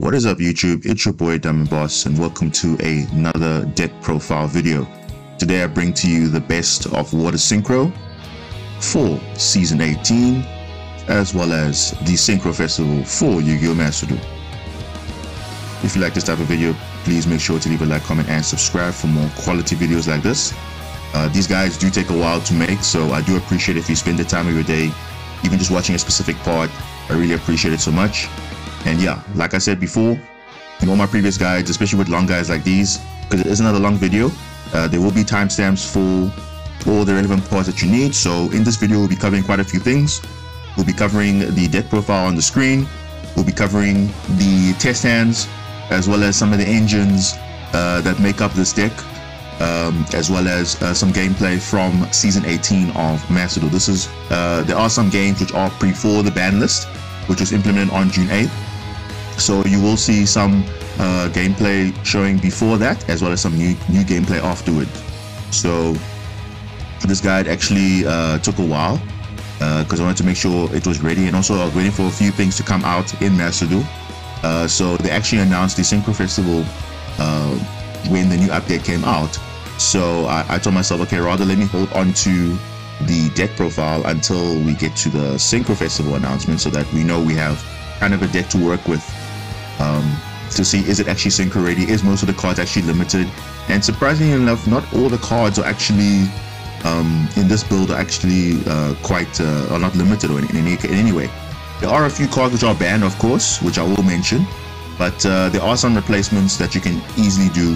What is up YouTube, it's your boy Diamond Boss and welcome to another deck profile video. Today I bring to you the best of Water Synchro for Season 18 as well as the Synchro Festival for Yu-Gi-Oh! Master Duel. If you like this type of video, please make sure to leave a like, comment and subscribe for more quality videos like this. These guys do take a while to make, so I do appreciate if you spend the time of your day even just watching a specific part. I really appreciate it so much. And yeah, like I said before, in all my previous guides, especially with long guides like these, because it is another long video, there will be timestamps for all the relevant parts that you need. So in this video, we'll be covering quite a few things. We'll be covering the deck profile on the screen. We'll be covering the test hands, as well as some of the engines that make up this deck, as well as some gameplay from Season 18 of Master Duel. There are some games which are before the ban list, which was implemented on June 8th. So you will see some gameplay showing before that, as well as some new gameplay afterward. So this guide actually took a while because I wanted to make sure it was ready, and also I was waiting for a few things to come out in Master Duel. So they actually announced the Synchro Festival when the new update came out. So I told myself, okay, rather let me hold on to the deck profile until we get to the Synchro Festival announcement, so that we know we have kind of a deck to work with to see, is it actually Synchro ready? Is most of the cards actually limited? And surprisingly enough, not all the cards are actually in this build are actually are not limited or in any way. There are a few cards which are banned, of course, which I will mention, but there are some replacements that you can easily do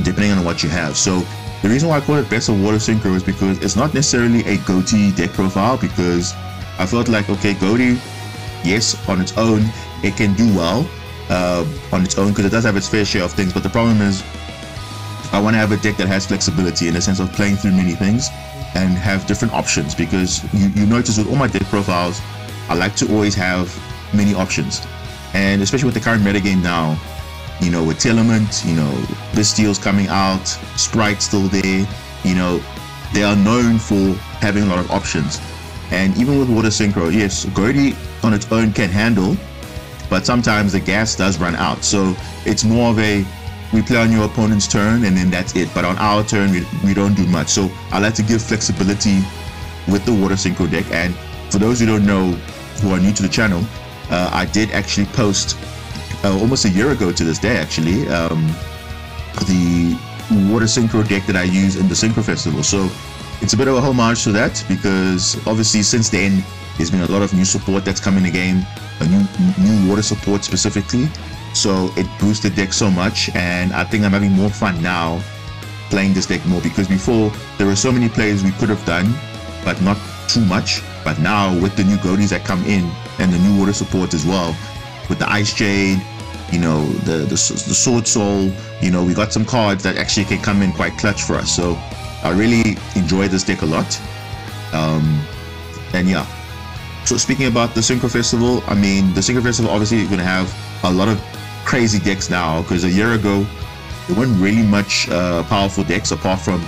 depending on what you have. So the reason why I call it Best of Water Synchro is because it's not necessarily a Ghoti deck profile, because I felt like, okay, Ghoti, yes, on its own, it can do well on its own, because it does have its fair share of things, but the problem is I want to have a deck that has flexibility in the sense of playing through many things and have different options, because you notice with all my deck profiles, I like to always have many options, and especially with the current metagame now, you know, with Telement, you know, Bystial's coming out, Sprite's still there, you know, they are known for having a lot of options. And even with Water Synchro, yes, Ghoti on its own can handle, but sometimes the gas does run out. So it's more of a, we play on your opponent's turn and then that's it. But on our turn, we don't do much. So I like to give flexibility with the Water Synchro deck. And for those who don't know, who are new to the channel, I did actually post almost a year ago to this day actually, the Water Synchro deck that I use in the Synchro Festival. So it's a bit of a homage to that, because obviously since then there's been a lot of new support that's come in the game, a new water support specifically, so it boosted the deck so much, and I think I'm having more fun now playing this deck more, because before there were so many plays we could have done but not too much. But now with the new Ghotis that come in and the new water support as well, with the Ice Jade, you know, the Sword Soul, you know, we got some cards that actually can come in quite clutch for us. So I really enjoy this deck a lot. And yeah, so speaking about the Synchro Festival, I mean, the Synchro Festival obviously you're going to have a lot of crazy decks now, because a year ago there weren't really much powerful decks apart from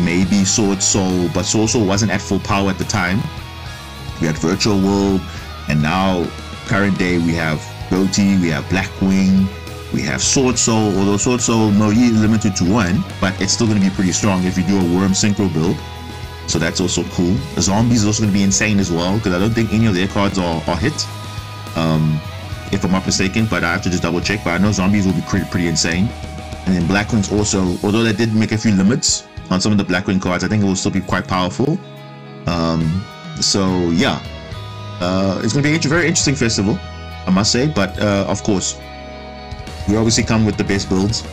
maybe Sword Soul, but Sword Soul wasn't at full power at the time. We had Virtual World, and now current day we have Ghoti, we have Blackwing, we have Sword Soul, although Sword Soul, no, he is limited to one, but it's still going to be pretty strong if you do a Worm Synchro build. So that's also cool. The Zombies is also going to be insane as well, because I don't think any of their cards are hit, if I'm not mistaken, but I have to just double check. But I know Zombies will be pretty insane. And then Blackwing's also, although they did make a few limits on some of the Blackwing cards, I think it will still be quite powerful. So yeah, it's going to be a very interesting festival, I must say. But of course, we obviously come with the best builds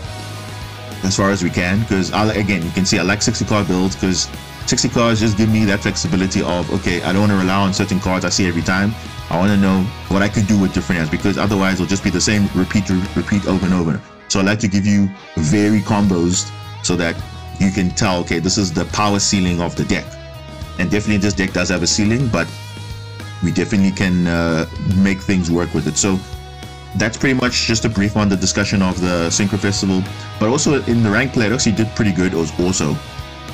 as far as we can, because again, you can see I like 60 card builds, because 60 cards just give me that flexibility of, okay, I don't want to rely on certain cards I see every time. I want to know what I can do with different hands, because otherwise it'll just be the same repeat over and over. So I like to give you very combos so that you can tell, okay, this is the power ceiling of the deck. And definitely this deck does have a ceiling, but we definitely can make things work with it. So that's pretty much just a brief on the discussion of the Synchro Festival. But also in the ranked play, it actually did pretty good. It was also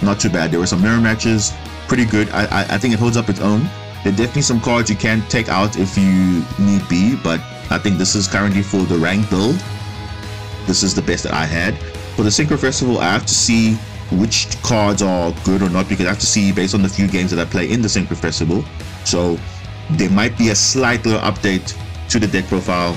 not too bad. There were some mirror matches, pretty good. I think it holds up its own. There are definitely some cards you can take out if you need be, but I think this is currently for the rank build. This is the best that I had. For the Synchro Festival, I have to see which cards are good or not, because I have to see based on the few games that I play in the Synchro Festival. So there might be a slight little update to the deck profile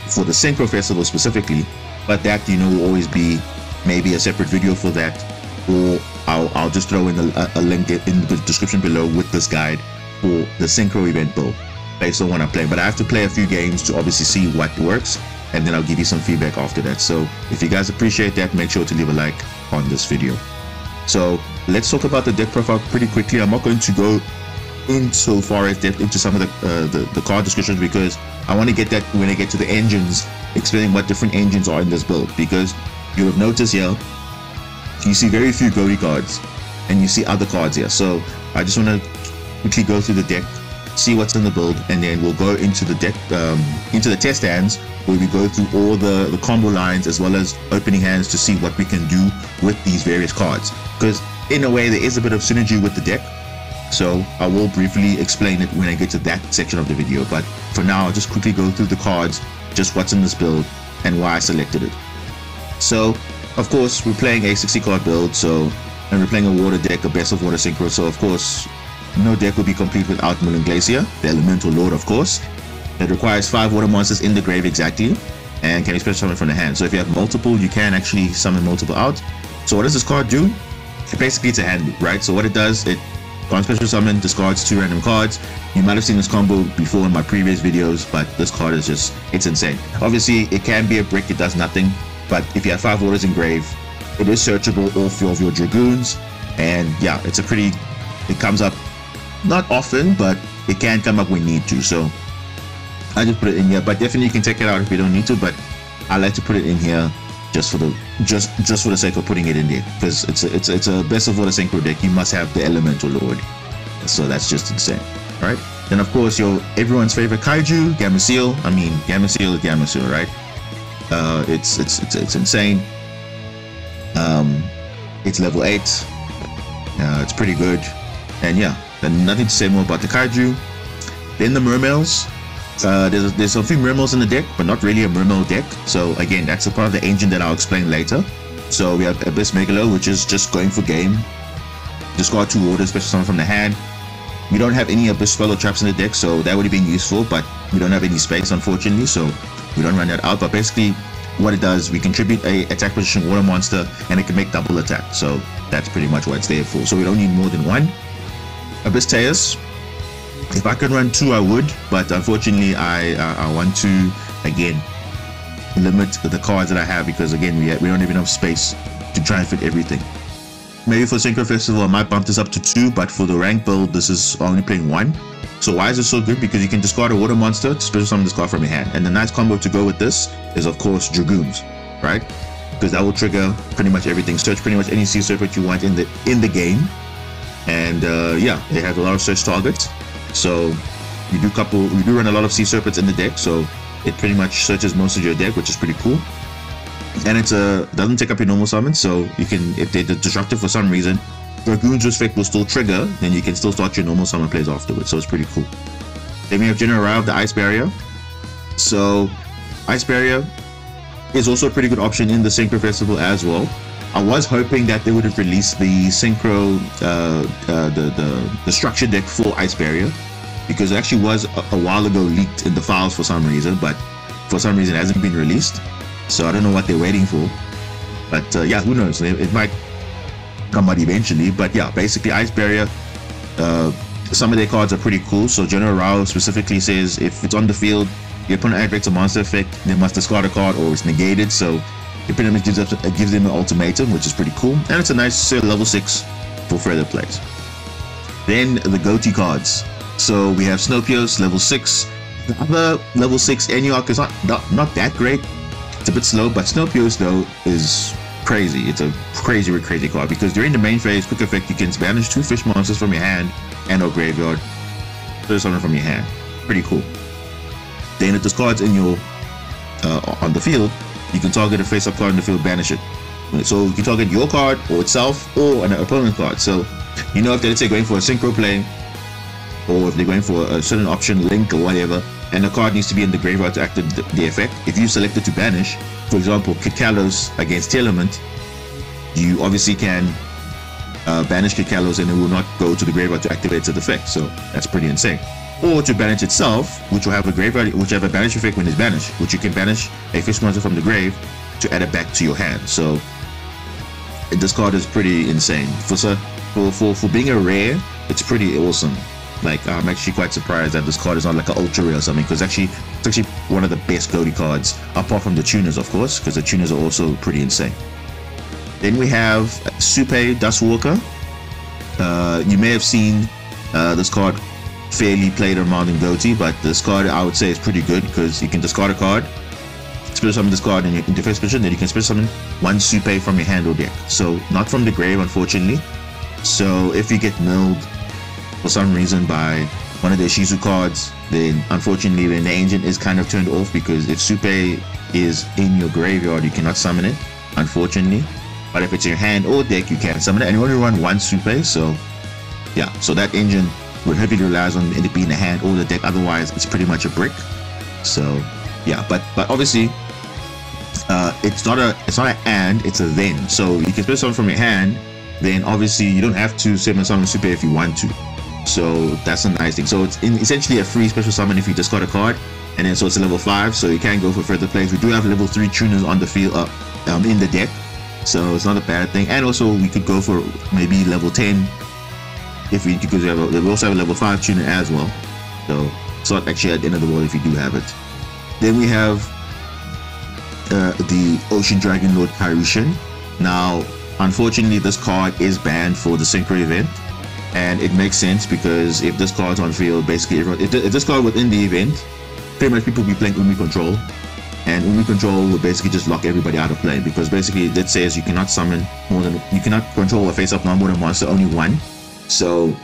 for the Synchro Festival specifically, but that, you know, will always be maybe a separate video for that, or I'll just throw in a link in the description below with this guide for the Synchro event build based on what I'm playing. But I have to play a few games to obviously see what works, and then I'll give you some feedback after that. So if you guys appreciate that, make sure to leave a like on this video. So let's talk about the deck profile pretty quickly. I'm not going to go in so far as depth into some of the card descriptions, because I want to get that when I get to the engines, explaining what different engines are in this build. Because you'll have noticed here, you see very few Ghoti cards and you see other cards here. So I just want to quickly go through the deck, see what's in the build, and then we'll go into the deck, into the test hands, where we go through all the combo lines as well as opening hands to see what we can do with these various cards. Because in a way there is a bit of synergy with the deck, so I will briefly explain it when I get to that section of the video. But for now, I'll just quickly go through the cards, just what's in this build and why I selected it. So of course we're playing a 60 card build, so, and we're playing a water deck, a best of water synchro, so of course no deck will be complete without Millen Glacier, the elemental lord of course. It requires 5 water monsters in the grave exactly, and can be special summon from the hand. So if you have multiple, you can actually summon multiple out. So what does this card do? Basically it's a hand loop, right? So what it does, it can't special summon, discards 2 random cards. You might have seen this combo before in my previous videos, but this card is just, it's insane. Obviously it can be a brick, it does nothing, but if you have 5 waters in grave, it is searchable all 4 of your dragoons. And yeah, it's a pretty, it comes up not often, but it can come up when need to. So I just put it in here, but definitely you can take it out if you don't need to, but I like to put it in here just for the just for the sake of putting it in there, because it's a best of water synchro deck. You must have the elemental lord, so that's just insane. All right, then of course your everyone's favorite kaiju, Gameciel. I mean, Gameciel is Gameciel, right? It's insane. It's level 8. It's pretty good, and yeah, then nothing to say more about the kaiju. Then the mermails. There's a few mermails in the deck, but not really a mermail deck. So again, that's a part of the engine that I'll explain later. So we have Abyss Megalo, which is just going for game. Discard 2 waters, special summon from the hand. We don't have any Abyss Spell or traps in the deck, so that would have been useful, but we don't have any space unfortunately, so we don't run that out. But basically what it does, we contribute a attack position water monster, and it can make double attack. So that's pretty much what it's there for. So we don't need more than 1. Abyss Teus. If I could run 2, I would, but unfortunately I want to again limit the cards that I have, because again we don't have enough space to try and fit everything. Maybe for Synchro Festival I might bump this up to 2, but for the rank build this is only playing 1. So why is it so good? Because you can discard a water monster to special summon this card from your hand, and the nice combo to go with this is of course dragoons, right? Because that will trigger pretty much everything. Search pretty much any sea serpent you want in the game, and yeah, it has a lot of search targets. So we do run a lot of sea serpents in the deck, so it pretty much searches most of your deck, which is pretty cool. And it doesn't take up your normal summons, so you can, if they're disruptive for some reason, Dragoon's Respect will still trigger, then you can still start your normal summon plays afterwards, so it's pretty cool. Then we have General Rao of the Ice Barrier. So Ice Barrier is also a pretty good option in the Synchro Festival as well. I was hoping that they would have released the Synchro, the structure deck for Ice Barrier, because it actually was a while ago leaked in the files for some reason, but for some reason it hasn't been released. So I don't know what they're waiting for, but yeah, who knows? It might come out eventually. But yeah, basically Ice Barrier, some of their cards are pretty cool. So General Rao specifically says if it's on the field, your opponent activates a monster effect, they must discard a card or it's negated. So it pretty much gives them an ultimatum, which is pretty cool, and it's a nice level 6 for further plays. Then the Ghoti cards. So we have Snowpierce, level 6. The other level 6 Enuarch is not that great. It's a bit slow, but Snowpierce though is crazy. It's a crazy card, because during the main phase, quick effect, you can banish 2 fish monsters from your hand and or graveyard, or something from your hand. Pretty cool. Then it discards in your on the field. You can target a face-up card in the field, banish it. So you can target your card or itself or an opponent card. So you know, if they're, let's say, going for a synchro play, or if they're going for a certain option, link or whatever, and the card needs to be in the graveyard to activate the effect. If you select it to banish, for example, Kikalos against Telement, you obviously can banish Kikalos and it will not go to the graveyard to activate its effect. So that's pretty insane. Or to banish itself, which will have a graveyard, which have a banish effect when it's banished, which you can banish a fish monster from the grave to add it back to your hand. So this card is pretty insane. For being a rare, it's pretty awesome. Like, I'm actually quite surprised that this card is not like an ultra rare or something, because it's actually one of the best Ghoti cards, apart from the tuners, of course, because the tuners are also pretty insane. Then we have Supay Dustwalker. You may have seen this card fairly played around in Ghoti, but this card I would say is pretty good because you can discard a card, special summon this card in your interface position, then you can special summon one Supay from your hand or deck. So not from the grave, unfortunately. So if you get milled for some reason by one of the Shizu cards, then unfortunately then the engine is kind of turned off, because if Supay is in your graveyard you cannot summon it, unfortunately. But if it's your hand or deck, you can summon it, and you only run one Supay. So yeah, so that engine would heavily relies on it being the hand or the deck, otherwise it's pretty much a brick. So yeah, but obviously it's not an and, it's a then. So you can special summon from your hand, then obviously you don't have to summon Supay if you want to. So that's a nice thing. So it's essentially a free special summon if you discard a card, and then so it's a level 5, so you can go for further plays. We do have level 3 tuners on the field in the deck, so it's not a bad thing. And also we could go for maybe level 10 if we, because we also have a level 5 tuner as well. So it's not actually at the end of the world if you do have it. Then we have the Ocean Dragon Lord Kairyu. Now unfortunately this card is banned for the Synchro event, and it makes sense because if this card's on field, basically if this card within the event, pretty much people will be playing Umi Control, and Umi Control will basically just lock everybody out of play, because basically it says you cannot summon you cannot control a face-up non-water monster, only one. So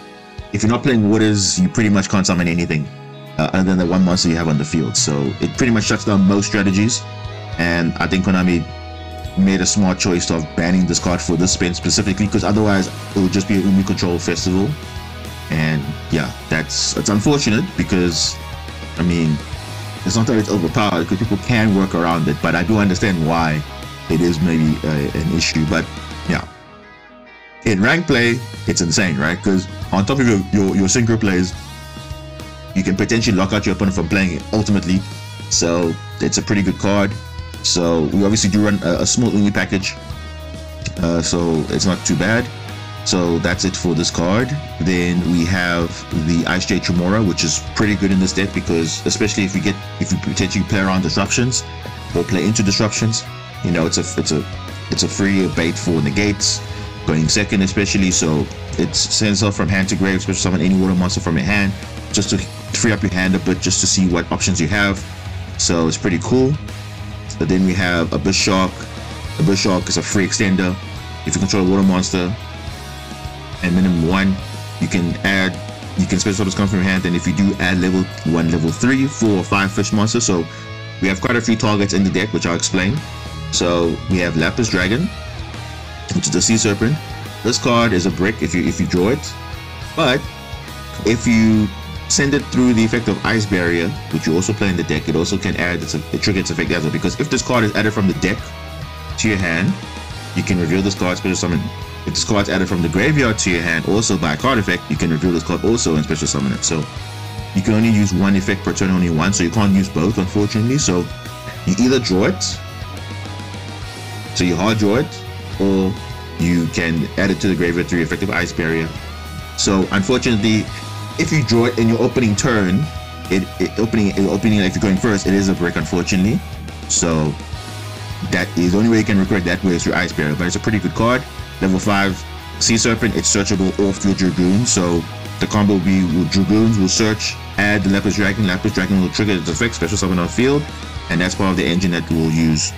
if you're not playing waters, you pretty much can't summon anything other than the one monster you have on the field. So it pretty much shuts down most strategies, and I think Konami made a smart choice of banning this card for this spin specifically, because otherwise it would just be a Umi Control festival. And yeah, it's unfortunate, because I mean, it's not that it's overpowered, because people can work around it, but I do understand why it is maybe an issue. But yeah, in rank play it's insane, right? Because on top of your synchro plays, you can potentially lock out your opponent from playing it ultimately. So it's a pretty good card. So we obviously do run a small Umi package, so it's not too bad. So that's it for this card. Then we have the Ice J Tremora, which is pretty good in this deck, because especially if you potentially play around disruptions or play into disruptions, you know, it's a free bait for negates going second, especially. So it sends off from hand to grave, special summon any water monster from your hand, just to free up your hand a bit, just to see what options you have. So it's pretty cool. But then we have Abyss Shark. Abyss Shark is a free extender. If you control a water monster and minimum 1, you can special summon come from your hand. And if you do add level 1, level 3, 4 or 5 fish monsters. So we have quite a few targets in the deck, which I'll explain. So we have Lapis Dragon, which is the Sea Serpent. This card is a brick if you draw it, but if you send it through the effect of Ice Barrier, which you also play in the deck, it also can add it trigger its effect as well. Because if this card is added from the deck to your hand, you can reveal this card, special summon. If this card is added from the graveyard to your hand, also by a card effect, you can reveal this card also and special summon it. So you can only use one effect per turn, only one, so you can't use both, unfortunately. So you either draw it, so you hard draw it, or you can add it to the graveyard through effective Ice Barrier. So unfortunately, if you draw it in your opening turn, opening like if you're going first, it is a brick, unfortunately. So that is the only way you can record that way is through Ice Barrier. But it's a pretty good card. Level 5 Sea Serpent, it's searchable off your Dragoons. So the combo will be with Dragoons will search, add the Lapis Dragon. Lapis Dragon will trigger its effect, special summon on field, and that's part of the engine that we'll use,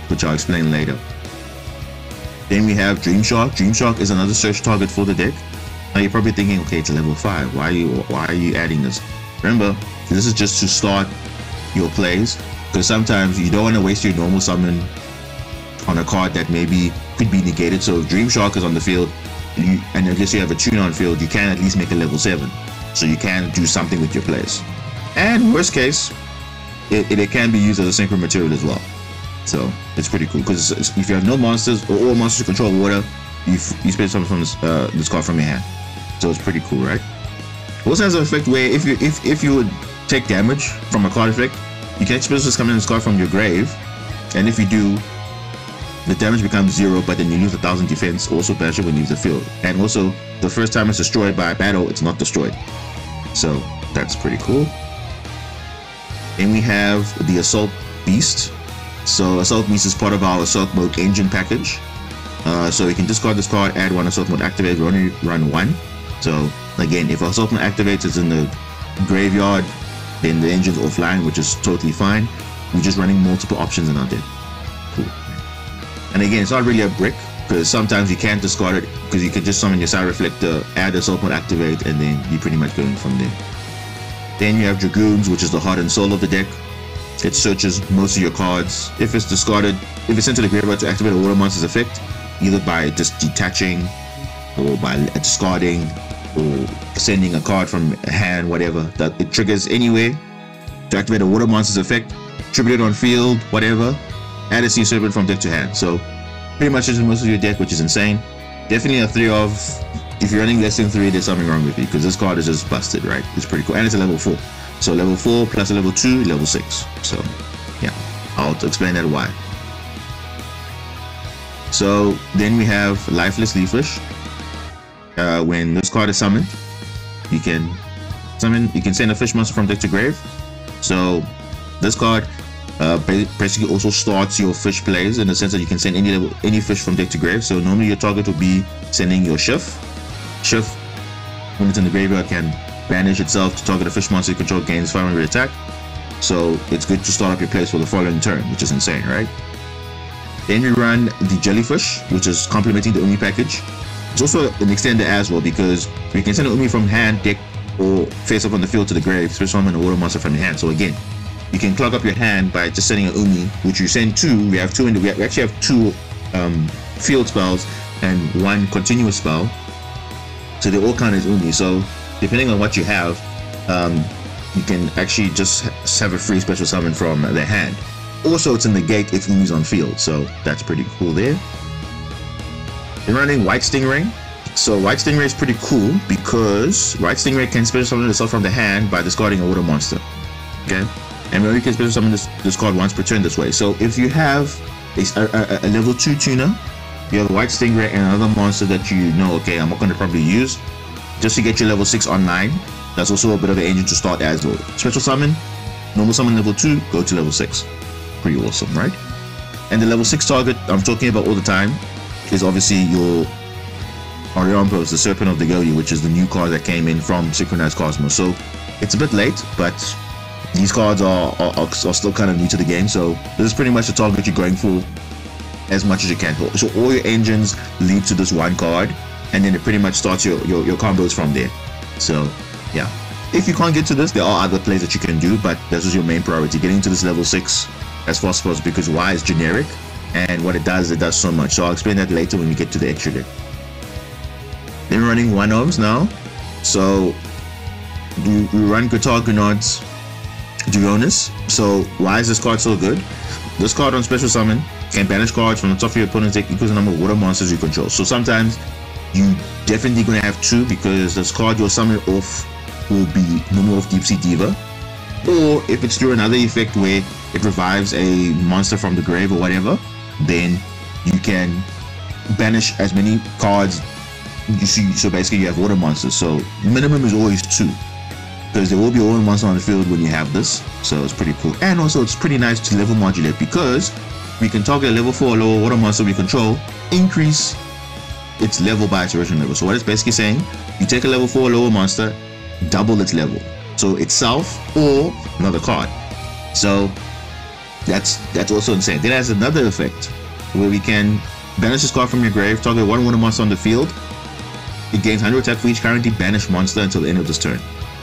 which I'll explain later. Then we have Dream Shark. Dream Shark is another search target for the deck. Now you're probably thinking, okay, it's a level 5. Why are you adding this? Remember, this is just to start your plays, because sometimes you don't want to waste your normal summon on a card that maybe could be negated. So if Dream Shark is on the field, and unless you have a tuner on field, you can at least make a level 7. So you can do something with your plays. And worst case, it can be used as a synchro material as well. So it's pretty cool, because if you have no monsters or all monsters control water, you spend something from this card from your hand. So it's pretty cool, right? It also has an effect where if you would take damage from a card effect, you can expect this coming in this card from your grave, and if you do, the damage becomes 0, but then you lose 1,000 defense. Also banish it when you leave the field, and also the first time it's destroyed by a battle, it's not destroyed. So that's pretty cool. Then we have the Assault Beast. So Assault Beast is part of our Assault Mode Engine package. So you can discard this card, add 1 Assault Mode activate, only run 1. So again, if Assault Mode activates, it's in the graveyard, then the engine's offline, which is totally fine. We're just running multiple options in our deck. Cool. And again, it's not really a brick, because sometimes you can't discard it, because you can just summon your Side Reflector, add Assault Mode activate, and then you're pretty much going from there. Then you have Dragoons, which is the heart and soul of the deck. It searches most of your cards. If it's discarded, if it's sent to the graveyard to activate a water monster's effect, either by just detaching, or by discarding, or sending a card from a hand, whatever, that it triggers anyway to activate a water monster's effect, tribute it on field, whatever, add a Sea Serpent from deck to hand. So pretty much it's most of your deck, which is insane. Definitely a 3 of, if you're running less than 3, there's something wrong with you, because this card is just busted, right? It's pretty cool, and it's a level 4. So level 4 plus a level 2, level 6. So yeah, I'll explain that why. So then we have Lifeless Leafwish. When this card is summoned, you can send a fish monster from deck to grave. So this card basically also starts your fish plays, in the sense that you can send any fish from deck to grave. So normally your target would be sending your Shift. Shift, when it's in the graveyard, can banish itself to target a fish monster you control, gains 500 attack. So it's good to start up your plays for the following turn, which is insane, right? Then we run the Jellyfish, which is complementing the Umi package. It's also an extender as well, because we can send an Umi from hand, deck, or face up on the field to the grave, special summon a water monster from your hand. So again, you can clog up your hand by just sending an Umi, which you send 2. We have 2 we actually have 2 field spells and 1 continuous spell. So they all count as Umi. So depending on what you have, you can actually just have a free special summon from their hand. Also, it's in the gate if Umi's on field, so that's pretty cool there. They're running White Stingray. So White Stingray is pretty cool, because White Stingray can special summon itself from the hand by discarding a water monster. Okay, and we only can special summon this card once per turn this way. So if you have a level 2 tuner, you have a White Stingray and another monster that you know, okay, I'm not going to probably use, just to get your level 6 online. That's also a bit of an engine to start as well. Special summon, normal summon level 2, go to level 6. Pretty awesome, right? And the level 6 target I'm talking about all the time is obviously your Oriampos, the Serpent of the Ghoti, which is the new card that came in from Synchronized Cosmos. So it's a bit late, but these cards are still kind of new to the game. So this is pretty much the target you're going for as much as you can. So all your engines lead to this one card, and then it pretty much starts your combos from there. So yeah, if you can't get to this, there are other plays that you can do, but this is your main priority, getting to this level 6 as fast as possible, because Y is generic, and what it does so much. So I'll explain that later when we get to the extra deck. Then we're running 1-ohms now. So we run Guitar Gunard's Duronis. So why is this card so good? This card on special summon can banish cards from the top of your opponent's deck equals the number of water monsters you control. So sometimes you definitely gonna have 2, because this card you'll summon off will be normal of Deep Sea Diva, or if it's through another effect where it revives a monster from the grave or whatever, then you can banish as many cards you see. So basically you have water monsters. So minimum is always 2, because there will be a water monster on the field when you have this. So it's pretty cool, and also it's pretty nice to level modulate, because we can target a level 4 or lower water monster we control, increase its level by its original level. So what it's basically saying, you take a level 4 or lower monster, double its level, so itself or another card. So that's also insane. Then it has another effect where we can banish this card from your grave, target 1 water monster on the field. It gains 100 attack for each currently banished monster until the end of this turn.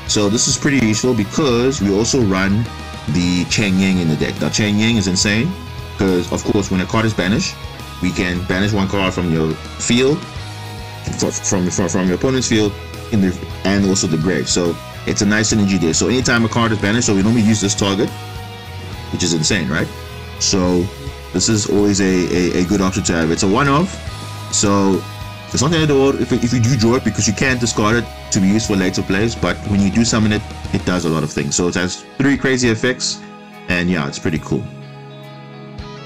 So this is pretty useful, because we also run the Chang Yang in the deck. Now Chang Yang is insane, because of course when a card is banished, we can banish 1 card from your field, from your opponent's field, and also the grave. So it's a nice synergy there. So anytime a card is banished, so we normally use this target, which is insane, right? So this is always a good option to have. It's a one-off, so it's not the end of the world if you do draw it, because you can't discard it to be used for later plays, but when you do summon it, it does a lot of things. So it has 3 crazy effects, and yeah, it's pretty cool.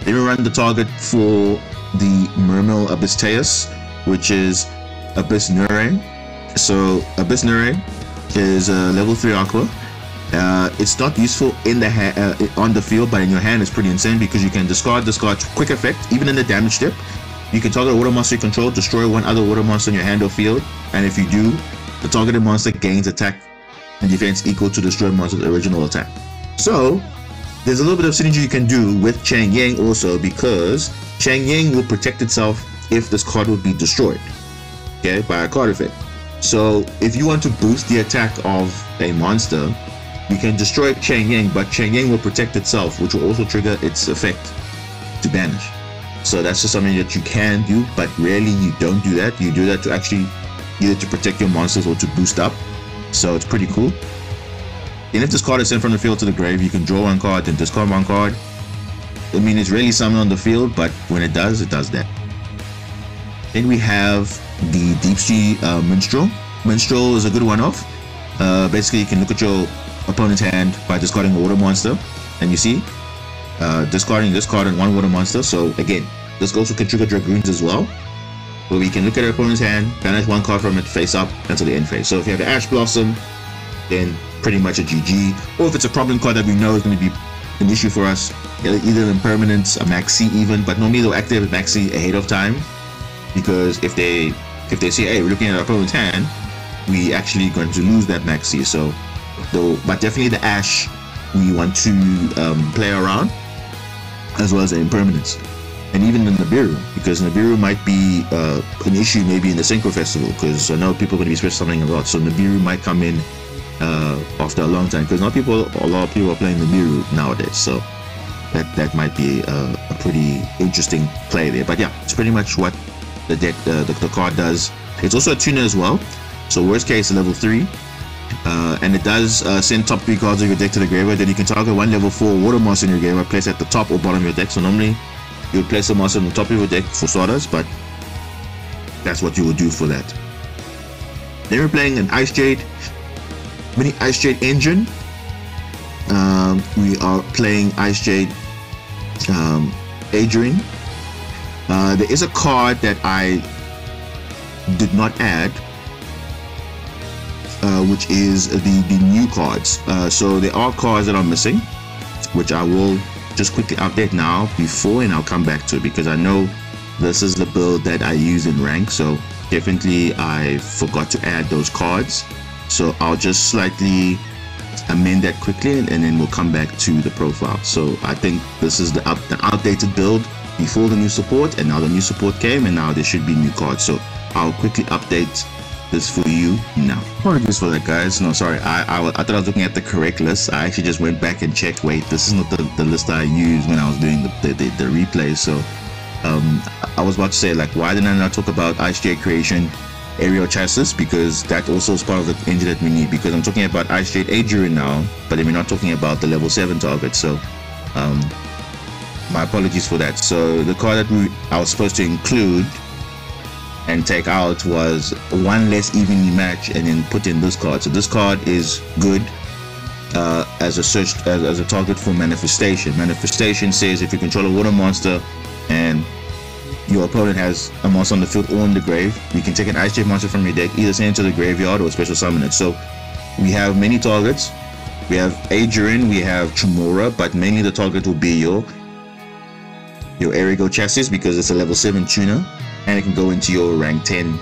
Then we run the target for the Mermail Abyssteus, which is Abyss Nure. So Abyss Nure is a level 3 aqua. It's not useful in the on the field, but in your hand it's pretty insane, because you can discard quick effect. Even in the damage step, you can target a water monster you control, destroy one other water monster in your hand or field, and if you do, the targeted monster gains attack and defense equal to destroyed monster's original attack. So there's a little bit of synergy you can do with Chang Yang also, because Chang Yang will protect itself if this card would be destroyed, okay, by a card effect. So if you want to boost the attack of a monster, you can destroy Chang Yang, but Chang Yang will protect itself, which will also trigger its effect to banish. So that's just something that you can do, but rarely you don't do that. You do that to actually either to protect your monsters or to boost up. So it's pretty cool. And if this card is sent from the field to the grave, you can draw 1 card, then discard 1 card. I mean, it's rarely summoned on the field, but when it does that. Then we have the Deep Sea Minstrel. Minstrel is a good one-off. Basically, you can look at your opponent's hand by discarding a water monster, and you see, discarding this card and 1 water monster. So again, this also can trigger Dragoons as well, where we can look at our opponent's hand, banish 1 card from it face up until the end phase. So if you have the Ash Blossom, then pretty much a GG. Or if it's a problem card that we know is going to be an issue for us, either an Impermanence, a Maxi even, but normally they'll activate Maxi ahead of time, because if they say, hey, we're looking at our opponent's hand, we actually going to lose that Maxi. So but definitely the Ash we want to play around, as well as the Impermanence, and even the Nibiru, because Nibiru might be an issue maybe in the Synchro Festival, because I know people are going to be special summoning a lot, so Nibiru might come in after a long time, because a lot of people are playing Nibiru nowadays, so that might be a pretty interesting play there. But yeah, it's pretty much what the deck the card does. It's also a tuner as well, so worst case level 3. And it does send top 3 cards of your deck to the graveyard. Then you can target 1 level 4 water monster in your graveyard, place at the top or bottom of your deck. So normally you would place a monster on the top of your deck for starters, but that's what you would do for that. Then we're playing an Ice Jade, mini Ice Jade Engine. We are playing Ice Jade Adrian. There is a card that I did not add, which is the new cards. So there are cards that are missing, which I will just quickly update now before, and I'll come back to it, because I know this is the build that I use in rank, so definitely I forgot to add those cards. So I'll just slightly amend that quickly, and then we'll come back to the profile. So I think this is the outdated build before the new support, and now the new support came, and now there should be new cards. So I'll quickly update this for you now. Apologies for that, guys. No, sorry, I thought I was looking at the correct list. I actually just went back and checked, wait, this is not the list I used when I was doing the replay. So I was about to say, like, why didn't I not talk about Ice Jade Creation Aerial Chassis, because that also is part of the engine that we need, because I'm talking about Ice Jade Adrian now, but then we're not talking about the level 7 target. So my apologies for that. So the card that I was supposed to include and take out was 1 less evenly match, and then put in this card. So this card is good as a target for Manifestation. Manifestation says if you control a water monster and your opponent has a monster on the field or in the grave, you can take an Ice Jade monster from your deck, either send it to the graveyard or special summon it. So we have many targets. We have Adrian, we have Chimora, but mainly the target will be your Erigo Chassis, because it's a level 7 tuner, and it can go into your rank 10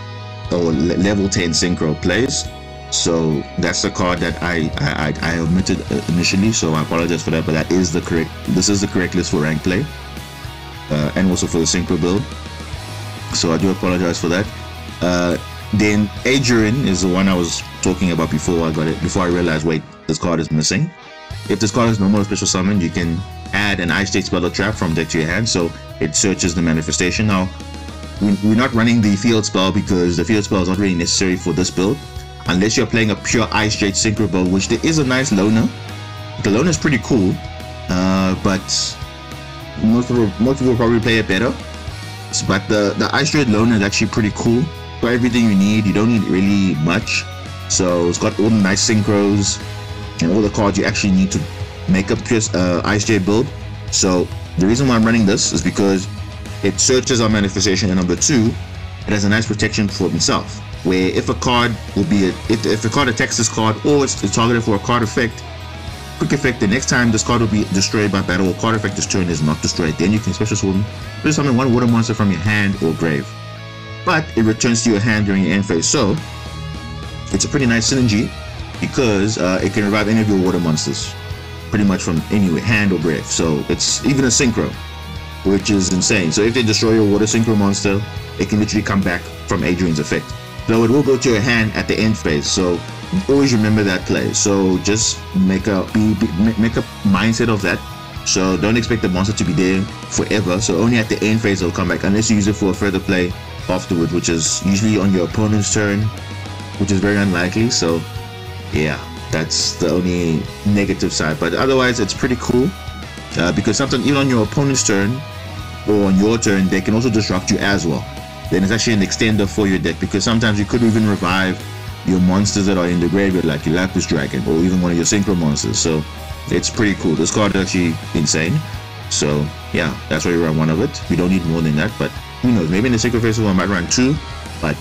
or level 10 Synchro plays. So that's the card that I omitted initially, so I apologize for that, but this is the correct list for rank play, and also for the Synchro build, so I do apologize for that. Then Adrian is the one I was talking about before I realized, wait, this card is missing. If this card is normal or special summon, you can add an Ice Jade spell or trap from deck to your hand, so it searches the manifestation. Now we're not running the field spell, because the field spell is not really necessary for this build. unless you're playing a pure Ice Straight Synchro build, which there is a nice loner. The loner is pretty cool, but most people probably play it better. But the Ice Straight loner is actually pretty cool. For everything you need, you don't need really much. So it's got all the nice synchros and all the cards you actually need to make up pure Ice Straight build. So the reason why I'm running this is because it searches our manifestation, and number two, it has a nice protection for itself, where if a card will be if a card attacks this card, or it's targeted for a card effect, quick effect, the next time this card will be destroyed by battle, or card effect this turn is not destroyed, then you can special summon one water monster from your hand or grave, but it returns to your hand during your end phase. So it's a pretty nice synergy because it can revive any of your water monsters pretty much from anywhere, hand or grave. So it's even a synchro, which is insane. So if they destroy your water synchro monster, it can literally come back from Adrian's effect, though it will go to your hand at the end phase. So always remember that play. So just make a mindset of that. So don't expect the monster to be there forever. So only at the end phase it'll come back, unless you use it for a further play afterward, which is usually on your opponent's turn, which is very unlikely. So yeah, that's the only negative side, but otherwise it's pretty cool, because sometimes even on your opponent's turn or on your turn, they can also disrupt you as well. Then it's actually an extender for your deck, because sometimes you could even revive your monsters that are in the graveyard, like your Lapis Dragon or even one of your Synchro monsters. So it's pretty cool. This card is actually insane. So yeah, that's why you run one of it. We don't need more than that, but who knows, maybe in the Synchro Festival I might run two, but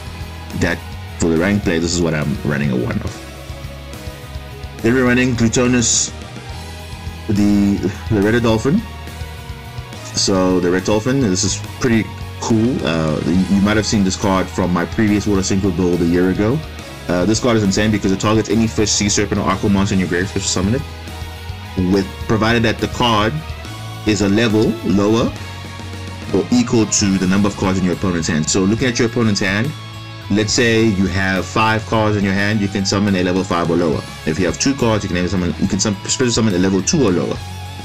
that for the ranked play, this is what I'm running a one of. Then we're running Glutonus, the Red Dolphin. So the Red Dolphin, this is pretty cool. You might have seen this card from my previous Water Synchro build a year ago. This card is insane because it targets any fish, sea serpent, or aqua monster in your grave, special summon it, provided that the card is a level lower or equal to the number of cards in your opponent's hand. So looking at your opponent's hand, let's say you have 5 cards in your hand, you can summon a level 5 or lower. If you have 2 cards, you can special summon a level 2 or lower.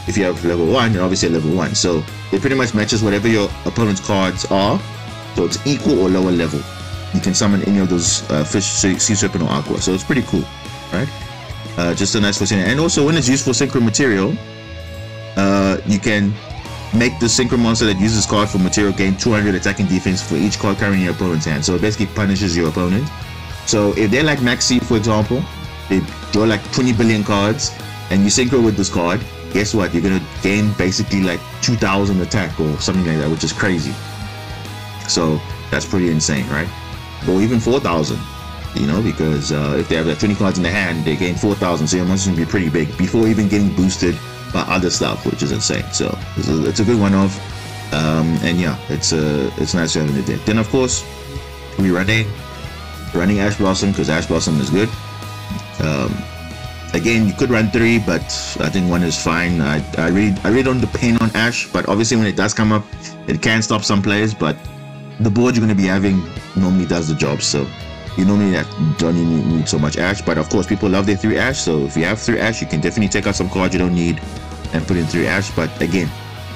If you have level 1, then obviously a level 1. So it pretty much matches whatever your opponent's cards are. So it's equal or lower level. You can summon any of those fish, sea serpent, or aqua. So it's pretty cool, right? Just a nice facility. And also when it's used for synchro material, you can make the synchro monster that uses this card for material gain 200 attacking defense for each card carrying your opponent's hand. So it basically punishes your opponent. So if they're like Maxi, for example, they draw like 20 billion cards and you synchro with this card, guess what? You're gonna gain basically like 2,000 attack or something like that, which is crazy. So that's pretty insane, right? Or even 4,000, you know, because if they have like 20 cards in the hand, they gain 4,000. So your monster's gonna be pretty big before even getting boosted by other stuff, which is insane. So it's a good one off, and yeah, it's nice to have in the deck. Then of course we're running Ash Blossom because Ash Blossom is good. Again, you could run 3, but I think 1 is fine. I really don't depend on Ash, but obviously when it does come up, it can stop some players. But the board you're going to be having normally does the job, so you normally don't need so much Ash. But of course, people love their 3 Ash, so if you have 3 Ash, you can definitely take out some cards you don't need and put in 3 Ash. But again,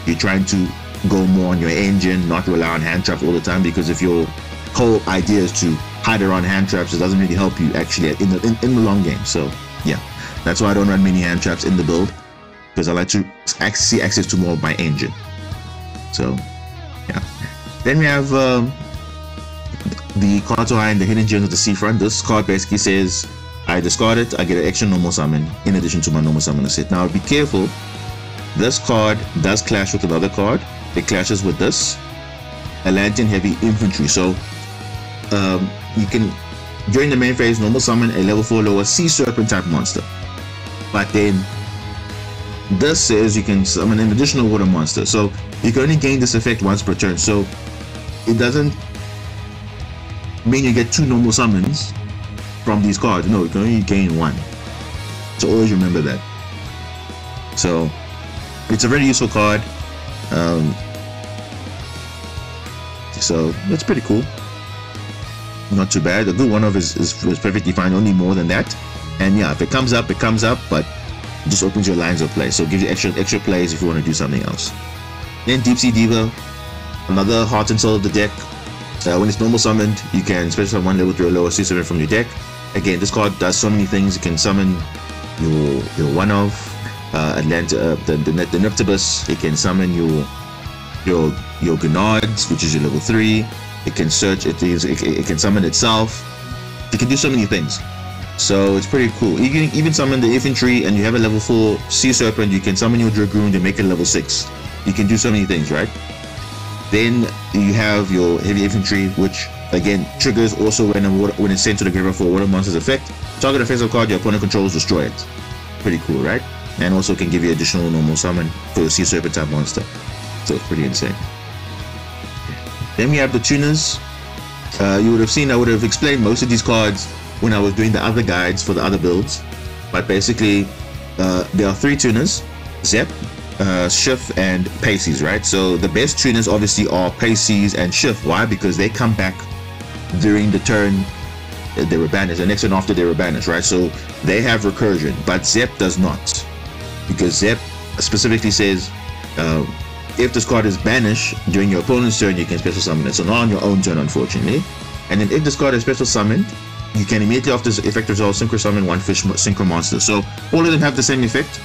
you're trying to go more on your engine, not rely on hand traps all the time, because if your whole idea is to hide around hand traps, it doesn't really help you actually in the long game. So yeah, that's why I don't run many hand traps in the build, because I like to see access to more of my engine. So yeah. Then we have the cards behind the Hidden Gems of the Seafront. This card basically says I discard it, I get an extra normal summon in addition to my normal summoner set. Now be careful, this card does clash with another card. It clashes with this Atlantean Heavy Infantry. So you can, during the main phase, normal summon a level 4 lower Sea Serpent type monster. But then this says you can summon an additional water monster. So you can only gain this effect once per turn. So it doesn't mean you get 2 normal summons from these cards. No, you can only gain 1. So always remember that. So it's a very useful card. So it's pretty cool. Not too bad. The good one of is perfectly fine. Only more than that. And yeah, if it comes up, it comes up. But it just opens your lines of play. So it gives you extra plays if you want to do something else. Then Deep Sea Diva, another heart and soul of the deck. When it's normal summoned, you can special summon 1 level 3 or lower sea serpent from your deck. Again, this card does so many things. It can summon your one of the Noctibus. It can summon your Gnods, which is your level 3. It can search. It can summon itself. It can do so many things. So it's pretty cool. You can even summon the infantry, and you have a level 4 Sea Serpent. You can summon your Dragoon and make it level 6. You can do so many things, right? Then you have your heavy infantry, which again triggers also when it's sent to the graveyard for a water monster's effect. Target offensive card your opponent controls, destroy it. Pretty cool, right? And also can give you additional normal summon for your Sea Serpent type monster. So it's pretty insane. Then we have the tuners. You would have seen, I would have explained most of these cards when I was doing the other guides for the other builds. But basically, there are 3 tuners: Zep, Shift, and Paces, right? So the best tuners obviously are Paces and Shift. Why? Because they come back during the turn they were banished, the next turn after they were banished, right? So they have recursion, but Zep does not, because Zep specifically says if this card is banished during your opponent's turn, you can special summon it. So not on your own turn, unfortunately. And then if this card is special summoned, you can immediately after this effect result synchro summon one fish synchro monster. So all of them have the same effect,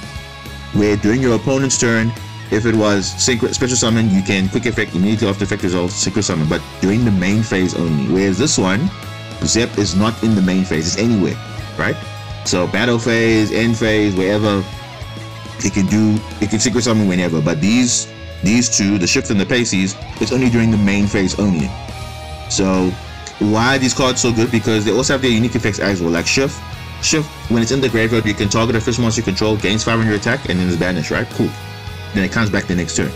where during your opponent's turn, if it was special summon, you can quick effect immediately after effect result synchro summon, but during the main phase only. Whereas this one, Zep is not in the main phase, it's anywhere, right? So battle phase, end phase, wherever, it can synchro summon whenever. But these two, the Shift and the Paces, it's only during the main phase only. So why are these cards so good? Because they also have their unique effects as well. Like Shift, when it's in the graveyard, you can target a fish monster you control, gains 500 attack, and then it's banished, right? Cool. Then it comes back the next turn.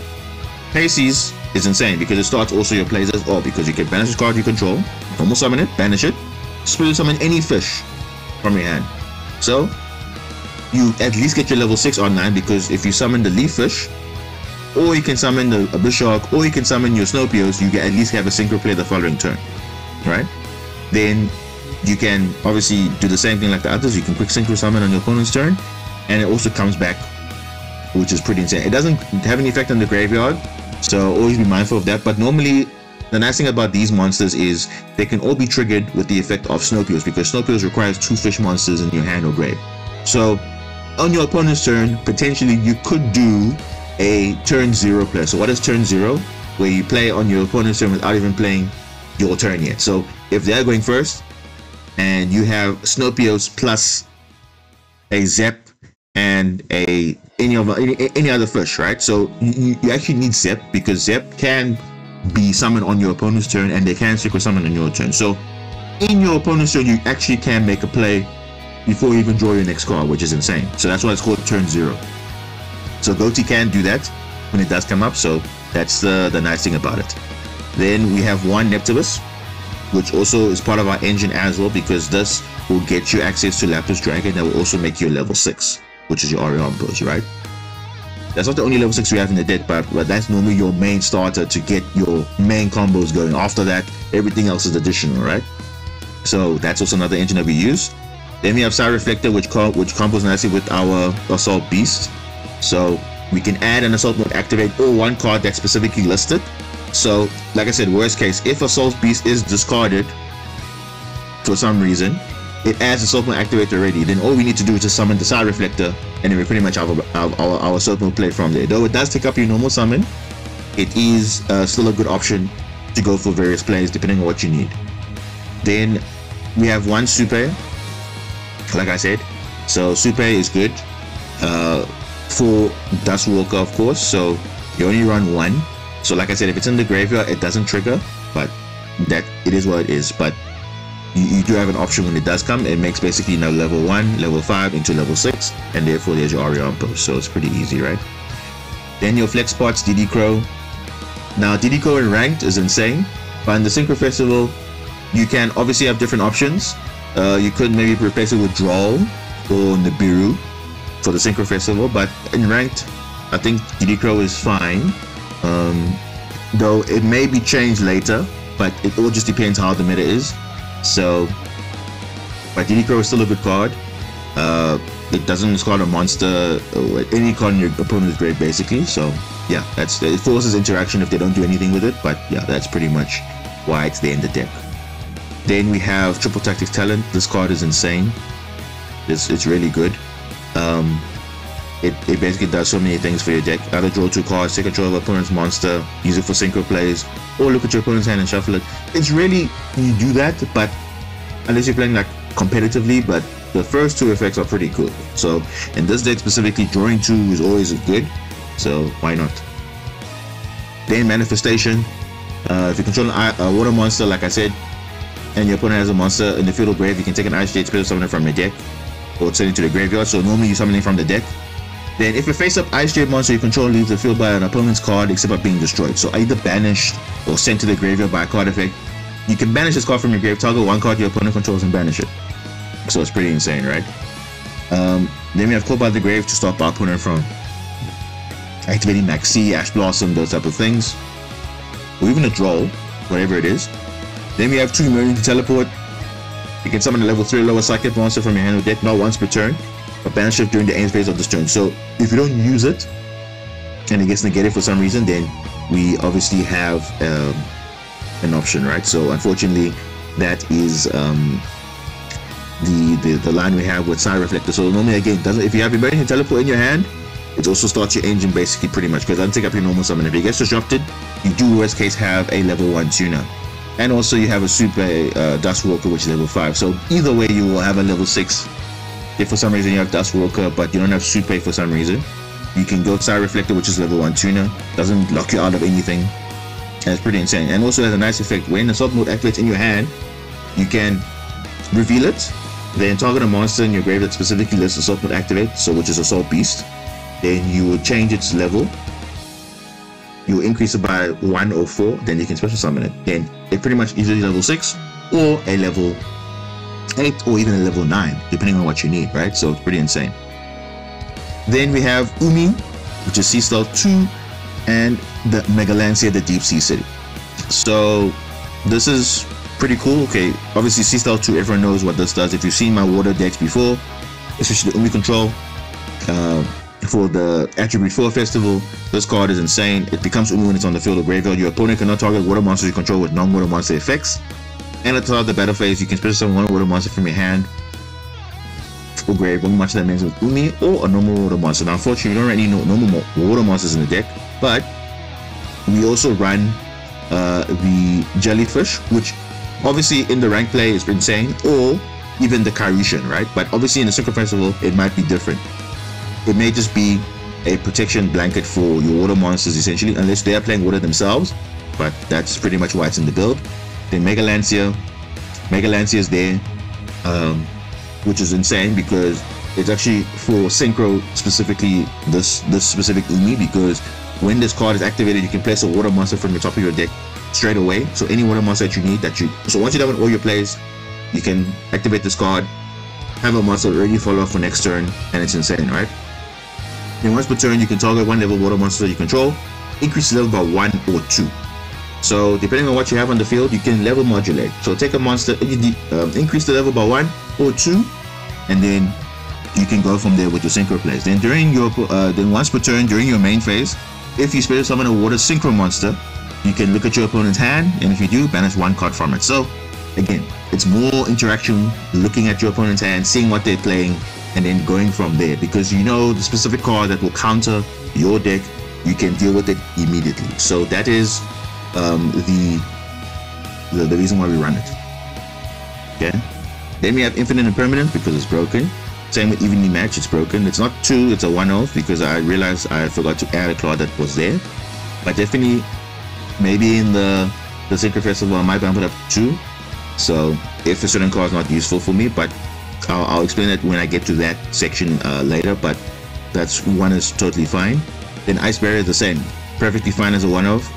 Paces is insane because it starts also your plays as well, because you can banish this card you control, normal summon it, banish it, special summon any fish from your hand. So you at least get your level 6 on 9, because if you summon the leaf fish, or you can summon the Abyss Shark, or you can summon your Snowpios, you can at least have a synchro play the following turn, right? Then you can obviously do the same thing like the others. You can quick synchro summon on your opponent's turn, and it also comes back, which is pretty insane. It doesn't have any effect on the graveyard, so always be mindful of that. But normally, the nice thing about these monsters is they can all be triggered with the effect of Snowpios, because Snowpios requires 2 fish monsters in your hand or grave. So on your opponent's turn, potentially you could do a turn 0 play. So what is turn 0? Where you play on your opponent's turn without even playing your turn yet. So if they're going first and you have Snowpios plus a Zep and any other fish, right? So you actually need Zep, because Zep can be summoned on your opponent's turn, and they can synchro summon on your turn. So in your opponent's turn, you actually can make a play before you even draw your next card, which is insane. So that's why it's called turn 0. So Ghoti can do that when it does come up. So that's the nice thing about it. Then we have one Neptibus, which also is part of our engine as well, because this will get you access to Lapis Dragon. That will also make you a level 6, which is your Orion Pose, right? That's not the only level 6 we have in the deck, but that's normally your main starter to get your main combos going. After that, everything else is additional, right? So that's also another engine that we use. Then we have Side Reflector, which combos nicely with our Assault Beast. So we can add an Assault Mode activate or one card that's specifically listed. So like I said, worst case, if Assault Beast is discarded for some reason, it adds Assault Mode activate already. Then all we need to do is just summon the Side Reflector, and then we pretty much have our Assault Mode play from there. Though it does take up your normal summon, it is still a good option to go for various plays depending on what you need. Then we have one Supay, like I said. So Supay is good for Dustwalker, of course. So you only run 1. So like I said, if it's in the graveyard, it doesn't trigger, but that it is what it is. But you do have an option when it does come. It makes basically now level 1, level 5 into level 6, and therefore there's your Orion Pose. So it's pretty easy, right? Then your flex spots, DD Crow. Now DD Crow in ranked is insane, but in the Synchro Festival, you can obviously have different options. You could maybe replace it with Droll or Nibiru for the Synchro Festival, but in ranked, I think DD Crow is fine. Though it may be changed later, but it all just depends how the meta is. So, but DD Crow is still a good card. It doesn't discard a monster or any card in your opponent's grave, basically. So yeah, it forces interaction if they don't do anything with it. But yeah, that's pretty much why it's there in the deck. Then we have Triple Tactics Talent. This card is insane. It's really good. It basically does so many things for your deck. Either draw 2 cards, take control of opponent's monster, use it for synchro plays, or look at your opponent's hand and shuffle it. It's really, you do that, but unless you're playing like competitively, but the first 2 effects are pretty cool. So in this deck specifically, drawing 2 is always good, so why not? Then Manifestation. If you control a water monster, like I said, and your opponent has a monster in the field or grave, you can take an Ice Shade, special summon it from your deck, or send it to the graveyard. So normally you summon it from the deck. Then if a face-up Ice Shade monster you control leaves the field by an opponent's card except for being destroyed, so either banished or sent to the graveyard by a card effect, you can banish this card from your grave, target 1 card your opponent controls and banish it. So it's pretty insane, right? Then we have Call by the Grave to stop our opponent from activating Maxi, Ash Blossom, those type of things, or even a draw, whatever it is. Then we have 2 Emergency Teleport. You can summon a level 3 or lower psychic monster from your hand or deck, not once per turn, but banish it during the end phase of this turn. So if you don't use it and it gets negated for some reason, then we obviously have an option, right? So unfortunately, that is the line we have with Side Reflector. So normally, again, if you have Emergency Teleport in your hand, it also starts your engine basically pretty much, because it doesn't take up your normal summon. If it gets disrupted, you do worst case have a level 1 tuner. And also you have a Supay Dustwalker, which is level 5. So either way, you will have a level 6. If for some reason you have Dustwalker, but you don't have Supay for some reason, you can go Side Reflector, which is level 1 tuner. Doesn't lock you out of anything. And it's pretty insane. And also has a nice effect. When Assault Mode activates in your hand, you can reveal it, then target a monster in your grave that specifically lets Assault Mode activate, so which is Assault Beast. Then you will change its level. You will increase it by 1 or 4, then you can special summon it. Then it pretty much easily level 6 or a level 8 or even a level 9, depending on what you need, right? So it's pretty insane. Then we have Umi, which is Sea Stealth 2, and the Megalancia, the Deep Sea City. So this is pretty cool. Okay, obviously Sea Stealth 2, everyone knows what this does. If you've seen my water decks before, especially the Umi control, for the Attribute 4 Festival, this card is insane. It becomes Umi when it's on the field or graveyard. Your opponent cannot target water monsters you control with non-water monster effects. And at the start of the battle phase, you can special summon 1 water monster from your hand or grave, one monster that ends with Umi, or a normal water monster. Now, unfortunately, we don't already know normal water monsters in the deck, but we also run the Jellyfish, which obviously in the rank play is insane, or even the Karishan, right? But obviously in the Synchro Festival, it might be different. It may just be a protection blanket for your water monsters, essentially, unless they are playing water themselves, but that's pretty much why it's in the build. Then Megalancia is there, which is insane because it's actually for Synchro, specifically this specific Umi, because when this card is activated, you can place a water monster from the top of your deck straight away. So any water monster that you need, so once you're done with all your plays, you can activate this card, have a monster already follow up for next turn, and it's insane, right? Then once per turn, you can target 1 level water monster you control, increase the level by 1 or 2. So depending on what you have on the field, you can level modulate. So take a monster, increase the level by 1 or 2, and then you can go from there with your synchro plays. Then then once per turn during your main phase, if you special summon a water synchro monster, you can look at your opponent's hand, and if you do, banish 1 card from it. So again, it's more interaction, looking at your opponent's hand, seeing what they're playing, and then going from there, because you know the specific card that will counter your deck, you can deal with it immediately. So that is the reason why we run it. Okay. Then we have Infinite Impermanence because it's broken. Same with Evenly Match, it's broken. It's not 2, it's a 1-off, because I realized I forgot to add a claw that was there. But definitely, maybe in the Synchro Festival, I might bump it up to 2. So if a certain card is not useful for me, but I'll explain it when I get to that section later, but that's 1 is totally fine. Then Ice Barrier is the same, perfectly fine as a 1-off.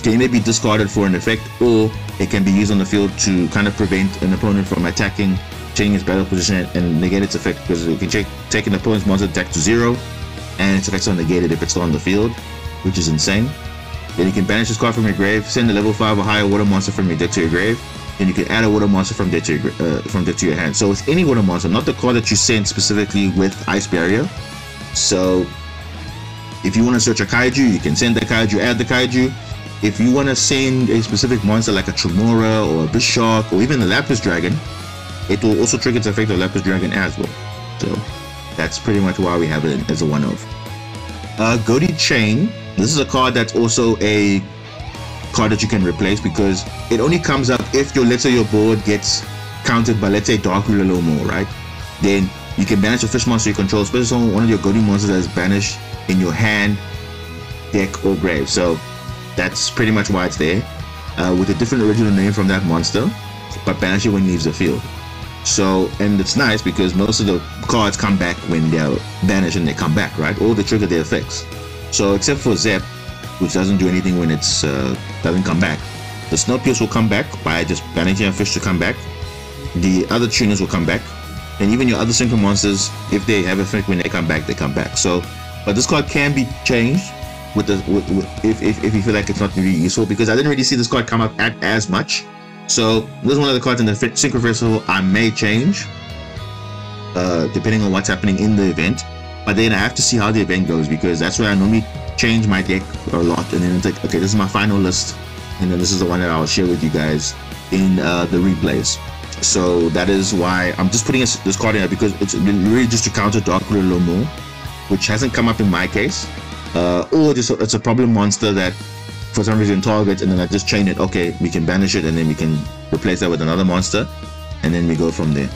Can either be discarded for an effect, or it can be used on the field to kind of prevent an opponent from attacking, changing its battle position, and negate its effect, because it can take an opponent's monster attack to 0, and its effects are negated if it's still on the field, which is insane. Then you can banish this card from your grave, send a level 5 or higher water monster from your deck to your grave, and you can add a water monster from deck to your hand. So it's any water monster, not the card that you sent specifically with Ice Barrier. So if you want to search a kaiju, you can send the kaiju, add the kaiju. if you want to send a specific monster like a Tremora or a Bishark or even the Lapis Dragon, it will also trigger the effect of Lapis Dragon as well. So that's pretty much why we have it as a one-of. Ghoti Chain. This is a card that's also a card that you can replace because it only comes up if let's say your board gets countered by, let's say, Dark Rule a little more, right? Then you can banish a fish monster you control, especially one of your Ghoti monsters that is banished in your hand, deck, or grave. So that's pretty much why it's there, with a different original name from that monster, but banish it when it leaves the field. So, and it's nice because most of the cards come back when they're banished and they come back, right? Or they trigger their effects. So except for Zep, which doesn't do anything when it's doesn't come back. The Snowpiercer will come back by just banishing a fish to come back. The other tuners will come back, and even your other Synchro monsters, if they have effect when they come back, they come back. So, but this card can be changed if you feel like it's not really useful, because I didn't really see this card come up at as much. So this is one of the cards in the Synchro Festival I may change, depending on what's happening in the event. But then I have to see how the event goes, because that's where I normally change my deck a lot, and then it's like, okay, this is my final list, and then this is the one that I'll share with you guys in the replays. So that is why I'm just putting this card in there, because it's really just to counter Dark Rule a little more, which hasn't come up in my case, or just it's a problem monster that for some reason targets, and then I just chain it. Okay, we can banish it, and then we can replace that with another monster, and then we go from there.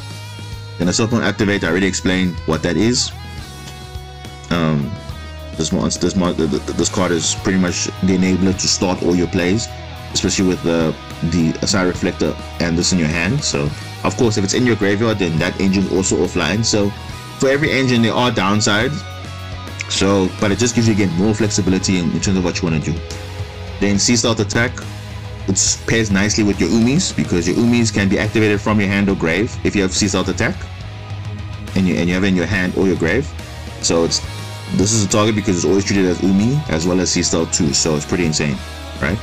Then a Supplement Activate, I already explained what that is. This card is pretty much the enabler to start all your plays, especially with the Aside Reflector and this in your hand. So of course, if it's in your graveyard, then that engine is also offline. So for every engine there are downsides, so but it just gives you again more flexibility in terms of what you want to do. Then Sea Stealth Attack, it pairs nicely with your Umis, because your Umis can be activated from your hand or grave if you have Sea Stealth Attack and you have it in your hand or your grave. So this is a target because it's always treated as Umi as well as Sea Stealth too, so it's pretty insane, right?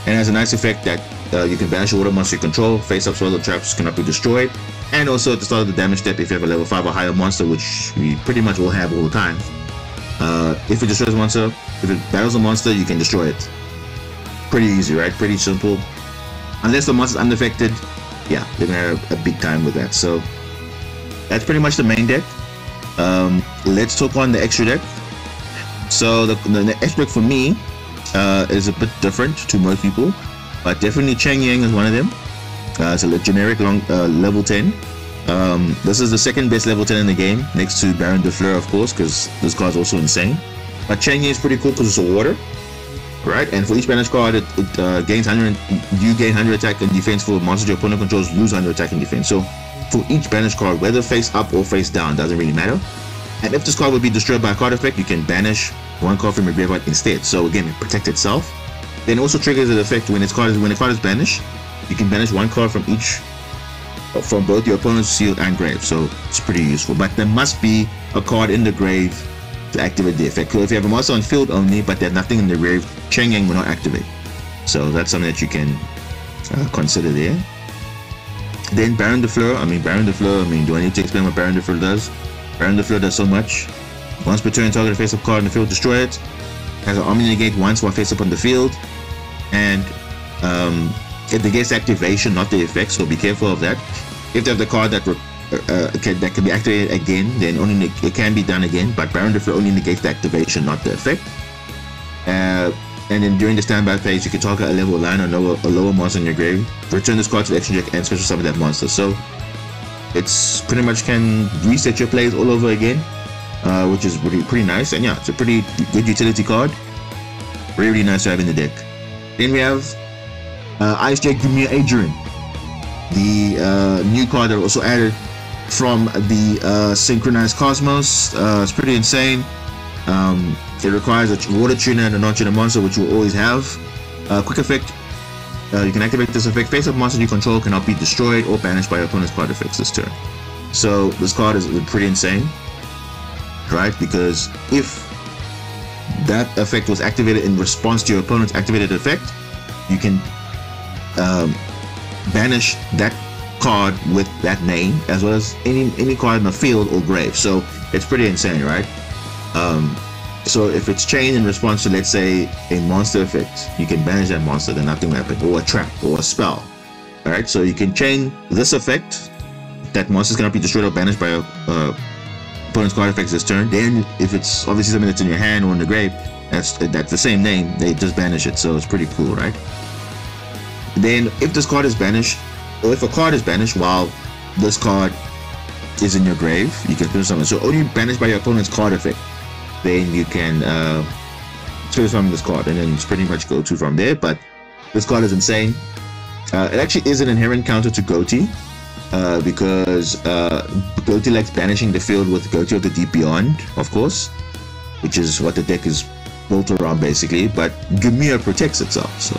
And it has a nice effect that you can banish a water monster you control, face up swallow traps cannot be destroyed, and also at the start of the damage step, if you have a level 5 or higher monster, which we pretty much will have all the time, if it destroys a monster, if it battles a monster, you can destroy it. Pretty easy, right? Pretty simple. Unless the monster's unaffected, yeah, they're gonna have a big time with that. So that's pretty much the main deck. Let's talk on the extra deck. So the extra deck for me is a bit different to most people, but definitely Chang Yang is one of them. It's a generic level 10. This is the second best level 10 in the game, next to Baron de Fleur, of course, because this card is also insane. But Chang Yang is pretty cool because it's a water, right? And for each banish card, it gains 100. You gain 100 attack and defense for monsters your opponent controls lose 100 attack and defense. So for each banish card, whether face up or face down, doesn't really matter. And if this card would be destroyed by a card effect, you can banish one card from your graveyard instead. So again, it protects itself. Then it also triggers an effect when a card is banished. You can banish one card from both your opponent's field and grave. So it's pretty useful. But there must be a card in the grave to activate the effect. So if you have a monster on field only, but there's nothing in the grave, Chang Yang will not activate. So that's something that you can consider there. Then Baron de Fleur. Do I need to explain what Baron de Fleur does? Baron de Fleur does so much. Once per turn, target a face-up card in the field, destroy it. Has an Omni Negate once while face-up on the field. And it negates activation, not the effect, so be careful of that. If they have the card that can be activated again, then only it can be done again, but Baron de Fleur only negates the activation, not the effect. And then during the standby phase, you can target a level 9 or a lower monster in your grave. Return this card to the extra deck and special summon that monster. So it's pretty much can reset your plays all over again, which is pretty nice. And yeah, it's a pretty good utility card. Really nice to have in the deck. Then we have Ice J. Gumia Adrian, the new card that also added from the Synchronized Cosmos. It's pretty insane. It requires a water tuner and a non-tuner monster, which you will always have. Quick effect. You can activate this effect. Face-up monster you control cannot be destroyed or banished by your opponent's card effects this turn. So this card is pretty insane, right? Because if that effect was activated in response to your opponent's activated effect, you can banish that card with that name, as well as any card in the field or grave. So it's pretty insane, right? So if it's chained in response to, let's say, a monster effect, you can banish that monster, then nothing will happen, or a trap, or a spell. Alright, so you can chain this effect, that monsters cannot be destroyed or banished by a opponent's card effects this turn. Then if it's obviously something that's in your hand or in the grave, that's the same name, they just banish it, so it's pretty cool, right? Then if this card is banished, or if a card is banished while this card is in your grave, you can spirit summon. So only banished by your opponent's card effect, then you can spirit summon this card, and then it's pretty much go to from there. But this card is insane. It actually is an inherent counter to Ghoti, because Ghoti likes banishing the field with Ghoti of the Deep Beyond, of course, which is what the deck is built around basically. But Yugioh protects itself, so,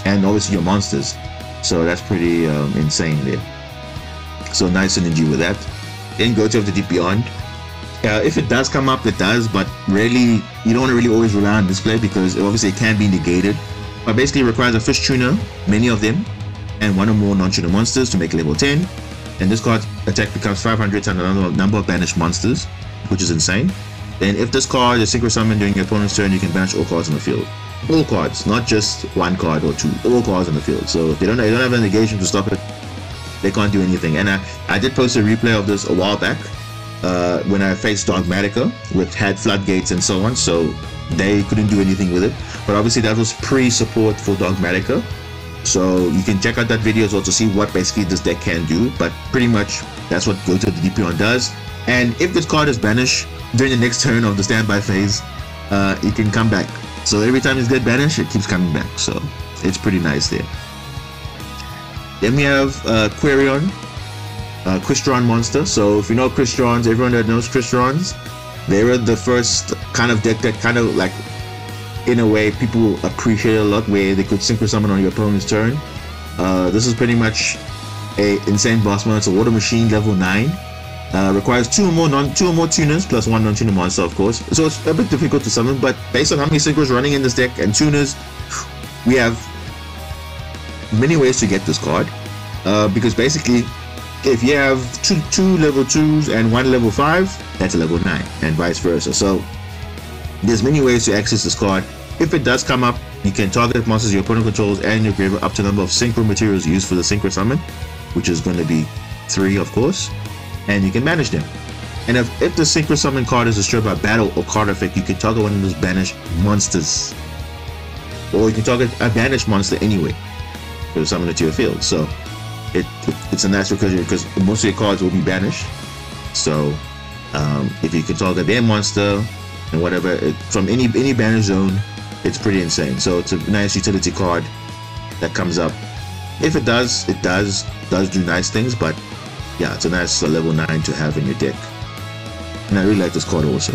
and obviously your monsters, so that's pretty insane there. So nice synergy with that. Then Ghoti of the Deep Beyond. If it does come up, it does, but really, you don't want to really always rely on display, because obviously it can be negated. But basically it requires a fish tuner, many of them, and one or more non-tuner monsters to make level 10. And this card's attack becomes 500 times the number of banished monsters, which is insane. Then if this card is synchro summoned during your opponent's turn, you can banish all cards in the field. All cards, not just one card or two, all cards in the field. So if they don't have a negation to stop it, they can't do anything. And I did post a replay of this a while back, when I faced Dogmatica, which had floodgates and so on, so they couldn't do anything with it. But obviously that was pre-support for Dogmatica, so you can check out that video as well to see what basically this deck can do. But pretty much that's what Ghoti of the Deep Beyond does. And if this card is banished during the next turn of the standby phase, it can come back. So every time it's get banished, it keeps coming back, so it's pretty nice there. Then we have Quirion, Crystron monster. So if you know Crystrons, everyone that knows Crystrons, they were the first kind of deck that kind of like, in a way, people appreciate a lot, where they could synchro summon on your opponent's turn. This is pretty much a insane boss monster. It's a water machine, level 9. Requires two or more tuners plus one non-tuner monster, of course. So it's a bit difficult to summon, but based on how many synchros running in this deck and tuners, we have many ways to get this card. Because basically, if you have two level 2s and one level 5, that's a level 9, and vice versa. So there's many ways to access this card. If it does come up, you can target monsters your opponent controls and your graveyard up to the number of synchro materials used for the synchro summon, which is going to be 3, of course, and you can banish them. And if the synchro summon card is destroyed by battle or card effect, you can target one of those banished monsters, or you can target a banished monster anyway to summon it to your field. So it's a nice recursion, because most of your cards will be banished. So if you can target their monster and whatever from any banish zone, it's pretty insane. So it's a nice utility card that comes up. If it does do nice things. But yeah, it's a nice level 9 to have in your deck, and I really like this card also.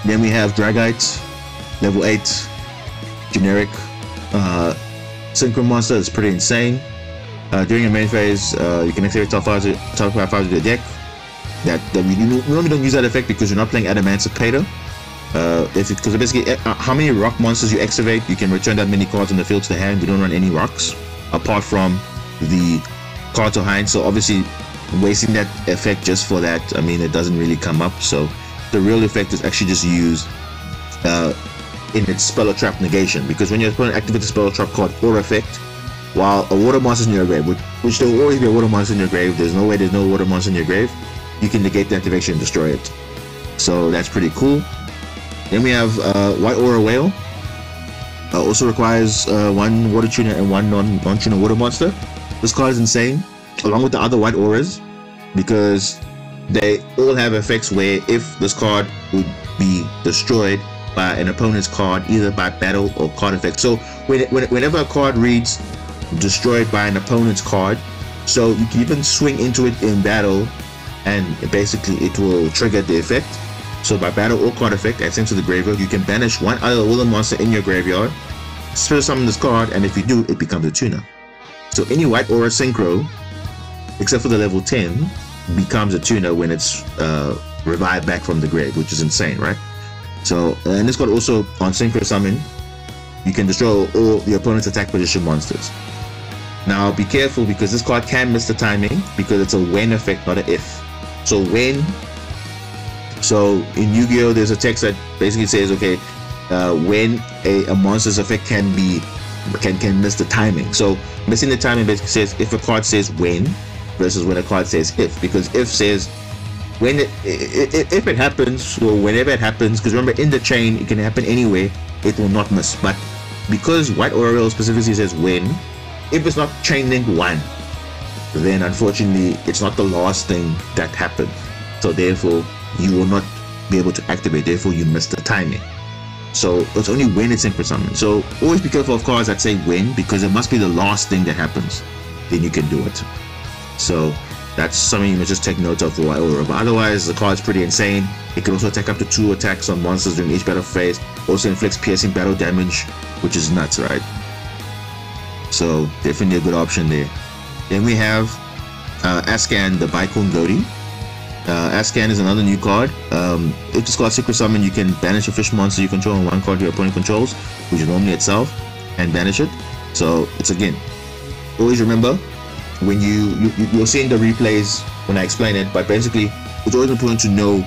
Then we have Dragite, level 8, generic Synchro monster. It's pretty insane. During your main phase, you can activate top 5 of your deck. That we normally don't use that effect because you're not playing Adamantipator. Because basically, how many rock monsters you activate, you can return that many cards in the field to the hand. You don't run any rocks apart from the card to hand. So obviously, wasting that effect just for that, I mean, it doesn't really come up. So the real effect is actually just used in its spell or trap negation. Because when your opponent activates a spell or trap card or effect, while a water monster is in your grave, which there will always be a water monster in your grave, there's no way there's no water monster in your grave, you can negate the activation and destroy it. So that's pretty cool. Then we have White Aura Whale. Also requires one water tuner and one non-tuner water monster. This card is insane, along with the other White Auras, because they all have effects where if this card would be destroyed by an opponent's card, either by battle or card effect. So whenever a card reads destroyed by an opponent's card, so you can even swing into it in battle, and basically it will trigger the effect. So by battle or card effect, and sent to the graveyard, you can banish one other willow monster in your graveyard, spirit summon this card, and if you do, it becomes a tuner. So any White Aura Synchro, except for the level 10, becomes a tuner when it's revived back from the grave, which is insane, right? So, and this card also, on Synchro Summon, you can destroy all the opponent's attack position monsters. Now be careful, because this card can miss the timing, because it's a when effect, not an if. So when So in Yu-Gi-Oh, there's a text that basically says, okay, when a monster's effect can miss the timing. So missing the timing basically says if a card says when versus when a card says if, because if says when if it happens or whenever it happens, because remember in the chain it can happen anywhere, it will not miss. But because White Orwell specifically says when, if it's not chain link 1, then unfortunately it's not the last thing that happened, so therefore you will not be able to activate, therefore you miss the timing. So it's only when it's synchro summon. So always be careful of cards that say when, because it must be the last thing that happens, then you can do it. So that's something you must just take note of for White Aura. But otherwise the card's pretty insane. It can also attack up to 2 attacks on monsters during each battle phase. Also inflicts piercing battle damage, which is nuts, right? So definitely a good option there. Then we have Ascan, the Bystial Ghoti. Ascan is another new card. If this card Synchro Summon, you can banish a fish monster you control on one card your opponent controls, which is normally itself, and banish it. So it's, again, always remember when you'll see in the replays when I explain it, but basically it's always important to know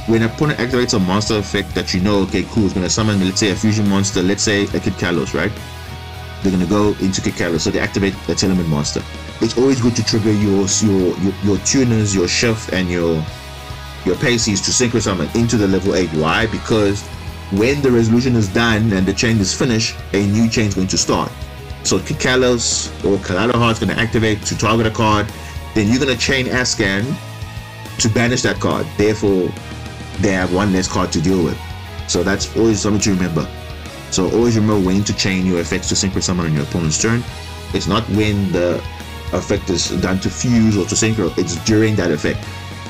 when an opponent activates a monster effect that you know, okay, cool, it's going to summon, let's say, a fusion monster, let's say a Kid Kalos, right? They're going to go into Kid Kalos, so they activate a Telement monster. It's always good to trigger your tuners, your shift, and your paces to synchro summon into the level 8. Why? Because when the resolution is done and the chain is finished, a new chain is going to start. So Kid Kalos or Kaleido Heart is going to activate to target a card, then you're going to chain Ascan to banish that card. Therefore, they have one less card to deal with. So that's always something to remember. So always remember when to chain your effects to synchro summon on your opponent's turn. It's not when the effect is done to fuse or to synchro, it's during that effect.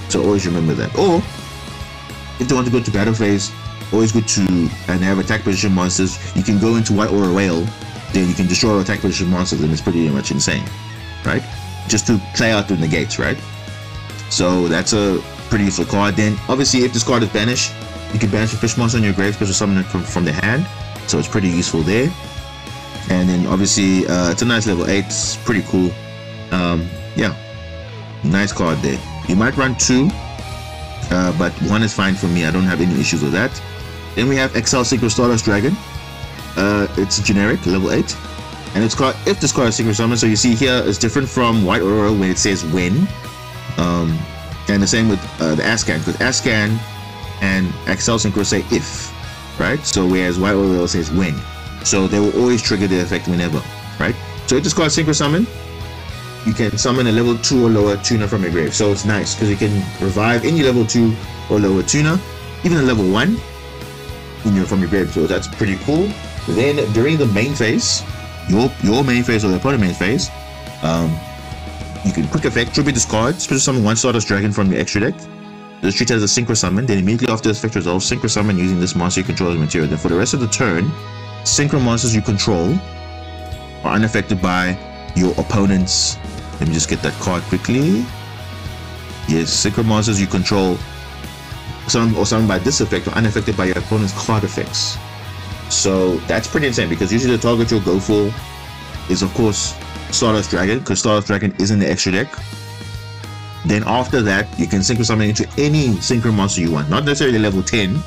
So always remember that. Or if they want to go to battle phase, always good to, and they have attack position monsters, you can go into White Aura Whale, then you can destroy attack position monsters, and it's pretty much insane, right? Just to play out the negates, right? So that's a pretty useful card. Then obviously if this card is banished, you can banish a fish monster on your grave, special summon it from the hand, so it's pretty useful there. And then obviously it's a nice level 8, it's pretty cool. Yeah, nice card there. You might run 2, but 1 is fine for me. I don't have any issues with that. Then we have XL Synchro Stardust Dragon. It's generic, level 8, and it's called if this card is synchro summon. So you see here it's different from White Aura when it says when, and the same with the Ascan, because Ascan and XL Synchro say if, right? So whereas White Aura says when, so they will always trigger the effect whenever, right? So if this card is synchro summon, you can summon a level 2 or lower tuner from your grave. So it's nice because you can revive any level 2 or lower tuner, even a level 1 from your grave. So that's pretty cool. Then during the main phase, your main phase or the opponent main phase, you can quick effect tribute this card, special summon 1 Stardust Dragon from your extra deck. This treated as a synchro summon. Then immediately after this effect resolves, synchro summon using this monster you control as material. Then for the rest of the turn, synchro monsters you control are unaffected by your opponent's. Let me just get that card quickly. Yes, synchro monsters you control, summoned by this effect, are unaffected by your opponent's card effects. So that's pretty insane, because usually the target you'll go for is of course Stardust Dragon, because Stardust Dragon is in the extra deck. Then after that, you can synchro summon into any synchro monster you want, not necessarily level 10,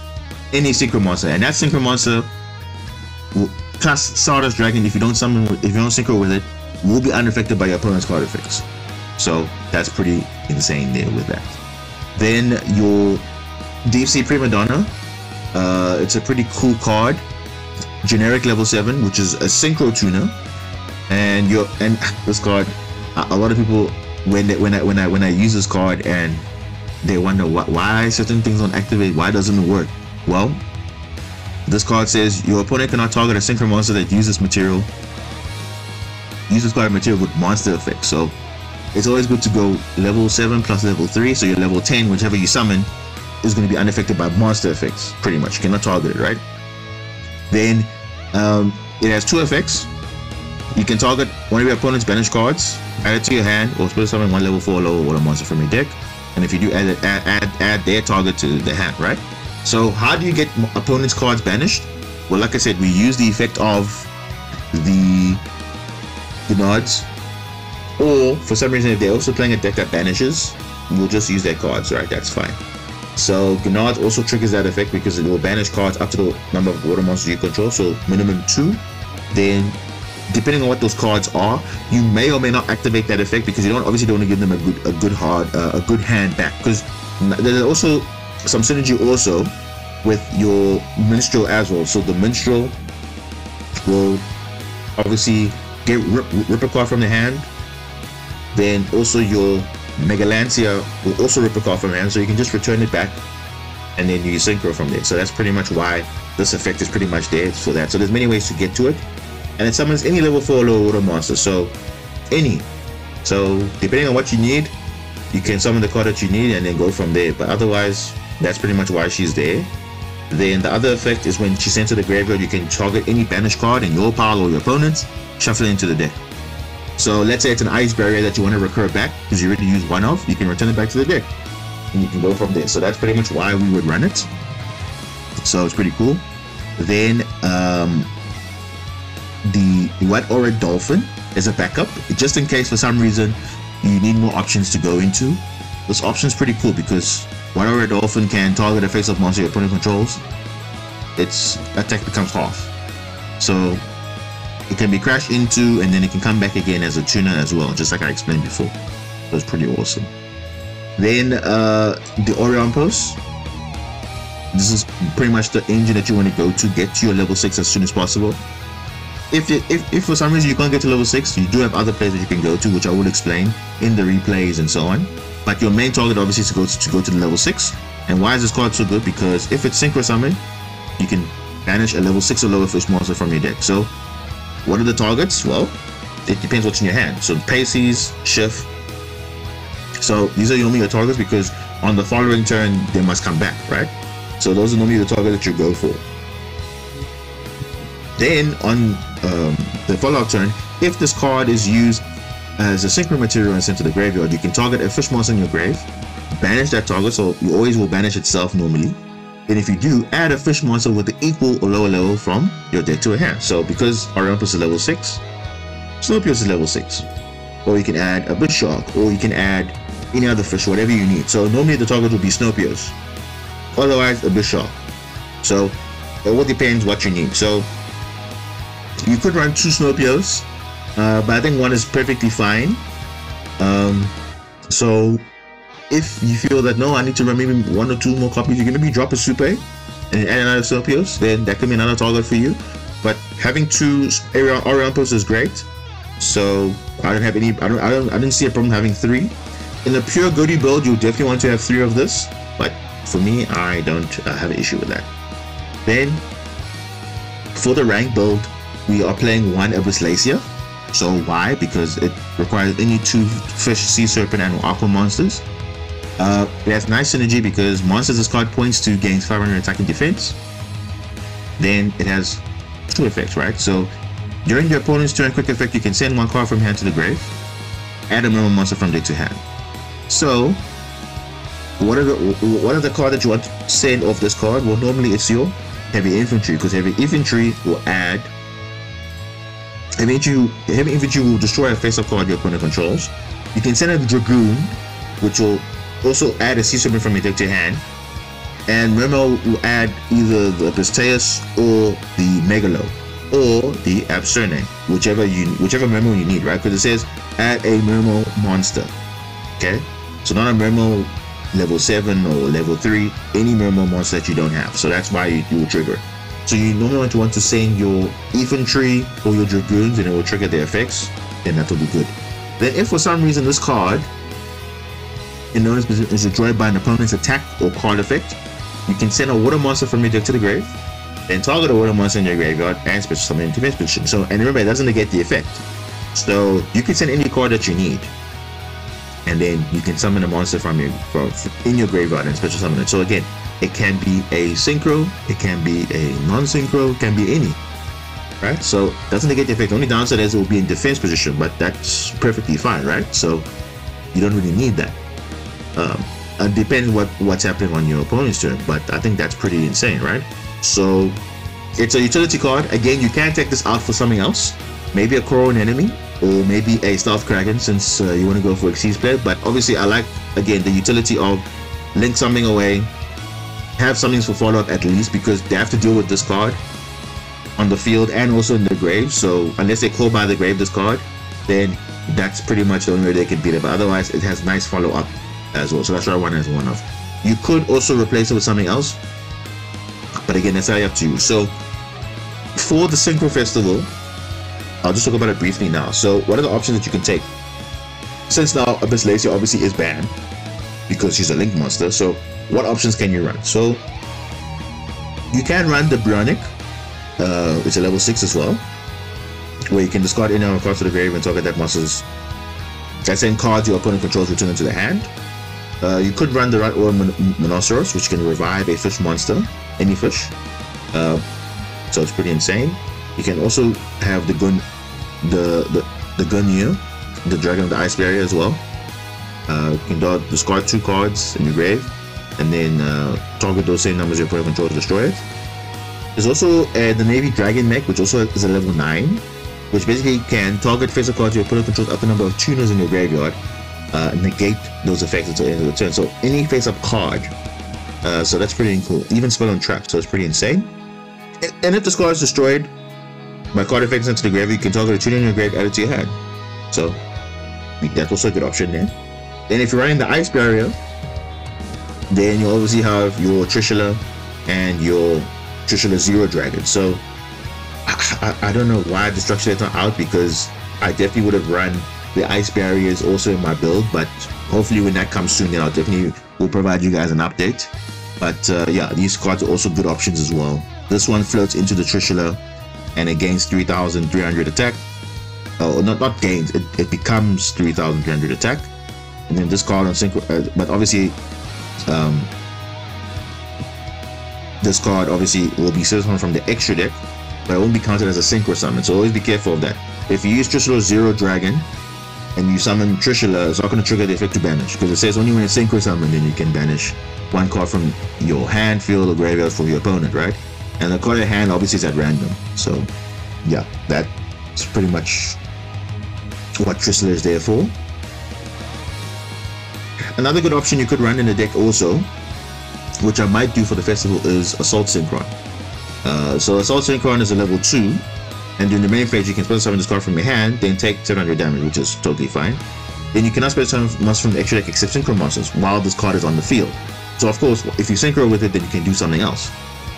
any synchro monster, and that synchro monster plus Stardust Dragon, if you don't synchro with it, will be unaffected by your opponent's card effects. So that's pretty insane there with that. Then your Deep Sea Prima Donna, it's a pretty cool card, generic level 7, which is a synchro tuner, and this card, a lot of people when I use this card and they wonder why certain things don't activate, why doesn't it work? Well, this card says your opponent cannot target a synchro monster that uses card material with monster effects. So it's always good to go level 7 plus level 3, so your level 10, whichever you summon, is going to be unaffected by monster effects, pretty much. You cannot target it, right? Then it has 2 effects. You can target one of your opponent's banished cards, add it to your hand, or special summon 1 level 4 or lower water monster from your deck. And if you do, add their target to the hand, right? So how do you get opponent's cards banished? Well, like I said, we use the effect of the nods, or for some reason if they're also playing a deck that banishes, we'll just use their cards, right? That's fine. So Gnard also triggers that effect because it will banish cards up to the number of water monsters you control, so minimum 2. Then, depending on what those cards are, you may or may not activate that effect because you obviously don't want to give them a good hand back. Because there's also some synergy also with your minstrel as well. So the minstrel will obviously rip a card from the hand. Then also your Megalancia will also rip a card from the hand, so you can just return it back and then you synchro from there. So that's pretty much why this effect is pretty much there for that. So there's many ways to get to it, and it summons any level 4 or lower water monster. So any. So depending on what you need, you can summon the card that you need and then go from there. But otherwise, that's pretty much why she's there. Then the other effect is when she's sent to the graveyard, you can target any banished card in your pile or your opponent's, shuffle it into the deck. So let's say it's an ice barrier that you want to recur back because you already used one of, you can return it back to the deck and you can go from there. So that's pretty much why we would run it. So it's pretty cool. Then the Wet Aura Dolphin is a backup, just in case for some reason you need more options to go into. This option is pretty cool because Wet Aura Dolphin can target a face-up monster your opponent controls. Its attack becomes half. So it can be crashed into and then it can come back again as a tuner as well, just like I explained before. That's pretty awesome. Then the Orion Post. This is pretty much the engine that you want to go to get to your level 6 as soon as possible. If for some reason you can't get to level 6, you do have other places that you can go to, which I will explain in the replays and so on. But your main target obviously is to go to the level 6. And why is this card so good? Because if it's Synchro Summon, you can banish a level 6 or lower fish monster from your deck. So what are the targets? Well, it depends what's in your hand. So Pisces, Shift. So these are normally your targets because on the following turn, they must come back, right? So those are normally the targets that you go for. Then on the follow-up turn, if this card is used as a Synchro material and sent to the graveyard, you can target a fish monster in your grave, banish that target, so you always will banish itself normally. And if you do, add a fish monster with the equal or lower level from your deck to a hand. So because Olympus is level 6, Snowpios is level 6. Or you can add a Bush Shark, or you can add any other fish, whatever you need. So normally the target will be Snowpios, otherwise a Bush Shark. So it all depends what you need. So you could run 2 Snowpios, but I think one is perfectly fine. So if you feel that no, I need to run maybe 1 or 2 more copies, you can maybe drop a Supay and add another Snowpios, then that could be another target for you. But having 2 Orion Posts is great. So I don't have any. I didn't see a problem having 3. In a pure Ghoti build, you definitely want to have 3 of this. But for me, I don't have an issue with that. Then for the rank build, we are playing 1 Abysslacia. So why? Because it requires any 2 fish, sea serpent, and aqua monsters. It has nice synergy because monsters this card points to gains 500 attack and defense. Then it has 2 effects, right? So during your opponent's turn, quick effect, you can send 1 card from hand to the grave, add a normal monster from deck to hand. So what are the cards that you want to send off this card? Well, normally it's your heavy infantry, because heavy infantry will add heavy infantry will destroy a face-up card your opponent controls. You can send a Dragoon, which will also add a sea serpent from your deck to your hand, and Memo will add either the Pisteus or the Megalo or the Abserne, whichever Memo you need, right? Because it says add a Memo monster. Okay, so not a Memo level 7 or level 3, any Memo monster that you don't have. So that's why you will trigger. So you normally want to send your infantry or your Dragoons and it will trigger their effects, and that will be good. Then if for some reason this card is destroyed by an opponent's attack or card effect, you can send a water monster from your deck to the grave, then target a water monster in your graveyard and special summon into defense position. So, and remember, it doesn't negate the effect. So you can send any card that you need, and then you can summon a monster from in your graveyard and special summon it. So again, it can be a synchro, it can be a non-synchro, it can be any, right? So it doesn't negate the effect. The only downside is it will be in defense position, but that's perfectly fine, right? So you don't really need that. It depends what's happening on your opponent's turn, but I think that's pretty insane, right? So it's a utility card. Again, you can take this out for something else, maybe a Coron enemy, or maybe a Stealth Kraken, since you want to go for Xyz play. But obviously I like, again, the utility of link something away, have something for follow-up at least, because they have to deal with this card on the field and also in the grave. So unless they call by the grave this card, then that's pretty much the only way they can beat it. But otherwise, it has nice follow-up as well. So that's why one has one of. You could also replace it with something else, but again, that's up to you. So for the Synchro Festival, I'll just talk about it briefly now. So what are the options that you can take? Since now Abyss Lacey obviously is banned because she's a Link monster, so what options can you run? So you can run the Bionic, it's a level 6 as well, where you can discard any number of cards to the grave and target that monster's same cards your opponent controls, return into the hand. You could run the Right or Monoceros, which can revive a fish monster, any fish. So it's pretty insane. You can also have the Ghoti, the Dragon of the Ice Barrier as well. You can discard 2 cards in your grave, and then target those same numbers your opponent controls, destroy it. There's also the Navy Dragon Mech, which also is a level 9, which basically can target face-up cards your opponent controls up to the number of tuners in your graveyard, negate those effects until the end of the turn. So any face-up card. So that's pretty cool. Even spell on trap, so it's pretty insane. And if this card is destroyed by card effects into the grave, you can target a tuner in your grave, add it to your hand. So that's also a good option there. Then if you're running the Ice Barrier, then you obviously have your Trishula and your Trishula Zero Dragon. So I don't know why the structure is not out, because I definitely would have run the Ice Barriers also in my build, but hopefully when that comes soon, then I'll definitely will provide you guys an update. But yeah, these cards are also good options as well. This one floats into the Trishula and it gains 3,300 attack. Oh, not gains, it becomes 3,300 attack. And then this card on Synchro, but obviously this card obviously will be summoned from the extra deck, but it won't be counted as a Synchro summon, so always be careful of that. If you use Trishula Zero Dragon and you summon Trishula, it's not going to trigger the effect to banish, because it says only when it's Synchro summon, then you can banish one card from your hand, field, or graveyard for your opponent, right? And the card at hand obviously is at random. So yeah, that's pretty much what Trishula is there for. Another good option you could run in the deck also, which I might do for the festival, is Assault Synchron. So Assault Synchron is a level 2, and during the main phase you can special summon this card from your hand, then take 700 damage, which is totally fine. Then you cannot special summon monsters from the extra deck except Synchro monsters while this card is on the field. So of course, if you Synchro with it, then you can do something else.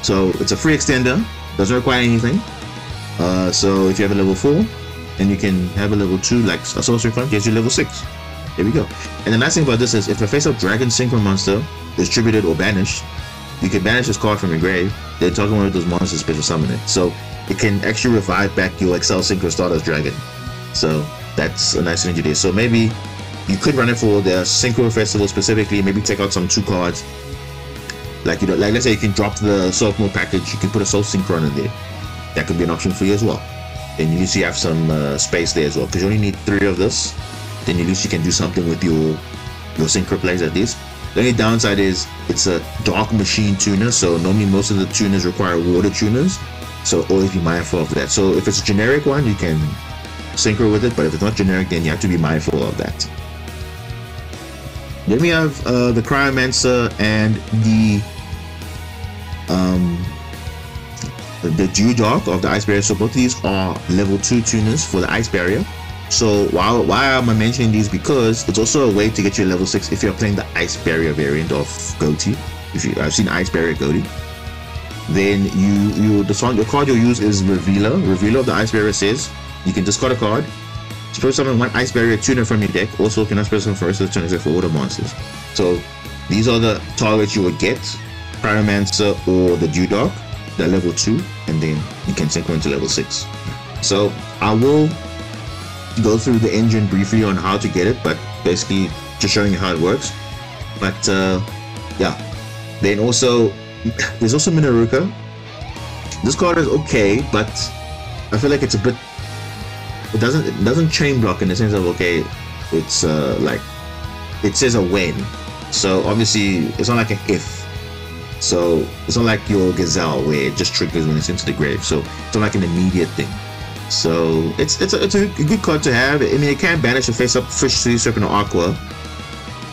So it's a free extender, doesn't require anything. So if you have a level 4, and you can have a level 2 like Assault Synchron, gets you level 6. There we go. And the nice thing about this is, if a face-up Dragon Synchro monster is distributed or banished, you can banish this card from your grave, then target one of those monsters, special summon it. So it can actually revive back your Excel Synchro Stardust Dragon. So that's a nice thing to do. So maybe you could run it for the Synchro Festival specifically, maybe take out some 2 cards. Like, you know, like let's say you can drop the Soul Mode package, you can put a Soul Synchron in there. That could be an option for you as well. And at least you have some space there as well, because you only need 3 of this. Then at least you can do something with your Synchro plays at least. The only downside is it's a dark machine tuner, so normally most of the tuners require water tuners, so always be mindful of that. So if it's a generic one, you can Synchro with it, but if it's not generic, then you have to be mindful of that. Then we have the Cryomancer and the Yugioh of the Ice Barrier. So both of these are level 2 tuners for the Ice Barrier. So why am I mentioning these? Because it's also a way to get you a level 6 if you're playing the Ice Barrier variant of Ghoti. I've seen Ice Barrier Ghoti. Then the card you'll use is Revealer. Revealer of the Ice Barrier says you can discard a card, special summon 1 Ice Barrier tuner from your deck. Also cannot special summon for the rest of the turn except for water monsters. So these are the targets you would get: Cryomancer or the Yugioh, they're level 2, and then you can synchro into level 6. So I will go through the engine briefly on how to get it, but basically just showing you how it works. But yeah, then also there's also Minaruka. This card is okay, but I feel like it's a bit, it doesn't chain block in the sense of, okay, it's like it says a when, so obviously it's not like an if. So it's not like your Gazelle where it just triggers when it's into the grave, so it's not like an immediate thing. So it's a good card to have. I mean, it can banish a face-up Fish, Sea Serpent, or Aqua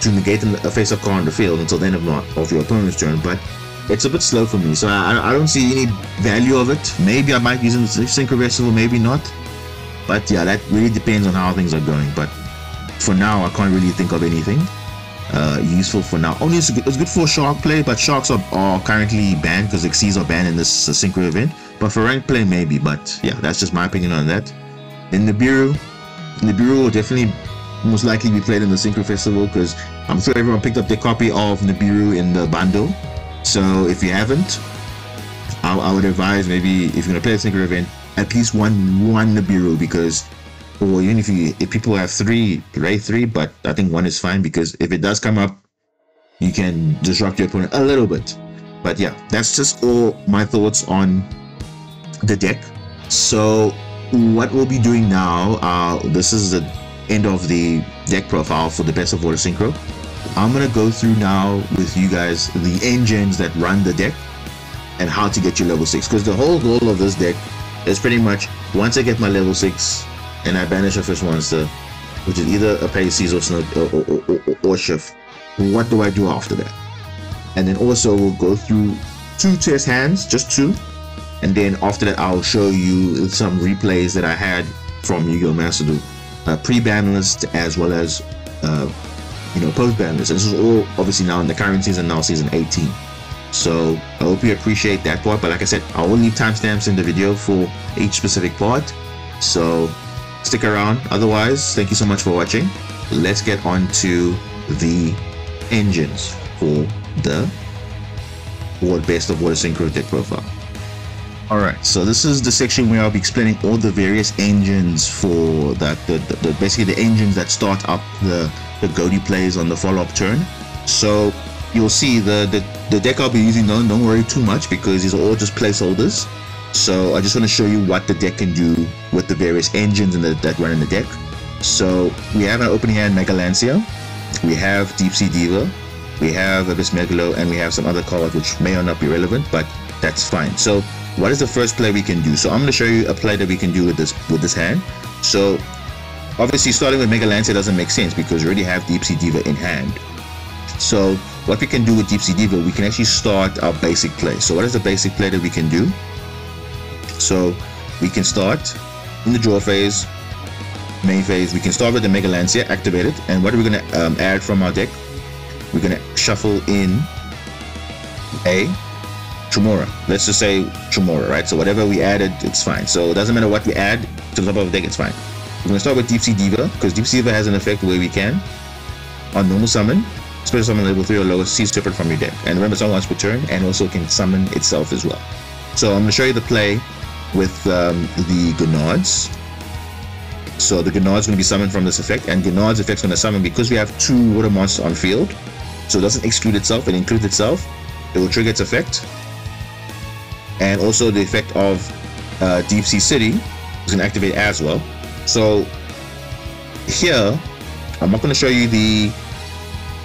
to negate a face-up card on the field until the end of your opponent's turn, but it's a bit slow for me, so I don't see any value of it. Maybe I might use it in the Synchro Festival, maybe not. But yeah, that really depends on how things are going. But for now, I can't really think of anything useful for now. Only it's good for shark play, but sharks are currently banned because Xyzs are banned in this Synchro event. But for ranked play, maybe. But yeah, that's just my opinion on that. Then Nibiru will definitely most likely be played in the Synchro Festival because I'm sure everyone picked up their copy of Nibiru in the bundle. So if you haven't, I would advise maybe if you're gonna play a Synchro event, at least one Nibiru, because, or even if people have three, raid 3, but I think 1 is fine, because if it does come up, you can disrupt your opponent a little bit. But yeah, that's just all my thoughts on the deck. So what we'll be doing now, this is the end of the deck profile for the Best of Water Synchro. I'm gonna go through now with you guys the engines that run the deck and how to get your level 6, because the whole goal of this deck is pretty much, once I get my level 6 and I banish a first monster, which is either a Pisces or Snow or Shift, what do I do after that? And then also we'll go through 2 test hands, just 2, and then after that I'll show you some replays that I had from yugiohmasterduel, pre-ban list as well as post-ban list. And this is all obviously now in the current season, now season 18. So I hope you appreciate that part, but like I said, I will leave timestamps in the video for each specific part, so stick around. Otherwise, thank you so much for watching. Let's get on to the engines for the Best of Water Synchro deck profile. Alright, so this is the section where I'll be explaining all the various engines for that, basically the engines that start up the Ghoti plays on the follow-up turn. So you'll see the deck I'll be using, don't worry too much, because these are all just placeholders. So I just want to show you what the deck can do with the various engines that run in the deck. So we have an opening hand Mega Lancia, we have Deep Sea Diva, we have Abyss Megalo, and we have some other cards which may or not be relevant, but that's fine. So what is the first play we can do? So I'm going to show you a play that we can do with this hand. So obviously starting with Mega Lancia doesn't make sense because we already have Deep Sea Diva in hand. So what we can do with Deep Sea Diva, we can actually start our basic play. So what is the basic play that we can do? So we can start in the draw phase, main phase. We can start with the Mega Lancia, activate it, and what are we going to add from our deck? We're going to shuffle in a Tremora. Let's just say Tremora, right? So whatever we added, it's fine. So it doesn't matter what we add to the top of the deck, it's fine. We're going to start with Deep Sea Diva, because Deep Sea Diva has an effect where we can, on normal summon, special summon level 3 or lower, see separate from your deck. And remember, it's only once per turn, and also can summon itself as well. So I'm going to show you the play with the Gnods. So the Gnod's going to be summoned from this effect, and Gnod's effect's going to summon because we have 2 water monsters on field. So it doesn't exclude itself, it includes itself. It will trigger its effect. And also the effect of Deep Sea City is going to activate as well. So here, I'm not going to show you the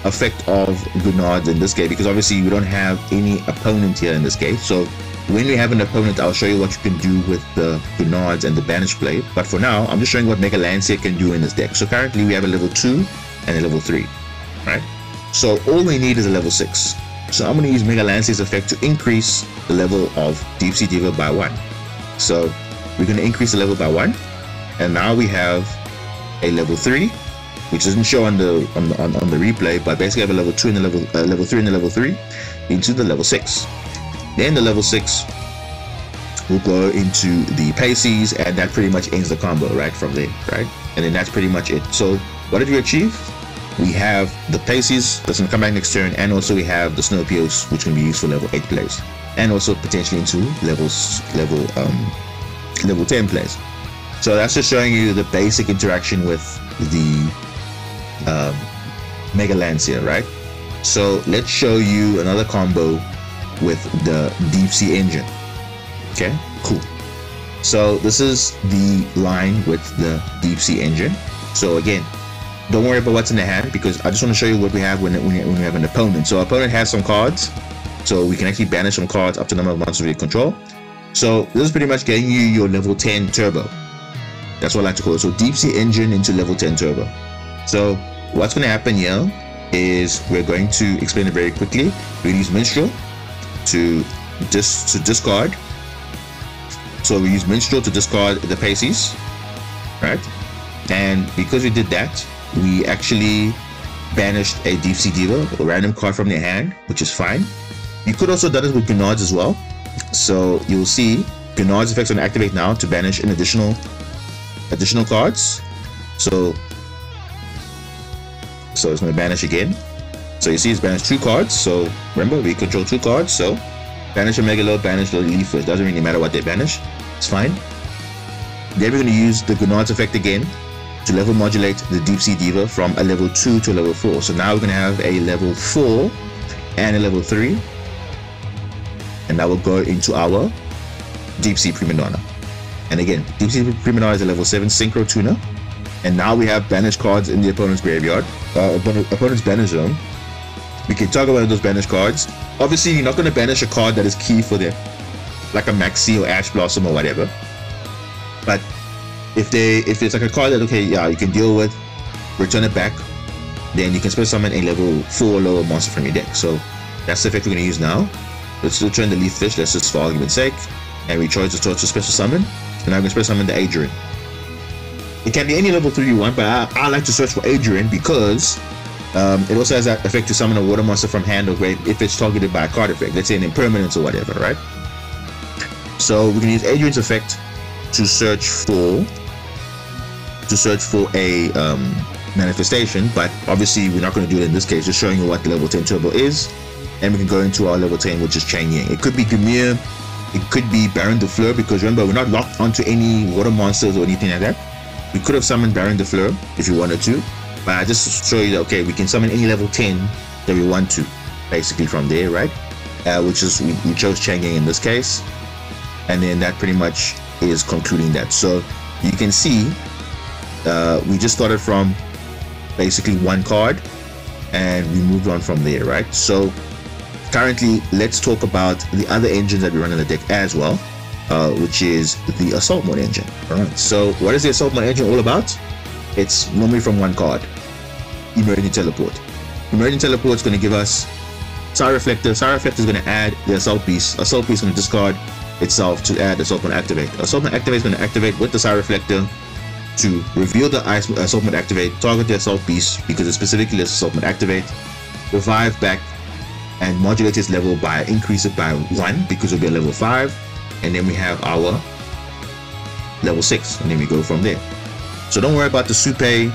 effect of Gnods in this case, because obviously we don't have any opponent here in this case. So when we have an opponent, I'll show you what you can do with the Gnods and the Banish play. But for now, I'm just showing what Mega Lancia can do in this deck. So currently we have a level 2 and a level 3, right? So all we need is a level 6. So I'm going to use Mega Lancia's effect to increase the level of Deep Sea Diva by 1. So we're going to increase the level by 1, and now we have a level 3, which doesn't show on the replay, but basically have a level 2 and a level 3 and a level 3 into the level 6. Then the level 6 will go into the Pisces, and that pretty much ends the combo right from there, right? And then that's pretty much it. So what did we achieve? We have the Pisces that's going to come back next turn, and also we have the Snowpios, which can be used for level 8 plays, and also potentially into level 10 plays. So that's just showing you the basic interaction with the Mega Lancia, right? So let's show you another combo with the Deep Sea Engine. Okay, cool. So this is the line with the Deep Sea Engine. So again, don't worry about what's in the hand, because I just want to show you what we have when we have an opponent. So our opponent has some cards, so we can actually banish some cards up to the number of monsters we control. So this is pretty much getting you your level 10 turbo. That's what I like to call it. So Deep Sea Engine into level 10 turbo. So what's going to happen here is we're going to explain it very quickly. We use Minstrel. to discard. So we use minstrel to discard the Pisces, right? And because we did that, we actually banished a Deep Sea Diva, a random card from their hand, which is fine. You could also do this with Grenades as well. So you'll see Grenades effects on activate now to banish an additional cards. So it's going to banish again. So you see it's banished 2 cards. So remember, we control 2 cards. So banish a Megalo, banish the Leaf Fish. Doesn't really matter what they banish. It's fine. Then we're going to use the Grenades effect again to level modulate the Deep Sea Diva from a level 2 to a level 4. So now we're going to have a level 4 and a level 3. And that will go into our Deep Sea Prima Donna. And again, Deep Sea Prima Donna is a level 7 Synchro tuner. And now we have banished cards in the opponent's graveyard, opponent's banish zone. We can talk about those banished cards. Obviously, you're not going to banish a card that is key for them, like a Maxi or Ash Blossom or whatever. But if it's like a card that, okay, yeah, you can deal with, return it back, then you can special summon a level 4 lower monster from your deck. So that's the effect we're going to use now. Let's return the Leaf Fish, let's just for argument's sake, and we chose the torch to special summon. And now I'm going to special summon the Adrian. It can be any level 3 you want, but I like to search for Adrian because it also has that effect to summon a water monster from hand or grave if it's targeted by a card effect, let's say an impermanence or whatever, right? So we can use Adrian's effect to search for a manifestation, but obviously we're not going to do it in this case, just showing you what the level 10 turbo is. And we can go into our level 10, which is Chang Ying. It could be Gamir, it could be Baron de Fleur, because remember, we're not locked onto any water monsters or anything like that. We could have summoned Baron de Fleur if you wanted to, but I just show you that, okay, we can summon any level 10 that we want to, basically from there, right? Which is, we chose Chang Ying in this case. And then that pretty much is concluding that. So you can see we just started from basically 1 card and we moved on from there, right? So currently, let's talk about the other engines that we run in the deck as well, which is the Assault Mode engine. All right, so what is the Assault Mode engine all about? It's normally from 1 card, Emerging Teleport. Emerging Teleport is going to give us Side Reflector. Side Reflector is going to add the Assault Beast. Assault Beast is going to discard itself to add Assault Mode Activate. Assault Mode Activate is going to activate with the Side Reflector to reveal the Assault Mode Activate, target the Assault Beast because it specifically lists Assault Mode Activate, revive back, and modulate its level by increase it by 1 because it'll be a level 5, and then we have our level 6, and then we go from there. So don't worry about the Supay,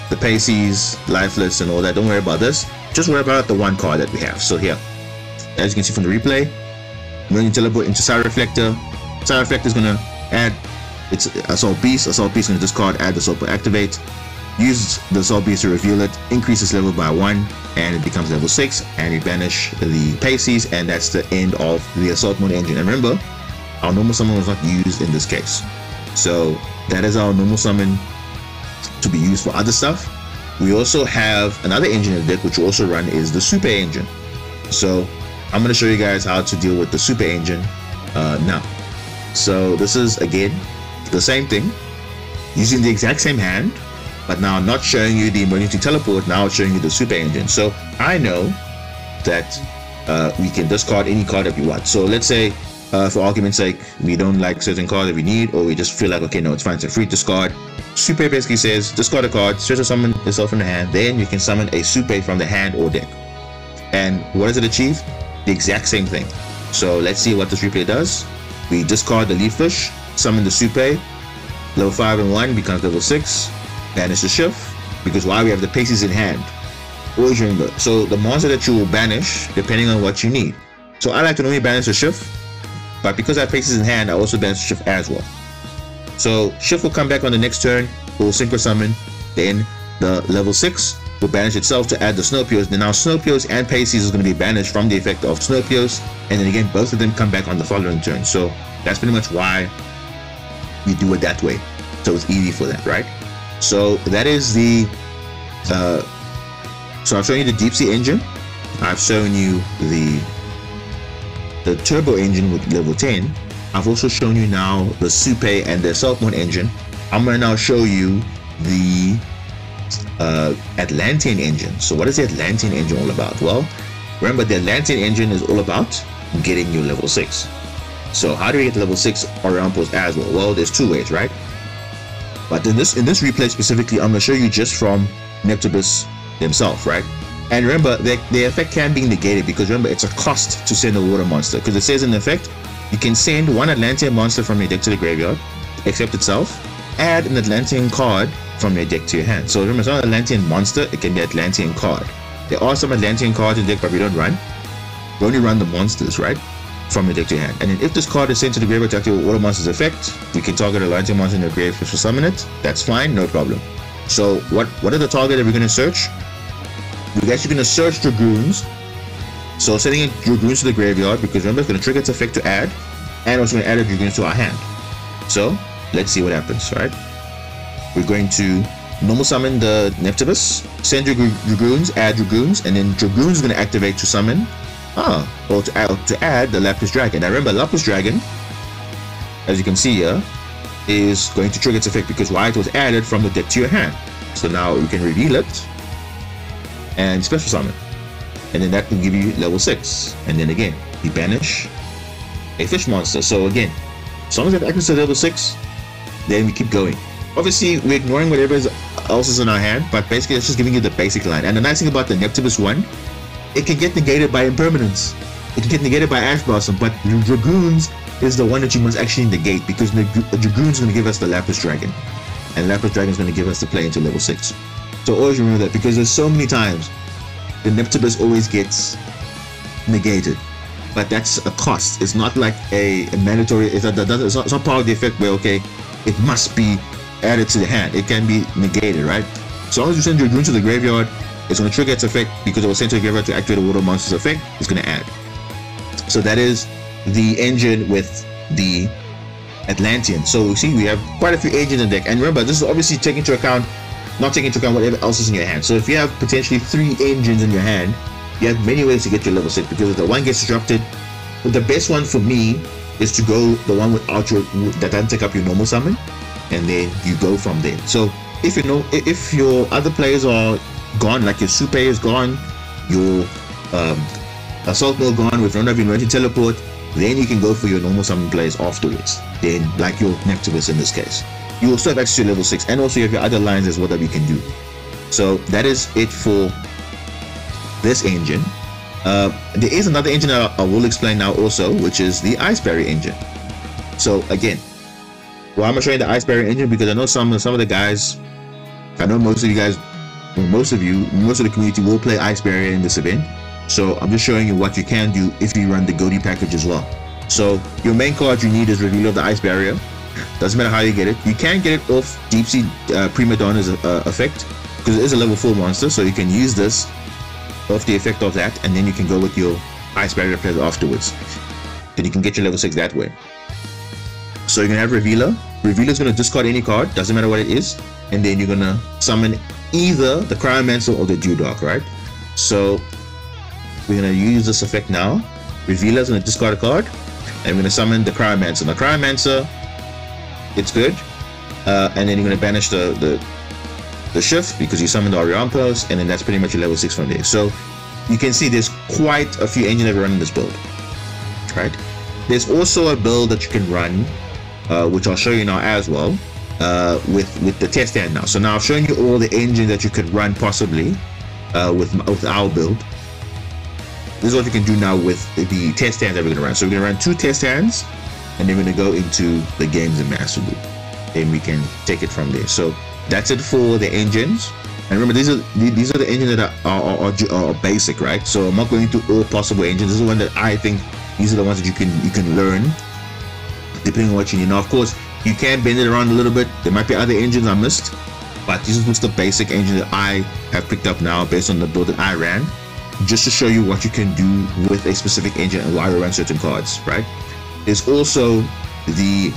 the Pisces, Lifeless, and all that. Don't worry about this. Just worry about the 1 card that we have. So here, as you can see from the replay, we're going to teleport into Side Reflector. Side Reflector is going to add its Assault Beast. Assault Beast is going to discard, add the Assault Mode Activate. Use the Assault Beast to reveal it, increase its level by 1, and it becomes level 6, and we banish the Pisces, and that's the end of the Assault Mode engine. And remember, our normal summon was not used in this case. So that is our normal summon to be used for other stuff. We also have another engine in the deck which we also run is the Supay engine. So I'm going to show you guys how to deal with the Supay engine now. So this is again the same thing, using the exact same hand, but now not showing you the emergency teleport, now it's showing you the Supay engine. So I know that we can discard any card that we want. So let's say for argument's sake, we don't like certain cards that we need, or we just feel like, okay, no, it's fine, it's a free discard. Supay basically says discard a card, special summon yourself from the hand, then you can summon a Supay from the hand or deck. And what does it achieve? The exact same thing. So let's see what this replay does. We discard the Leaf Fish, summon the Supay, level 5 and 1 becomes level 6, banish the Shift, because why? We have the Pisces in hand. Always remember, so the monster that you will banish depending on what you need. So I like to normally banish the Shift, but because I have Pisces in hand, I also banish the Shift as well. So Shift will come back on the next turn, we'll Synchro summon, then the level 6 will banish itself to add the Snowpiercer. Then now Snowpiercer and Pisces is going to be banished from the effect of Snowpiercer, and then again both of them come back on the following turn. So that's pretty much why we do it that way, so it's easy for that, right? So that is the so I've shown you the Deep Sea engine, I've shown you the Turbo engine with level 10. I've also shown you now the Supay and the Assault Mode engine. I'm going to now show you the Atlantean engine. So what is the Atlantean engine all about? Well, remember, the Atlantean engine is all about getting your level 6. So how do we get to level 6 around post as well? Well, there's two ways, right? But in this replay specifically, I'm going to show you just from Neptibus himself, right? And remember, the effect can be negated because remember, it's a cost to send a water monster. Because it says in the effect, you can send one Atlantean monster from your deck to the graveyard, except itself, add an Atlantean card from your deck to your hand. So remember, it's not an Atlantean monster, it can be an Atlantean card. There are some Atlantean cards in the deck, but we don't run. We only run the monsters, right? From your deck to your hand. And then if this card is sent to the graveyard to activate water monster's effect, we can target a Atlantean monster in the grave to summon it. That's fine, no problem. So what are the targets that we're going to search? We're actually going to search Dragoons. So sending Dragoons to the graveyard, because remember, it's going to trigger its effect to add, and also going to add a Dragoons to our hand. So let's see what happens, right? We're going to normal summon the Neptibus, send Dragoons, add Dragoons, and then Dragoons is going to activate to summon, or to add the Lapis Dragon. Now remember, Lapis Dragon, as you can see here, is going to trigger its effect because why? It was added from the deck to your hand. So now you can reveal it and special summon, and then that will give you level 6. And then again, you banish a fish monster. So again, as long as we have access to level 6, then we keep going. Obviously, we're ignoring whatever else is in our hand, but basically it's just giving you the basic line. And the nice thing about the Neptibus one, it can get negated by impermanence. It can get negated by Ash Blossom, but Dragoons is the one that you must actually negate, because the Dragoon's going to give us the Lapis Dragon, and Lapis Dragon is going to give us the play into level 6. So always remember that, because there's so many times the Neptibus always gets negated, but that's a cost. It's not like a mandatory. It's not part of the effect where okay, it must be added to the hand. It can be negated, right? So long as you send your Dragoon to the graveyard, it's going to trigger its effect because it was sent to the graveyard to activate a water monster's effect. It's going to add. So that is the engine with the Atlantean. So you see, we have quite a few engines in the deck, and remember, this is obviously taking into account, not taking into account whatever else is in your hand. So if you have potentially 3 engines in your hand, you have many ways to get your level 6, because if the one gets disrupted, the best one for me is to go the one without your, that doesn't take up your normal summon, and then you go from there. So if you know, if your other players are gone, like your Supay is gone, your Assault Mill gone, with Round of Invention Teleport, then you can go for your normal summon players afterwards. Then, like your Neptibus in this case, you will still have access to level 6, and also you have your other lines as well that we can do. So that is it for this engine. There is another engine that I will explain now also, which is the Ice Barrier engine. So again, well, I'm gonna show you the Ice Barrier engine because I know some of the guys, I know most of you guys, most of the community will play Ice Barrier in this event. So I'm just showing you what you can do if you run the Ghoti package as well. So your main card you need is Reveal of the Ice Barrier. Doesn't matter how you get it. You can get it off Deep Sea Prima Donna's effect, because it is a level 4 monster, so you can use this off the effect of that, and then you can go with your Ice Barrier player afterwards. Then you can get your level 6 that way. So you're gonna have Revealer. Revealer is gonna discard any card, doesn't matter what it is, and then you're gonna summon either the Cryomancer or the Geoduck, right? So we're gonna use this effect now. Revealer is gonna discard a card, and we're gonna summon the Cryomancer. Now Cryomancer, it's good, and then you're gonna banish the shift because you summoned the Oriampos, and then that's pretty much your level 6 from there. So you can see there's quite a few engines that run in this build, right? There's also a build that you can run, which I'll show you now as well, with the test stand now. So now I've shown you all the engines that you could run possibly with our build. This is what you can do now with the test stands that we're gonna run. So we're gonna run 2 test stands, and then we're gonna go into the games in Master Duel, and we can take it from there. So that's it for the engines. And remember, these are the engines that are basic, right? So I'm not going to all possible engines. This is the one that I think these are the ones that you can learn depending on what you need. Now, of course, you can bend it around a little bit. There might be other engines I missed, but this is just the basic engine that I have picked up now based on the build that I ran, just to show you what you can do with a specific engine and why we run certain cards, right? There's also the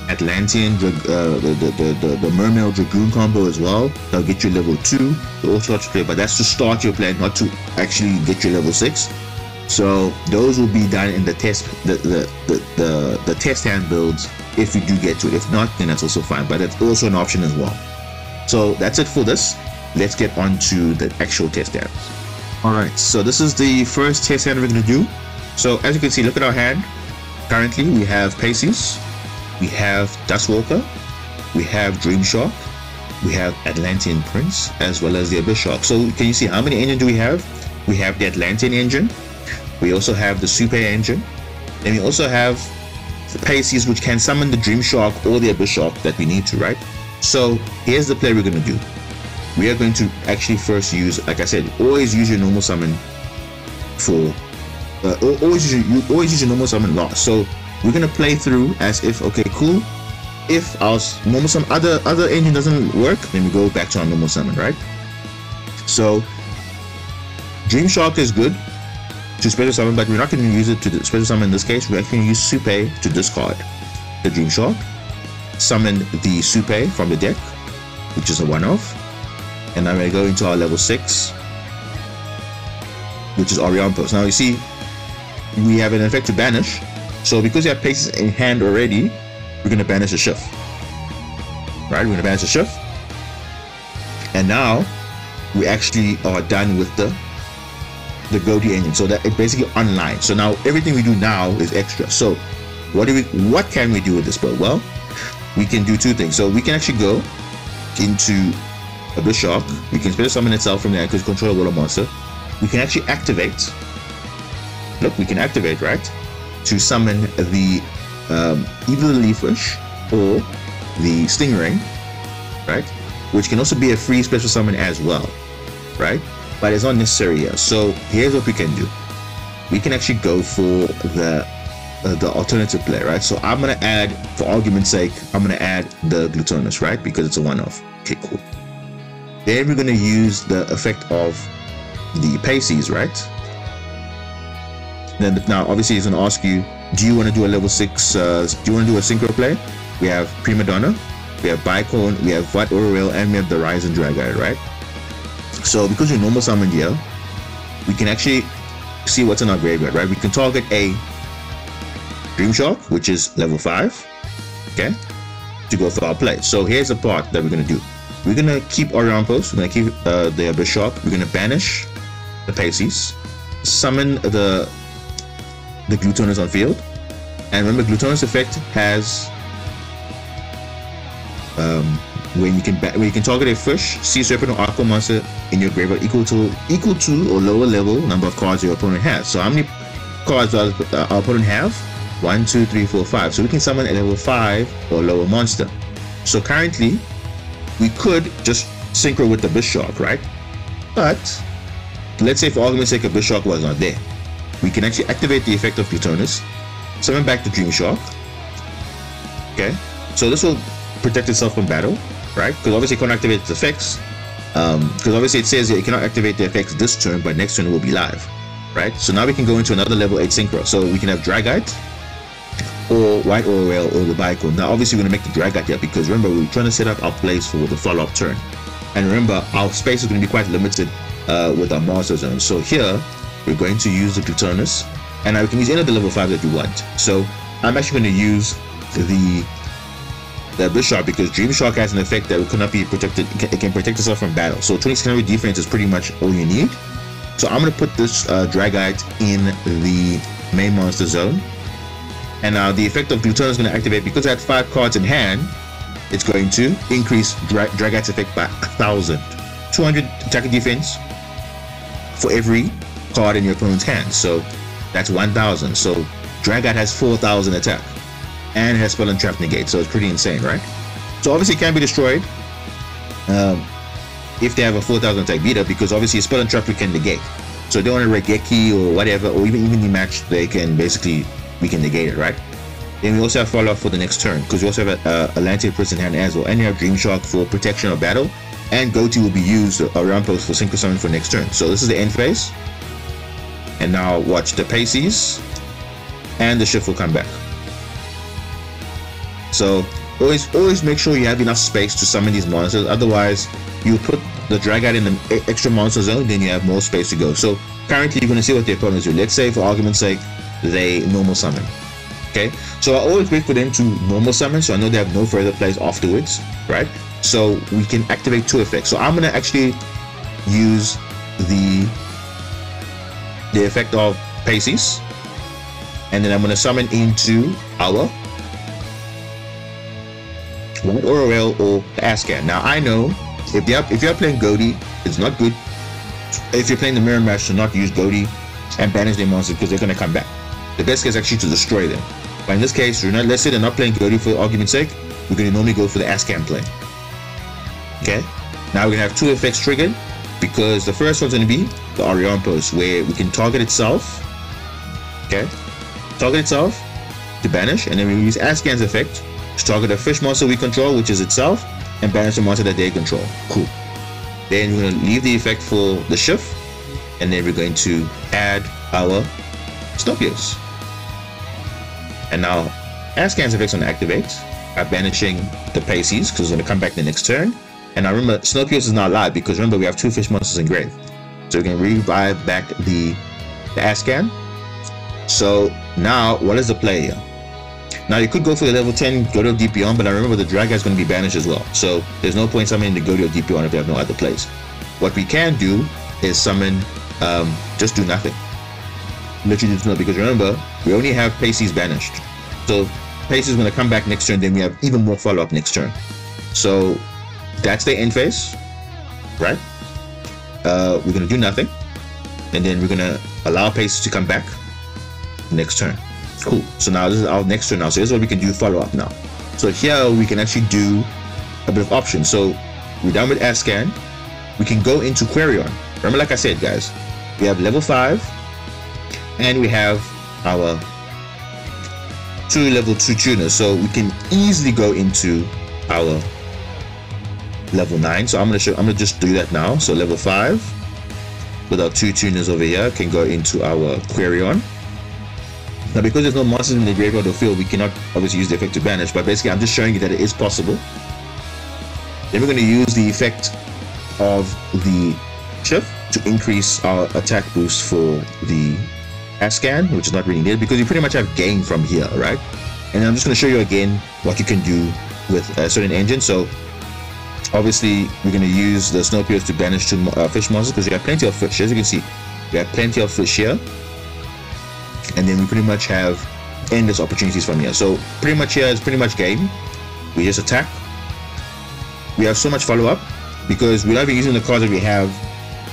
Atlantean, the Mermaid Dragoon combo as well. That'll get you level 2. All sorts of play, but that's to start your plan, not to actually get you level 6. So those will be done in the test, the test hand builds if you do get to it. If not, then that's also fine, but it's also an option as well. So that's it for this. Let's get on to the actual test hands. Alright, so this is the first test hand we're going to do. So as you can see, look at our hand. Currently we have Pisces, we have Dustwalker, we have Dream Shark, we have Atlantean Prince, as well as the Abyss Shark. So can you see how many engines do we have? We have the Atlantean Engine, we also have the Supay engine, and we also have the Pisces, which can summon the Dream Shark or the Abyss Shark that we need to, right? So here's the play we're going to do. We are going to actually first use, like I said, always use your normal summon for always use your normal summon last. So we're gonna play through as if, okay, cool, if our normal summon other engine doesn't work, then we go back to our normal summon, right? So Dream Shark is good to special summon, but we're not going to use it to special summon in this case. We're actually going to use Supay to discard the Dream Shark, summon the Supay from the deck, which is a one-off, and I'm going to go into our level 6, which is Orion-Post. Now you see we have an effect to banish, so because we have places in hand already, we're going to banish a shift. Right, we're going to banish a shift, and now we actually are done with the Ghoti engine, so that it basically online. So now everything we do now is extra. So what can we do with this build? Well, we can do two things. So we can actually go into Abyss Shark. We can special summon itself from there because control a water monster. We can actually activate. Look, we can activate, right, to summon the either the Leafwish or the Stingray, right, which can also be a free special summon as well, right? But it's not necessary here. So here's what we can do. We can actually go for the alternative play, right? So I'm gonna add, for argument's sake, I'm gonna add the Glutonus, right, because it's a one-off. Okay, cool. Then we're gonna use the effect of the Pisces, right? Then now obviously it's gonna ask you, do you want to do a level 6? Do you want to do a synchro play? We have Prima Donna, we have Bicorn, we have Vat Aurel, and we have the Rise and Dragite, right? So because you're normal summoned here, we can actually see what's in our graveyard, right? We can target a Dream Shark, which is level 5, okay, to go for our play. So here's the part that we're going to do. We're going to keep Orion Post, we're going to keep the Abyss Shark, we're going to banish the Pisces, summon the Glutonus on field, and remember Glutonus effect has when you can target a fish, sea serpent, or aqua monster in your graveyard equal to or lower level number of cards your opponent has. So how many cards does our opponent have? 1, 2, 3, 4, 5. So we can summon a level 5 or lower monster. So currently we could just synchro with the Abyss Shark, right? But let's say for argument's sake Abyss Shark was not there. We can actually activate the effect of Glutonus, summon back the Dream Shark. Okay, so this will protect itself from battle, right? Because obviously it can't activate its effects. Because obviously it says it cannot activate the effects this turn, but next turn it will be live, right? So now we can go into another level 8 synchro. So we can have Dragite, or White Orwell, or the Bicorn. Now obviously we're going to make the Dragite here because remember we're trying to set up our plays for the follow-up turn. And remember our space is going to be quite limited with our Master Zone. So here we're going to use the Glutonus, and now we can use any of the level 5 that you want. So I'm actually going to use the Abyss Shark because Dream Shark has an effect that cannot be protected. It can protect itself from battle. So 2600 defense is pretty much all you need. So I'm going to put this Dragite in the main monster zone. And now the effect of Glutonus is going to activate because I had 5 cards in hand. It's going to increase Dragite's effect by 1000. 200 attack and defense for every card in your opponent's hand. So that's 1000. So Dragite has 4000 attack. And it has Spell and Trap negate, so it's pretty insane, right? So obviously it can be destroyed if they have a 4000 attack beta, because obviously Spell and Trap we can negate. So if they want to Regeki or whatever, or even the match, we can negate it, right? Then we also have follow up for the next turn, because we also have a Atlantean Prince in hand as well, and you have Dream Shark for protection or battle, and Ghoti will be used around post for Synchro summon for next turn. So this is the end phase, and now watch the Pisces, and the shift will come back. So always make sure you have enough space to summon these monsters. Otherwise, you put the Dragite in the extra monster zone, then you have more space to go. So currently, you're going to see what the opponents do. Let's say, for argument's sake, they normal summon. Okay, so I always wait for them to normal summon, so I know they have no further plays afterwards, right? So we can activate 2 effects. So I'm going to actually use the effect of Pisces, and then I'm going to summon into our White Orwell or the Ascan. Now I know if you're playing Ghoti, it's not good. If you're playing the Mirror Match, to not use Ghoti and banish their monsters because they're going to come back. The best case is actually to destroy them. But in this case, let's say they're not playing Ghoti for argument's sake, we're going to normally go for the Ascan play. Okay, now we're going to have two effects triggered, because the first one's going to be the Orion Post, where we can target itself. Okay, target itself to banish, and then we use Ascan's effect to target a fish monster we control, which is itself, and banish the monster that they control. Cool. Then we're going to leave the effect for the shift, and then we're going to add our Snowpiercer. And now Ascan's effect's going to activate by banishing the Pisces, because it's going to come back the next turn. And now remember, Snowpiercer is not live, because remember we have two fish monsters in grave. So we can revive back the Ascan. So now what is the play here? Now you could go for the level 10 Ghoti or DPon, but I remember the Draga is going to be banished as well. So there's no point summoning the Ghoti or DPon if you have no other plays. What we can do is summon, just do nothing. Literally just nothing, because remember, we only have Pisces banished. So Pisces is going to come back next turn, then we have even more follow-up next turn. So that's the end phase, right? We're going to do nothing, and then we're going to allow Pisces to come back next turn. Cool. So now this is our next turn now. So here's what we can do follow up now. So here we can actually do a bit of options. So we're done with Ascan. We can go into Quarion. Remember, like I said, guys, we have level 5, and we have our 2 level 2 tuners. So we can easily go into our level 9. So I'm gonna just do that now. So level 5 with our 2 tuners over here can go into our Quarion. Now, because there's no monsters in the graveyard or field, we cannot obviously use the effect to banish, but basically I'm just showing you that it is possible. Then we're going to use the effect of the shift to increase our attack boost for the Ascan, which is not really needed because you pretty much have gain from here, right? And I'm just going to show you again what you can do with a certain engine. So obviously we're going to use the Snowpiercer to banish 2 fish monsters, because you have plenty of fish. As you can see, we have plenty of fish here. And then we pretty much have endless opportunities from here. So pretty much here is pretty much game. We just attack. We have so much follow-up because we're not even using the cards that we have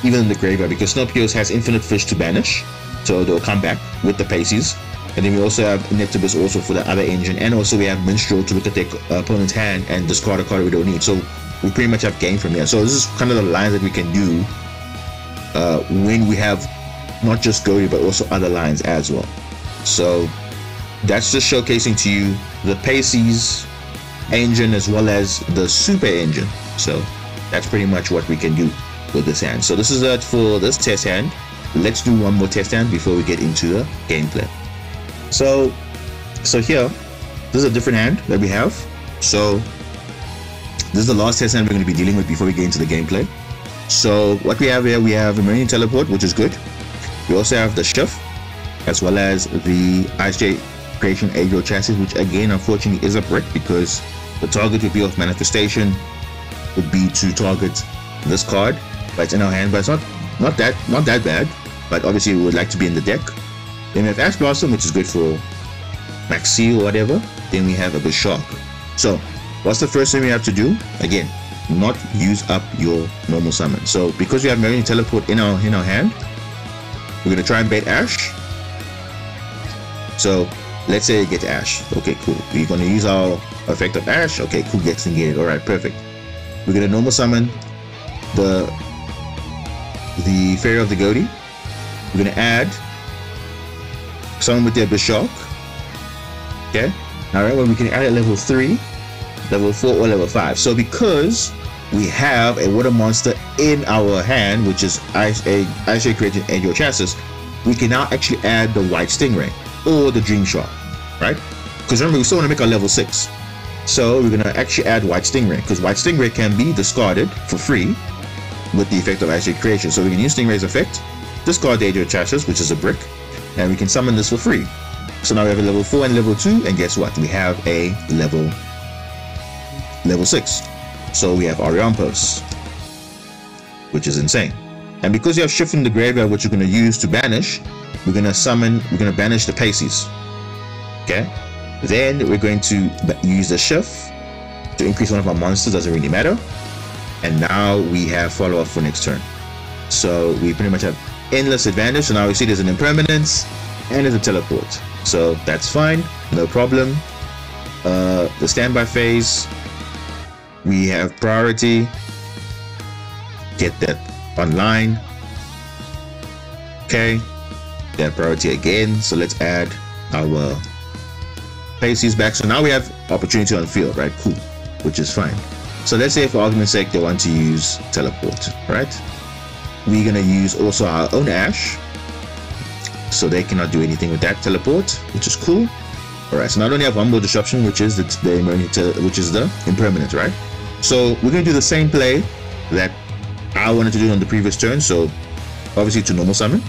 even in the graveyard, because Snowpiercer has infinite fish to banish, so they'll come back with the Pisces. And then we also have Ineptibus also for the other engine, and also we have Minstrel to look at their opponent's hand and discard a card we don't need. So we pretty much have game from here. So this is kind of the lines that we can do when we have not just Ghoti but also other lines as well. So that's just showcasing to you the Pisces engine as well as the Supay engine. So that's pretty much what we can do with this hand. So this is it for this test hand. Let's do one more test hand before we get into the gameplay. So here, this is a different hand that we have. So this is the last test hand we're going to be dealing with before we get into the gameplay. So what we have here, we have a Marine Teleport, which is good. We also have the shift, as well as the IJ Creation Yugioh chassis, which again unfortunately is a brick, because the target would be of manifestation would be to target this card, but it's in our hand. But it's not that bad, but obviously we would like to be in the deck. Then we have Ash Blossom, which is good for Maxi or whatever. Then we have a Bishark. So what's the first thing we have to do? Again, not use up your normal summon. So because we have Marine Teleport in our hand, we're going to try and bait Ash. So let's say it gets Ash. Okay, cool. We're going to use our effect of Ash. Okay, cool, gets negated. Alright, perfect. We're going to normal summon the Fairy of the Ghoti. We're going to add summon with their Bishark. Okay. Now remember, we can add at level 3, level 4, or level 5. So because we have a water monster in our hand, which is Ice Created Yugioh chassis, we can now actually add the White Stingray or the Dream Shark, right? Because remember, we still want to make our level 6. So we're going to actually add White Stingray, because White Stingray can be discarded for free with the effect of Ice Creation. So we can use Stingray's effect, discard the Yugioh chassis, which is a brick, and we can summon this for free. So now we have a level 4 and level 2, and guess what? We have a level 6. So we have Orion Post, which is insane. And because you have shift in the graveyard, which you're going to use to banish, we're going to banish the Pisces. Okay, then we're going to use the shift to increase one of our monsters, doesn't really matter. And now we have follow-up for next turn. So we pretty much have endless advantage. So now we see there's an impermanence and there's a teleport. So that's fine, no problem. The standby phase, we have priority. Get that online. Okay, that priority again. So let's add our places back. So now we have opportunity on field, right? Cool, which is fine. So let's say for argument's sake they want to use teleport, right? We're gonna use also our own Ash, so they cannot do anything with that teleport, which is cool. All right, so not only have one more disruption, which is the impermanence, right? So we're gonna do the same play that I wanted to do on the previous turn. So obviously to normal summon,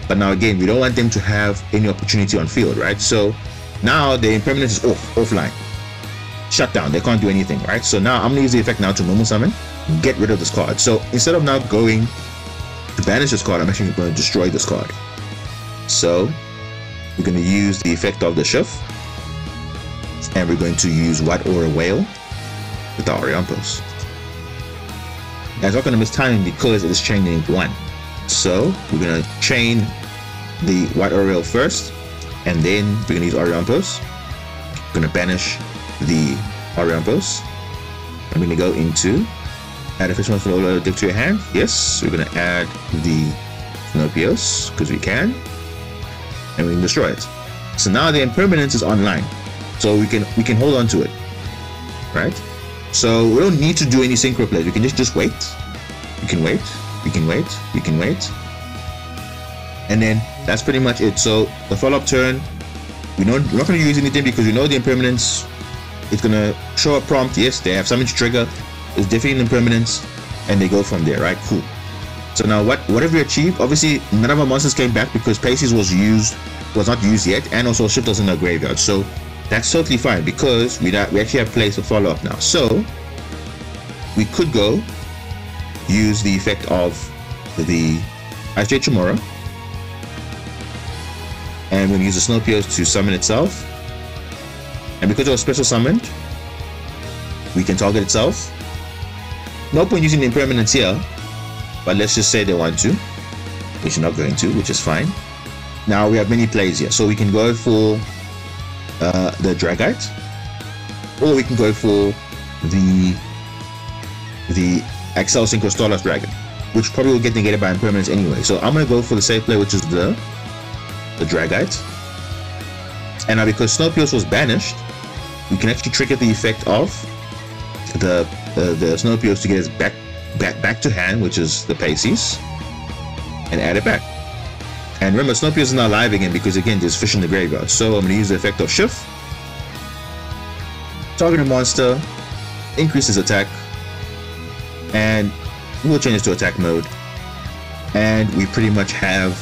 but now again we don't want them to have any opportunity on field, right? So now the impermanence is offline, shut down, they can't do anything, right? So now I'm gonna use the effect now to normal summon, get rid of this card. So instead of now going to banish this card, I'm actually going to destroy this card. So we're going to use the effect of the shift, and we're going to use White Aura Whale with our Oriampos. It's not going to miss timing because it is chaining 1. So we're going to chain the White Aura Whale first, and then we're going to use Oriampos. We're going to banish the Oriampos. I'm going to go into add a fish monster deck to your hand. Yes, we're going to add the Snopios because we can, and we can destroy it. So now the impermanence is online, so we can hold on to it, right? So we don't need to do any synchro plays. We can just wait. We can wait. We can wait. We can wait, and then that's pretty much it. So the follow-up turn, we're not going to use anything because we know the impermanence. It's going to show a prompt. Yes, they have something to trigger. It's definitely an impermanence, and they go from there, right? Cool. So now what have we achieved? Obviously none of our monsters came back because Places was not used yet, and also Shift was in the graveyard. So that's totally fine because we actually have place to follow up now. So we could go use the effect of the Ice J tomorrow, and we're going to use the Snopios to summon itself. And because it was special summoned, we can target itself. No point using the impermanence here, but let's just say they want to, which you're not going to, which is fine. Now we have many plays here, so we can go for the Dragite, or we can go for the Excel Synchro Starless Dragon, which probably will get negated by impermanence anyway. So I'm going to go for the safe play, which is the Dragite. And now because Snopios was banished, we can actually trigger the effect of the Snopios to get us back to hand, which is the Pisces, and add it back. And remember, Snopios is now live again because again there's fish in the graveyard. So I'm going to use the effect of Shift, target a monster, increase his attack, and we'll change this to attack mode, and we pretty much have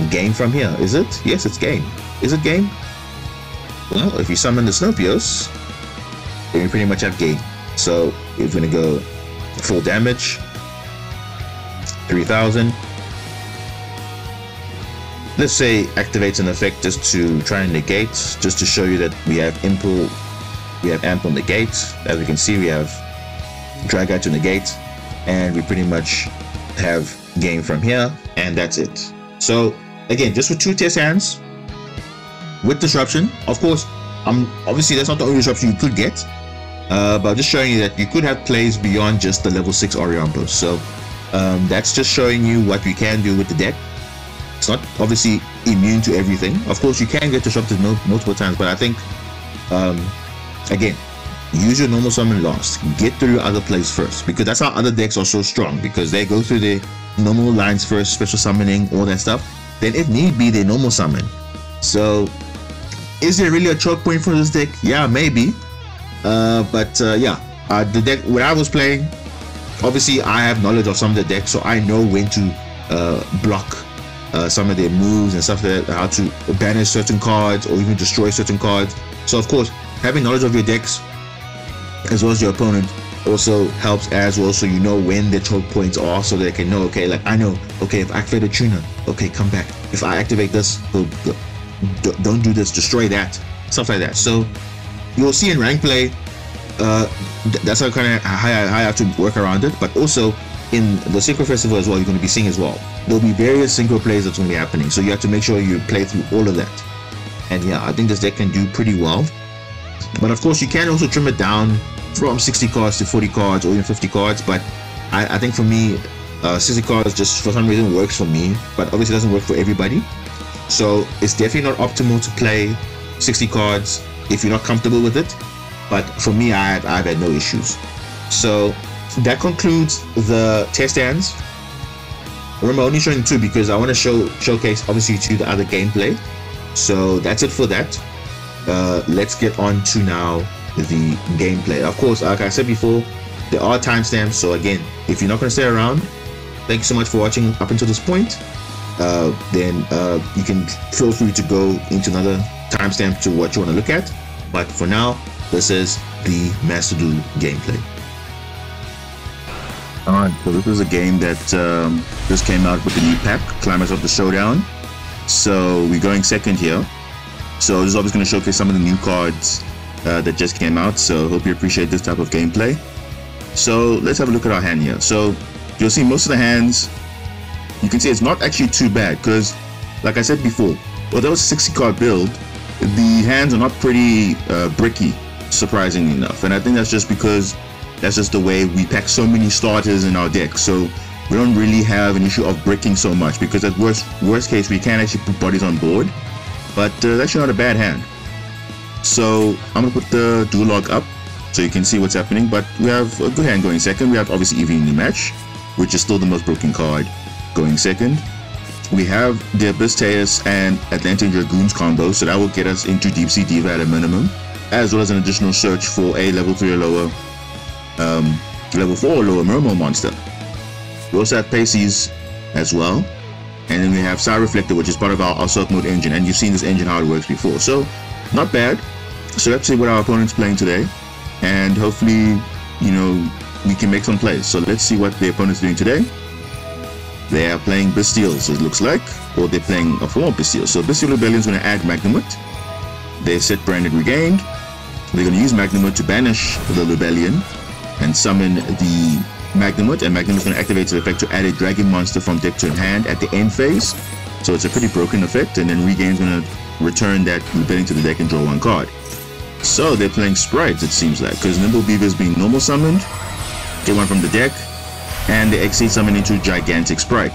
game from here. Is it? Yes, it's game. Is it game? Well, if you summon the Snopios, then we pretty much have game. So we're going to go full damage, 3000. Let's say activates an effect just to try and negate, just to show you that we have ample negate. As we can see, we have Dragite to negate, and we pretty much have game from here, and that's it. So again, just with 2 test hands with disruption. Of course, obviously that's not the only disruption you could get, but just showing you that you could have plays beyond just the level 6 Oriampos. So that's just showing you what we can do with the deck. It's not obviously immune to everything. Of course, you can get disrupted multiple times, but I think again, use your normal summon last. Get through your other plays first, because that's how other decks are so strong, because they go through the normal lines first, special summoning, all that stuff. Then if need be, they normal summon. So is there really a choke point for this deck? Yeah, maybe. The deck when I was playing, obviously I have knowledge of some of the decks, so I know when to block some of their moves and stuff like that, how to banish certain cards or even destroy certain cards. So of course, having knowledge of your decks as well as your opponent also helps as well, so you know when the choke points are, so they can know, okay, like I know, okay, if I activate a tuner, okay, come back. If I activate this, go. don't do this, destroy that, stuff like that. So you'll see in rank play, that's how kind of how I have to work around it. But also in the Synchro Festival as well, you're going to be seeing as well, there'll be various synchro plays that's going to be happening, so you have to make sure you play through all of that. And yeah, I think this deck can do pretty well. But of course you can also trim it down from 60 cards to 40 cards or even 50 cards. But I think for me, 60 cards just for some reason works for me, but obviously doesn't work for everybody. So it's definitely not optimal to play 60 cards if you're not comfortable with it. But for me, I've had no issues. So that concludes the test hands. Remember, only showing 2 because I want to showcase obviously to the other gameplay. So that's it for that. Let's get on to now the gameplay. Of course, like I said before, there are timestamps. So again, if you're not going to stay around, thank you so much for watching up until this point. Then you can feel free to go into another timestamp to what you want to look at. But for now, this is the Master Duel gameplay. Alright, so this is a game that just came out with the new pack, Climax of the Showdown. So we're going second here. So this is obviously going to showcase some of the new cards that just came out. So hope you appreciate this type of gameplay. So let's have a look at our hand here. So you'll see most of the hands, you can see it's not actually too bad because, like I said before, although it's a 60 card build, the hands are not pretty bricky, surprisingly enough. And I think that's just because that's just the way we pack so many starters in our deck. So we don't really have an issue of bricking so much because at worst case we can actually put bodies on board. But that's actually not a bad hand. So I'm going to put the duel log up so you can see what's happening. But we have a good hand going second. We have obviously Eevee in the match, which is still the most broken card going second. We have the Bystial and Atlantean Dragoons combo, so that will get us into Deep Sea Diva at a minimum, as well as an additional search for a level 3 or lower, level 4 or lower Mermail monster. We also have Pisces as well, and then we have Star Reflector, which is part of our Silk Mode engine, and you've seen this engine how it works before, so not bad. So let's see what our opponent's playing today, and hopefully, you know, we can make some plays. So let's see what the opponent's doing today. They are playing Bystials, it looks like, or they're playing a form of Bystial. So Bystial Rebellion is going to add Magnamut. They set Branded Regained. They're going to use Magnamut to banish the Rebellion and summon the Magnamut, and Magnamut is going to activate its effect to add a dragon monster from deck to hand at the end phase. So it's a pretty broken effect, and then Regain is going to return that Rebellion to the deck and draw 1 card. So they're playing Sprites, it seems like, because Nimble Beaver is being normal summoned, get 1 from the deck, and the Exceed summon into Gigantic Spright.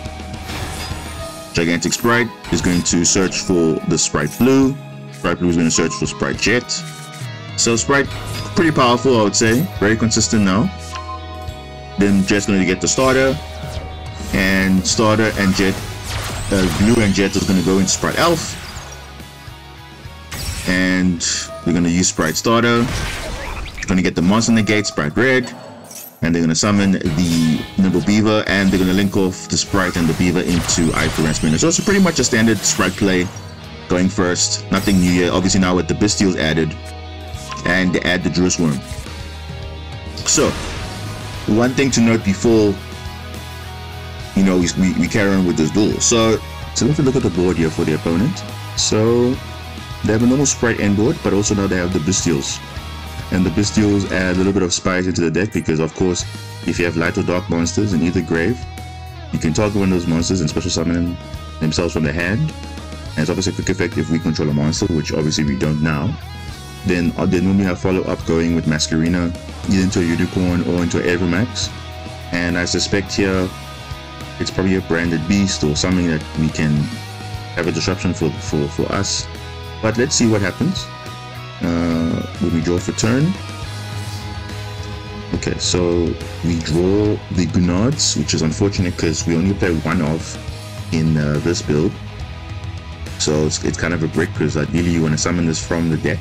Gigantic Spright is going to search for the Spright Blue. Spright Blue is going to search for Spright Jet. So Spright, pretty powerful, I would say. Very consistent now. Then Jet's going to get the starter. And starter and Jet, Blue and Jet is going to go into Spright Elf. And we're going to use Spright Starter. Going to get the monster negate, Spright Red. And they're going to summon the Nimble Beaver, and they're going to link off the Spright and the Beaver into Eye for Ransom. So it's pretty much a standard Spright play going first. Nothing new here. Obviously now with the Bystials added, and they add the Druid Worm. So one thing to note before, you know, we carry on with this duel. So let's look at the board here for the opponent. So they have a normal Spright end board, but also now they have the Bystials. And the Bystials add a little bit of spice into the deck because, of course, if you have light or dark monsters in either grave, you can target one of those monsters and special summon themselves from the hand. And it's obviously a quick effect if we control a monster, which obviously we don't now. Then they normally have follow-up going with Masquerina, either into a Unicorn or into an Aeromax. And I suspect here it's probably a branded beast or something that we can have a disruption for us. But let's see what happens. When we draw for turn. Okay, so we draw the Gunards, which is unfortunate because we only play 1 of in this build. So it's kind of a brick because ideally you want to summon this from the deck.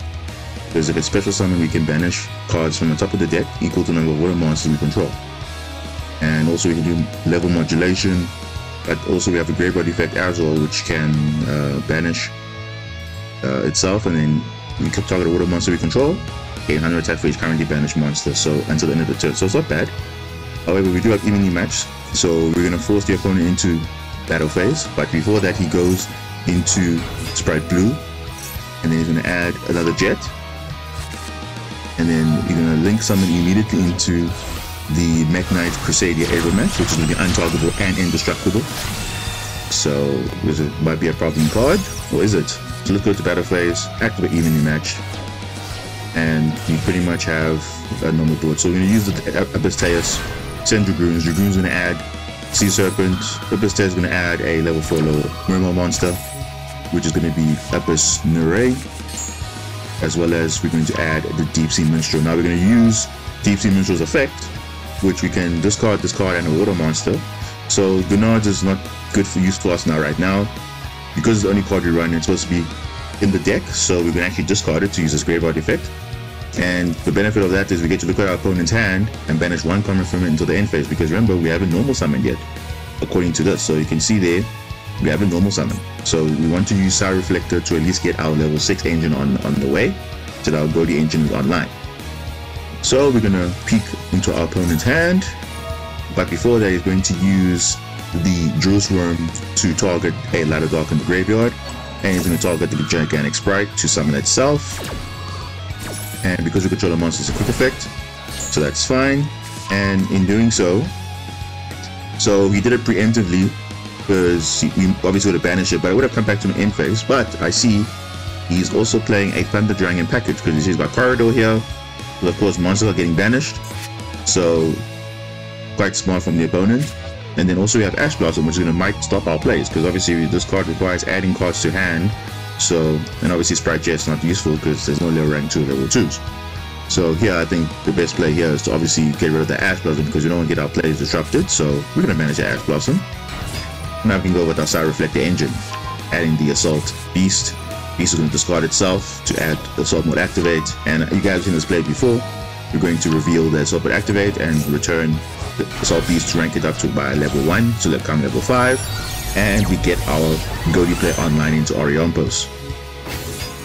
Because if it's special summon, we can banish cards from the top of the deck equal to the number of water monsters we control. And also we can do level modulation, but also we have a Graveyard effect as well, which can banish itself, and then we can target a water monster we control, gain 100 attack for each currently banished monster, so until the end of the turn. So it's not bad. However, we do have evenly matched, so we're going to force the opponent into battle phase, but before that he goes into Spright Blue, and then he's going to add another jet, and then you're going to link summon immediately into the Mech Knight Crusader Avermax, which is going to be untargetable and indestructible. So this might be a problem card, or is it? So let's go to battle phase, activate evenly match, and you pretty much have a normal board. So we're going to use the Bystial, send Dragoons. Dragoon's going to add Sea Serpent. Bystial is going to add a level 4 lower Mermaid monster, which is going to be Abyss Nure, as well as we're going to add the Deep Sea Minstrel. Now we're going to use Deep Sea Minstrel's effect, which we can discard this card and a water monster. So Gunards is not good for use for us now right now, because it's the only card we run. It's supposed to be in the deck, so we can actually discard it to use this graveyard effect. And the benefit of that is we get to look at our opponent's hand and banish one common from it until the end phase, because remember, we haven't normal summoned yet according to this. So you can see there we haven't normal summoned, so we want to use Star Reflector to at least get our level 6 engine on the way, so that our Ghoti engine is online. So we're going to peek into our opponent's hand, but before that he's going to use the Juice Worm to target a Ladder Dark in the graveyard, and he's going to target the Gigantic Sprite to summon itself. And because we control the monster, it's a quick effect, so that's fine. And in doing so, he did it preemptively, because we obviously would have banished it, but I would have come back to an end phase. But I see he's also playing a Thunder Dragon package, because he's got Corridor here. But of course, monsters are getting banished, so quite smart from the opponent. And then also we have Ash Blossom, which is going to might stop our plays, because obviously this card requires adding cards to hand. So, and obviously Sprite Jet is not useful because there's no level rank 2 level 2s. So here I think the best play here is to obviously get rid of the Ash Blossom, because we don't want to get our plays disrupted. So we're going to manage the Ash Blossom. Now we can go with our Star Reflector engine, adding the Assault Beast. Beast is going to discard itself to add Assault Mode Activate. And you guys have seen this play before. We're going to reveal the Assault Mode Activate and return the Assault Beast to rank it up to by level 1, so let's come level 5. And we get our Ghoti play online into Oriompos.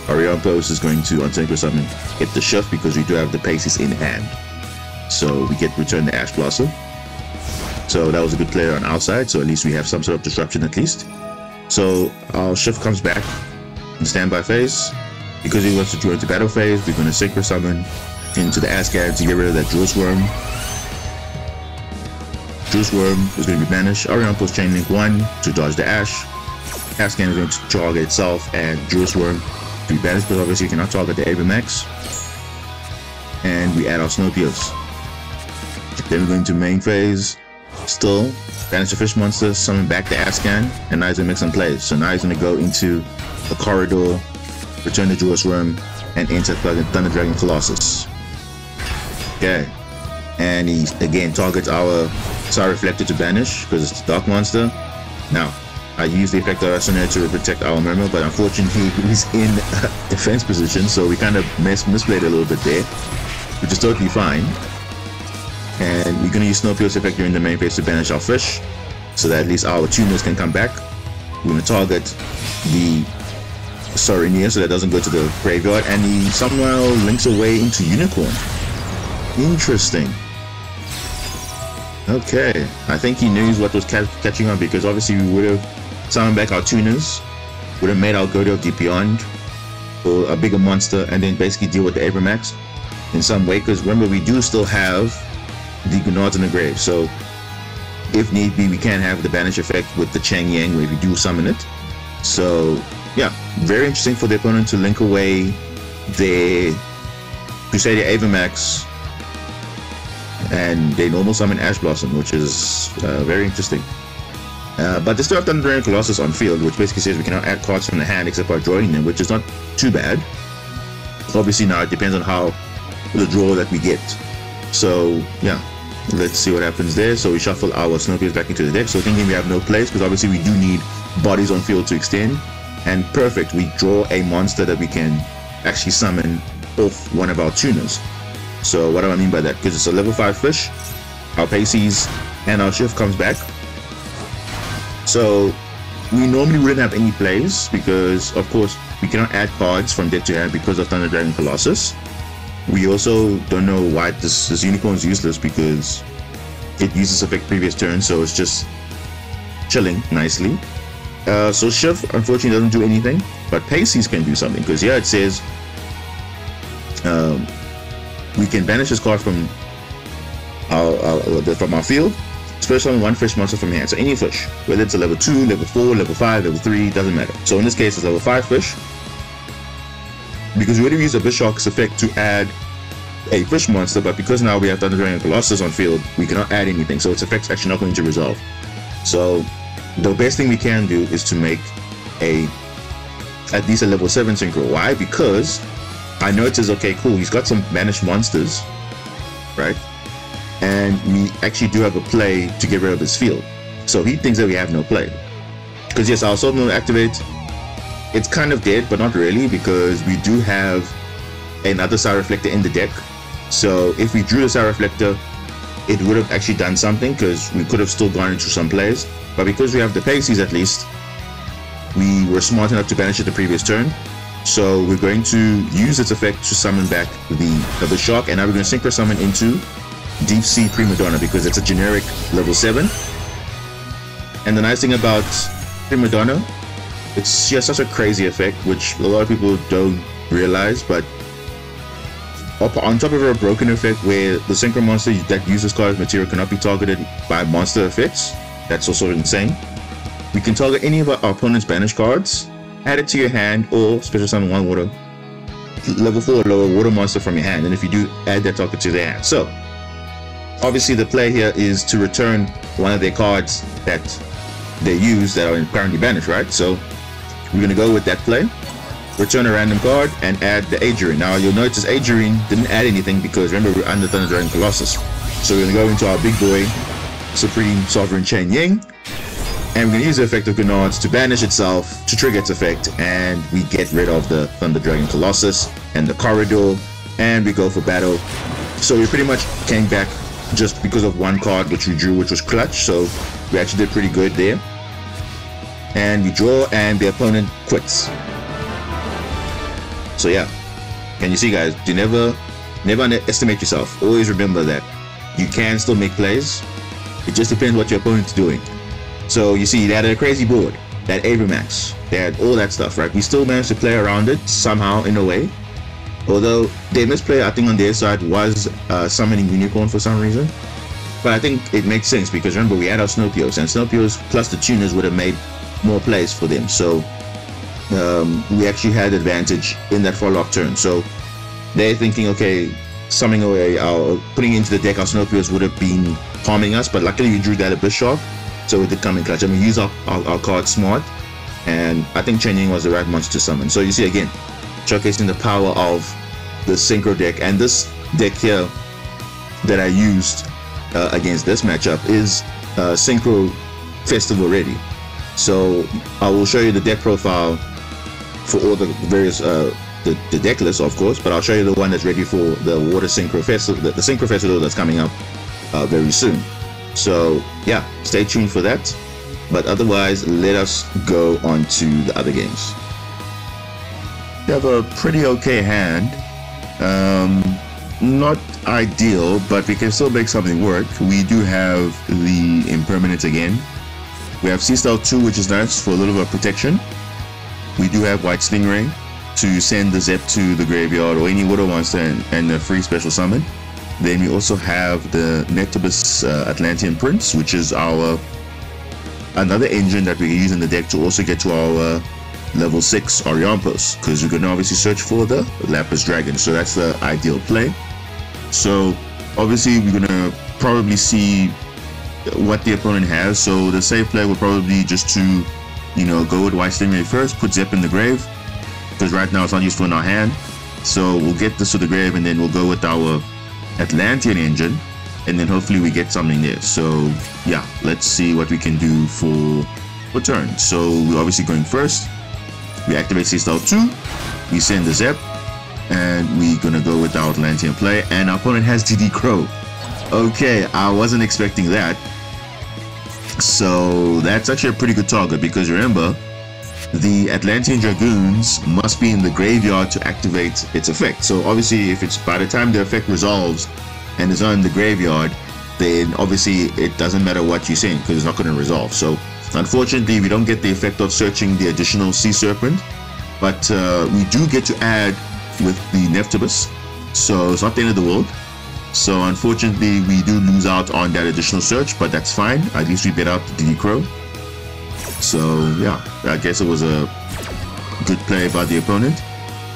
Oriompos is going to, on Synchro Summon, hit the shift, because we do have the Paces in hand. So we get return the Ash Blossom. So that was a good play on our side, so at least we have some sort of disruption at least. So our shift comes back in standby phase. Because he wants to join into battle phase, we're going to Synchro Summon into the Asgard to get rid of that Juice Worm. Juice Worm is going to be banished. Oriompos Chain Link 1 to dodge the Ash. Asgard is going to target itself, and Juice Worm to be banished, but obviously you cannot target the Avermax. And we add our Snowpiercer. Then we're going to main phase. Still, banish the fish monster, summon back the Ascan, and now he's going to make some plays. So now he's going to go into the Corridor, return the Juice Worm, and enter Thunder Dragon Colossus. Okay. And he again targets our Star Reflector to banish, because it's a Dark Monster. Now, I use the effect of Resonator to protect our Mermaid, but unfortunately he's in a defense position, so we kind of misplayed a little bit there, which is totally fine. And we're going to use Snowpiercer's effect during the main phase to banish our fish, so that at least our tuners can come back. We're going to target the Saurinier so that doesn't go to the graveyard, and he somehow links away into Unicorn. Interesting. Okay, I think he knew what was catching on, because obviously we would have summoned back our tuners, would have made our Ghoti Deep Beyond, or a bigger monster, and then basically deal with the Avermax in some way, because remember, we do still have the Gunards in the grave, so if need be we can have the banish effect with the Chang Yang where we do summon it. So yeah, very interesting for the opponent to link away their Crusader Avermax and they normal summon Ash Blossom, which is very interesting. But they still have Thunder Dragon Colossus on field, which basically says we cannot add cards from the hand except by drawing them, which is not too bad. Obviously now it depends on how the draw that we get. So yeah, let's see what happens there. So we shuffle our Snowpiercer back into the deck, so thinking we have no place, because obviously we do need bodies on field to extend. And perfect, we draw a monster that we can actually summon off one of our tuners. So what do I mean by that? Because it's a level 5 fish, our Paces and our shift comes back. So we normally wouldn't have any plays, because of course we cannot add cards from deck to hand because of Thunder Dragon Colossus. We also don't know why this Unicorn is useless, because it uses effect previous turn, so it's just chilling nicely. So Shift unfortunately doesn't do anything, but Pasties can do something, because here it says we can banish this card from our field, special summon one fish monster from your hand. So any fish, whether it's a level 2, level 4, level 5, level 3, doesn't matter. So in this case it's level 5 fish, because we already used a Bishop's effect to add a fish monster, but because now we have Atlantean Colossus on field, we cannot add anything, so its effect's actually not going to resolve. So the best thing we can do is to make at least a level 7 Synchro. Why? Because I notice, okay, cool, he's got some banished monsters, right? And we actually do have a play to get rid of his field. So he thinks that we have no play. Because yes, our Sword Mill activate, it's kind of dead, but not really, because we do have another Star Reflector in the deck. So if we drew the Star Reflector, it would have actually done something, because we could have still gone into some plays. But because we have the Pasties, at least, we were smart enough to banish it the previous turn. So we're going to use its effect to summon back the Shark, and now we're going to Synchro summon into Deep Sea Prima Donna, because it's a generic level 7. And the nice thing about Prima Donna, she has such a crazy effect, which a lot of people don't realize, but on top of her broken effect where the Synchro monster that uses card material cannot be targeted by monster effects, that's also insane. We can target any of our opponent's banished cards, add it to your hand, or special summon one water level 4 or lower water monster from your hand, and if you do, add that target to their hand. So obviously the play here is to return one of their cards that they use that are currently banished, right? So we're going to go with that play, return a random card, and add the Adrian. Now you'll notice Adrian didn't add anything, because remember, we're under Atlantean Colossus. So we're going to go into our big boy Supreme Sovereign Chain Ying, and we're going to use the effect of Grenades to banish itself, to trigger its effect, and we get rid of the Thunder Dragon Colossus and the Corridor, and we go for battle. So we pretty much came back just because of one card which we drew, which was Clutch, so we actually did pretty good there. And we draw, and the opponent quits. So yeah, and you see guys, you never underestimate yourself. Always remember that you can still make plays. It just depends what your opponent's doing. So you see, they had a crazy board, they had Abramax, they had all that stuff, right? We still managed to play around it somehow, in a way. Although their misplay, I think on their side, was summoning Unicorn for some reason. But I think it makes sense, because remember, we had our Snowpios, and Snowpios plus the tuners would have made more plays for them. So we actually had advantage in that follow-up turn. So they're thinking, okay, summoning away putting into the deck our Snowpios would have been harming us, but luckily we drew that a Bishop, so it did come in clutch. I mean, use our card smart, and I think Chen Ying was the right monster to summon. So you see, again, showcasing the power of the Synchro deck. And this deck here that I used against this matchup is Synchro Festival ready. So I will show you the deck profile for all the various the deck list, of course, but I'll show you the one that's ready for the Water Synchro Festival, the Synchro Festival that's coming up very soon. So yeah, stay tuned for that. But otherwise, let us go on to the other games. We have a pretty okay hand. Not ideal, but we can still make something work. We do have the Impermanence again. We have Sea Style 2, which is nice for a little bit of protection. We do have White Stingray to send the Zep to the graveyard, or any water monster, and a free special summon. Then we also have the Nectobus Atlantean Prince, which is our another engine that we can use in the deck to also get to our level 6 Oriampos, because we can obviously search for the Lapis Dragon. So that's the ideal play. So obviously we're gonna probably see what the opponent has. So the safe play will probably be just to, you know, go with White Stingray first, put Zep in the grave, because right now it's not useful in our hand. So we'll get this to the grave, and then we'll go with our Atlantean Engine, and then hopefully we get something there. So yeah, let's see what we can do for turn. So we're obviously going first. We activate Sea Style 2, we send the Zep, and we're gonna go with our Atlantean play, and our opponent has DD Crow. Okay, I wasn't expecting that. So that's actually a pretty good target, because remember, the Atlantean Dragoons must be in the graveyard to activate its effect. So obviously, if it's by the time the effect resolves and is not in the graveyard, then obviously it doesn't matter what you send, because it's not going to resolve. So Unfortunately, we don't get the effect of searching the additional Sea Serpent, but we do get to add with the Neftibus, so it's not the end of the world. So unfortunately, we do lose out on that additional search, but that's fine. At least we bet out the Synchro. So yeah, I guess it was a good play by the opponent.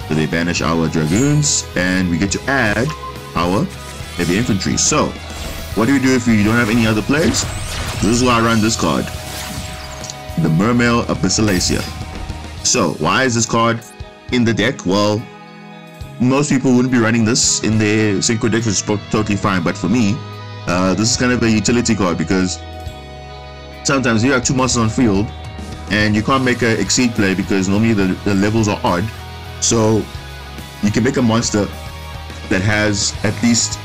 So they banish our Dragoons, and we get to add our Heavy Infantry. So what do we do if we don't have any other plays? This is why I run this card, the Mermail Abyssalacia. So why is this card in the deck? Well, most people wouldn't be running this in their Synchro deck, which is totally fine. But for me, this is kind of a utility card, because sometimes you have 2 monsters on field and you can't make an exceed play because normally the levels are odd. So you can make a monster that has at least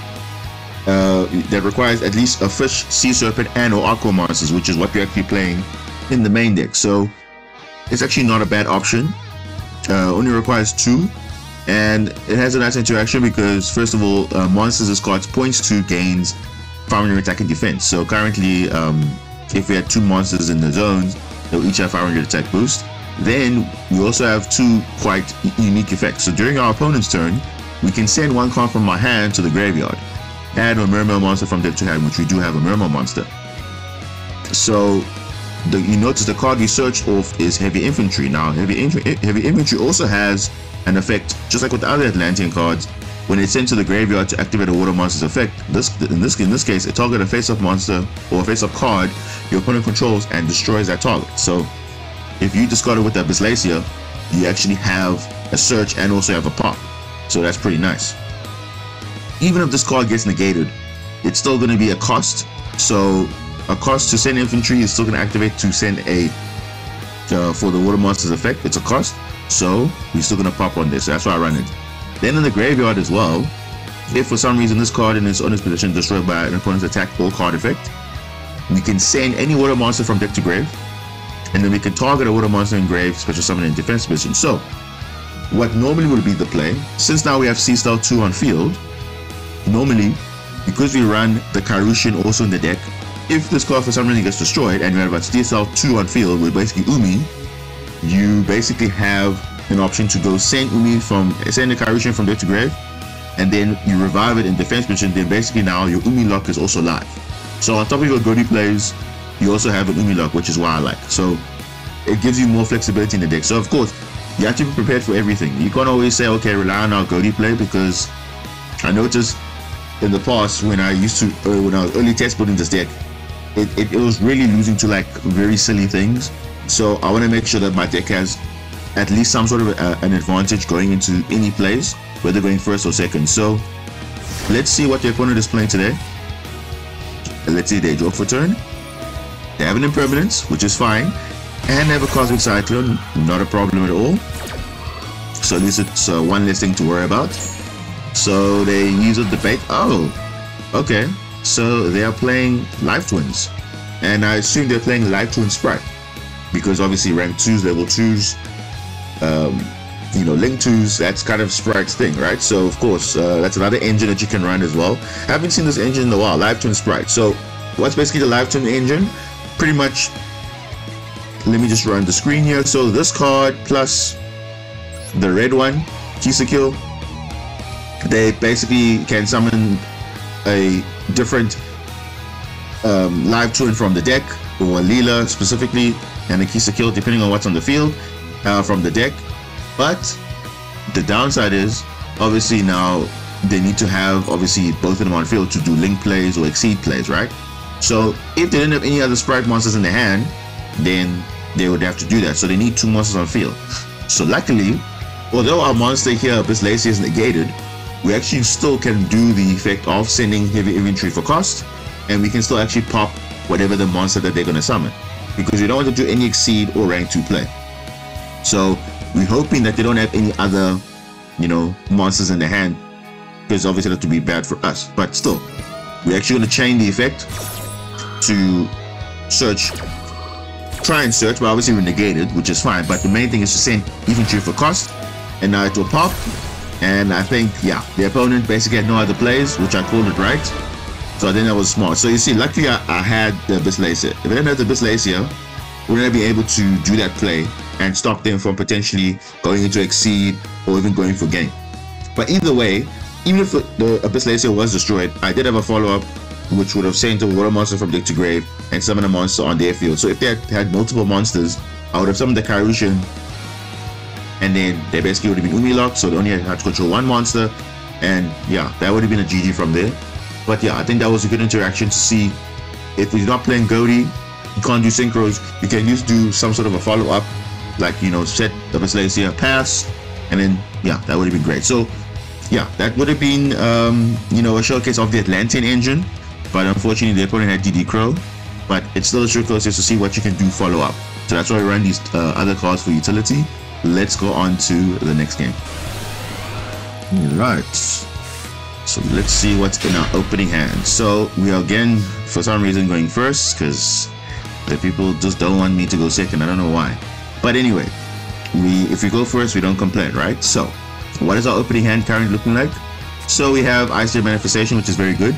that requires at least a Fish, Sea Serpent, and or Aqua monsters, which is what you're actually playing in the main deck. So it's actually not a bad option. Only requires 2, and it has a nice interaction because, first of all, monsters this card points to gains 500 attack and defense. So currently, if we had 2 monsters in the zones, they'll each have 500 attack boost. Then we also have 2 quite unique effects. So during our opponent's turn, we can send 1 card from our hand to the graveyard, add a Mermail monster from deck to hand, which we do have a Mermail monster. So you notice the card we searched off is Heavy Infantry. Now Heavy Infantry also has an effect, just like with the other Atlantean cards. When it's sent to the graveyard to activate a water monster's effect, in this case, it targets a face-up monster or a face-up card your opponent controls and destroys that target. So if you discard it with the Abyssalacia, you actually have a search and also have a pop. So that's pretty nice. Even if this card gets negated, it's still going to be a cost. So a cost to send infantry is still going to activate to send a for the water monster's effect. It's a cost, so we're still going to pop on this. So that's why I run it. Then in the graveyard as well, if for some reason this card in its owner's position is destroyed by an opponent's attack or card effect, we can send any water monster from deck to grave, and then we can target a water monster in grave, special summon in defense position. So what normally would be the play, since now we have Sea Style 2 on field, normally, because we run the Karushin also in the deck, if this card for some reason gets destroyed and you have a Sea Style 2 on field with basically Umi, you basically have an option to go send the Karushin from deck to grave, and then you revive it in defense position. Then basically now your Umi lock is also live. So on top of your Ghoti plays, you also have an Umi lock, which is why I like. So it gives you more flexibility in the deck. So of course, you have to be prepared for everything. You can't always say, okay, rely on our Ghoti play, because I noticed in the past when I used to, when I was early test building this deck, it was really losing to like very silly things. So I want to make sure that my deck has at least some sort of an advantage going into any plays, whether going first or second. So let's see what the opponent is playing today. Let's see, they draw for turn. They have an Impermanence, which is fine, and they have a Cosmic Cyclone, not a problem at all. So at least it's one less thing to worry about. So they use a debate. Oh, okay. So they are playing Life Twins, and I assume they're playing Life Twin Sprite, because obviously rank 2s, level 2s, link 2s, that's kind of Sprite's thing, right? So of course, that's another engine that you can run as well. I haven't seen this engine in a while, Life Twin Sprite. So what's basically the Life Twin engine? Pretty much, let me just run the screen here. So this card plus the red one, Kill, they basically can summon a different Live Twin from the deck, or Leela specifically, and a Kill depending on what's on the field from the deck. But the downside is, obviously now they need to have obviously both of them on field to do link plays or exceed plays, right? So if they didn't have any other Sprite monsters in their hand, then they would have to do that. So they need 2 monsters on field. So luckily, although our monster here, Abyssalacia, is negated, we actually still can do the effect of sending Heavy Infantry for cost, and we can still actually pop whatever the monster that they're going to summon, because we don't want to do any exceed or rank 2 play. So we're hoping that they don't have any other, monsters in their hand, because obviously that would be bad for us. But still, we're actually going to chain the effect to search, try and search, but obviously we're negated, which is fine. But the main thing is to send Infantry for cost, and now it will pop. And I think, yeah, the opponent basically had no other plays, which I called it right. So I think that was smart. So you see, luckily I had the Abyssalacia. If I didn't have the Abyssalacia, we're going to be able to do that play and stop them from potentially going into Exceed or even going for game. But either way, even if the Abyss Lacer was destroyed, I did have a follow-up which would have sent a water monster from deck to grave and summon a monster on their field. So if they had multiple monsters, I would have summoned the Karushin, and then they basically would have been Umi locked, so they only had to control one monster, and yeah, that would have been a GG from there. But yeah, I think that was a good interaction to see. If you're not playing Ghoti, you can't do synchros, you can just do some sort of a follow-up, like, you know, set the Abyss Lacer, pass, and then yeah, that would have been great. So yeah, that would have been you know, a showcase of the Atlantean Engine, but unfortunately the opponent had DD but it's still a showcase just to see what you can do follow up. So that's why we run these other cards for utility. Let's go on to the next game. Alright, so let's see what's in our opening hand. So we are again, for some reason, going first, because the people just don't want me to go second. I don't know why. But anyway, if we go first, we don't complain, right? So what is our opening hand currently looking like? So we have Ice Jet Manifestation, which is very good,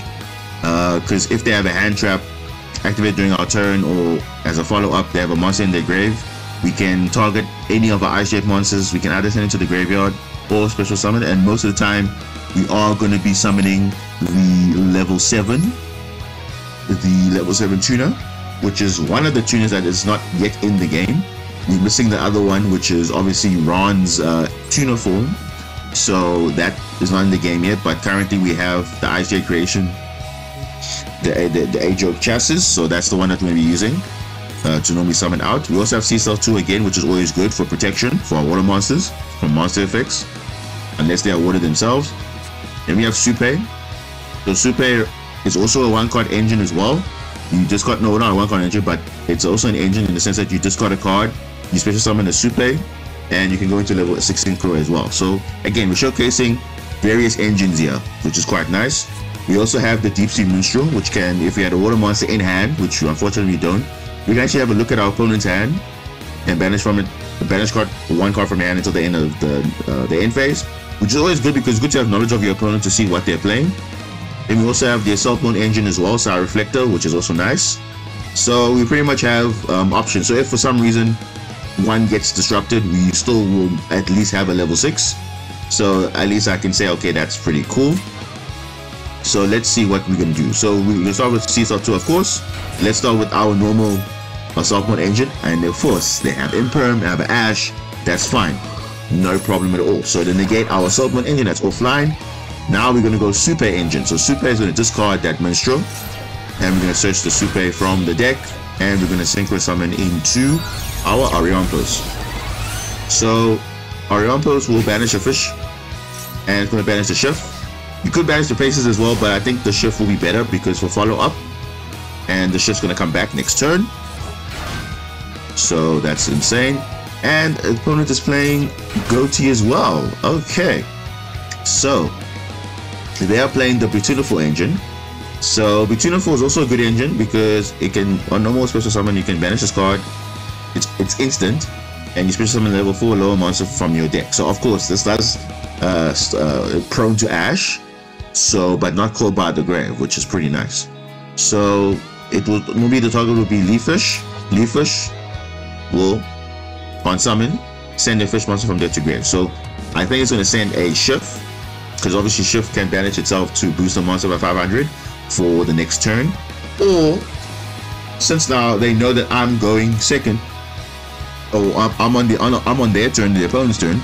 because if they have a hand trap activate during our turn, or as a follow-up they have a monster in their grave, we can target any of our Ice Jet monsters. We can either send it to the graveyard or special summon, and most of the time we are going to be summoning the level 7 tuner, which is one of the tuners that is not yet in the game. We're missing the other one, which is obviously Ron's tuner form, so that is not in the game yet. But currently we have the Ice Jet creation, the yugioh chassis, so that's the one that we're going to be using to normally summon out. We also have C-Cell 2 again, which is always good for protection for our water monsters from monster effects, unless they are water themselves. Then we have Supay. So Supay is also a one-card engine as well. You just got, no, not a one-card engine, but it's also an engine in the sense that you just got a card, you special summon a Supay, and you can go into level 6 Synchro as well. So again, we're showcasing various engines here, which is quite nice. We also have the Deep Sea Minstrel, which can, if we had a water monster in hand, which unfortunately we don't, we can actually have a look at our opponent's hand and banish from it, banish one card from your hand until the end of the end phase, which is always good because it's good to have knowledge of your opponent to see what they're playing. Then we also have the Assault Mode engine as well, so our Reflector, which is also nice. So we pretty much have options. So if for some reason one gets disrupted, we still will at least have a level 6. So at least I can say, okay, that's pretty cool. So let's see what we're going to do. So we're going to start with C-Cell 2, of course. Let's start with our normal Assault Mode engine. And of course, they have Imperm, they have an Ash. That's fine. No problem at all. So to negate our Assault Mode engine, that's offline. Now we're going to go Supay engine. So Supay is going to discard that Minstrel. And we're going to search the Supay from the deck. And we're going to Synchro summon into our Orionpos. So Orionpos will banish a fish. And it's going to banish the Shift. You could banish the Faces as well, but I think the Shift will be better because for follow-up. And the Shift's going to come back next turn. So that's insane. And the opponent is playing Ghoti as well. Okay. So they are playing the Beautiful engine. So Beautiful is also a good engine because it can, on normal special summon, you can banish this card. It's instant. And you special summon level 4 lower monster from your deck. So of course, this does prone to Ash. So, but not called by the grave, which is pretty nice. So it will, maybe the target will be Leaffish. Leaffish will, on summon, send a fish monster from deck to grave. So I think it's going to send a Shift, because obviously Shift can banish itself to boost the monster by 500 for the next turn. Or since now they know that I'm going second, I'm on their turn, the opponent's turn,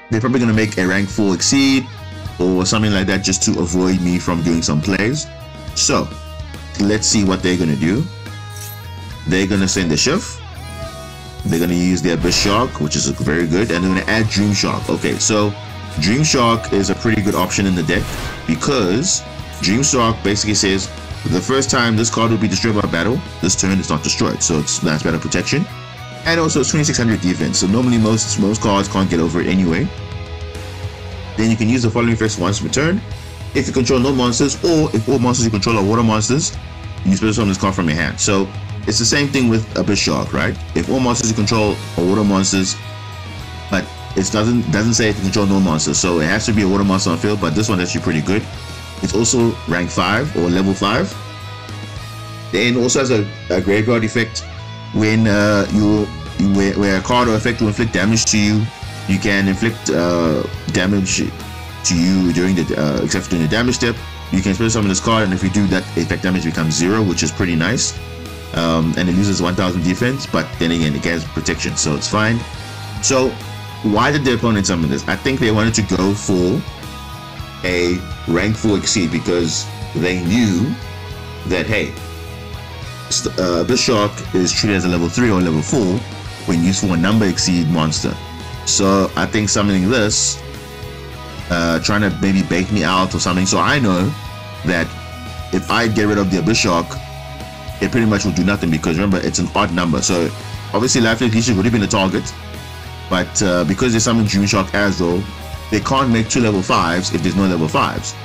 they're probably going to make a rank 4 Exceed or something like that just to avoid me from doing some plays. So let's see what they're going to do. They're going to send the Shift. They're going to use their Abyss Shark, which is very good, and they're going to add Dream Shark. Okay, so Dream Shark is a pretty good option in the deck because Dream Shark basically says the first time this card will be destroyed by battle, this turn it's not destroyed, so that's better protection. And also it's 2600 defense, so normally most cards can't get over it anyway. Then you can use the following effects once per turn. If you control no monsters, or if all monsters you control are water monsters, you special summon this card from your hand. So it's the same thing with Abyss Shark, right? If all monsters you control are water monsters, but it doesn't say if you control no monsters, so it has to be a water monster on field, but this one is actually pretty good. It's also rank 5 or level 5. Then also has a graveyard effect when where a card or effect will inflict damage to you, you can inflict damage to you during the except during the damage step. You can special summon this card, and if you do, that effect damage becomes 0, which is pretty nice. And it loses 1000 defense, but then again it gets protection, so it's fine. So why did the opponent summon this? I think they wanted to go for a rank 4 exceed, because they knew that, hey, Abyss Shark is treated as a level 3 or level 4 when used for a number exceed monster. So I think summoning this, trying to maybe bait me out or something. So I know that if I get rid of the Abyss Shark, it pretty much will do nothing, because remember, it's an odd number. So obviously Lifeless Leash would have been the target, but because they summoned June Shark as though, they can't make 2 level 5s if there's no level 5s,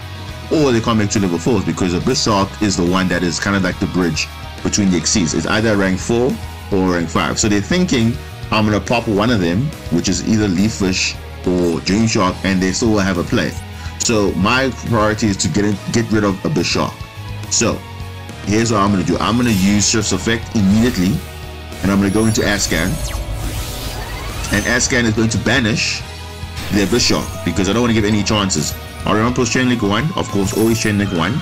or they can't make 2 level 4s, because Abyss Shark is the one that is kind of like the bridge between the exceeds. It's either rank 4 or rank 5. So they're thinking, I'm gonna pop one of them, which is either Leaf Fish or Dream Shark, and they still will have a play. So my priority is to get rid of Abyss Shark. So here's what I'm gonna do. I'm gonna use Shift's effect immediately, and I'm gonna go into Ascan, and Ascan is going to banish the Abyss Shark, because I don't want to give any chances. Orion plus Chain Link 1, of course, always Chain Link 1.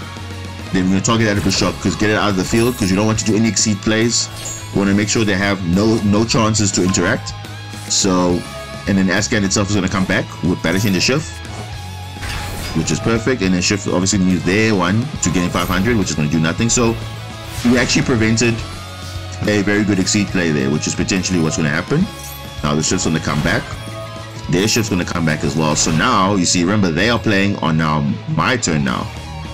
Then we're going to target that Abyss Shark, because get it out of the field, because you don't want to do any exceed plays. You want to make sure they have no chances to interact. So, and then Ascan itself is going to come back with banishing the Shift, which is perfect. And then Shift obviously needs their one to gain 500, which is going to do nothing. So we actually prevented a very good exceed play there, which is potentially what's going to happen. Now the Shift's going to come back. Their Shift's going to come back as well. So now you see, remember, they are playing on now my turn now.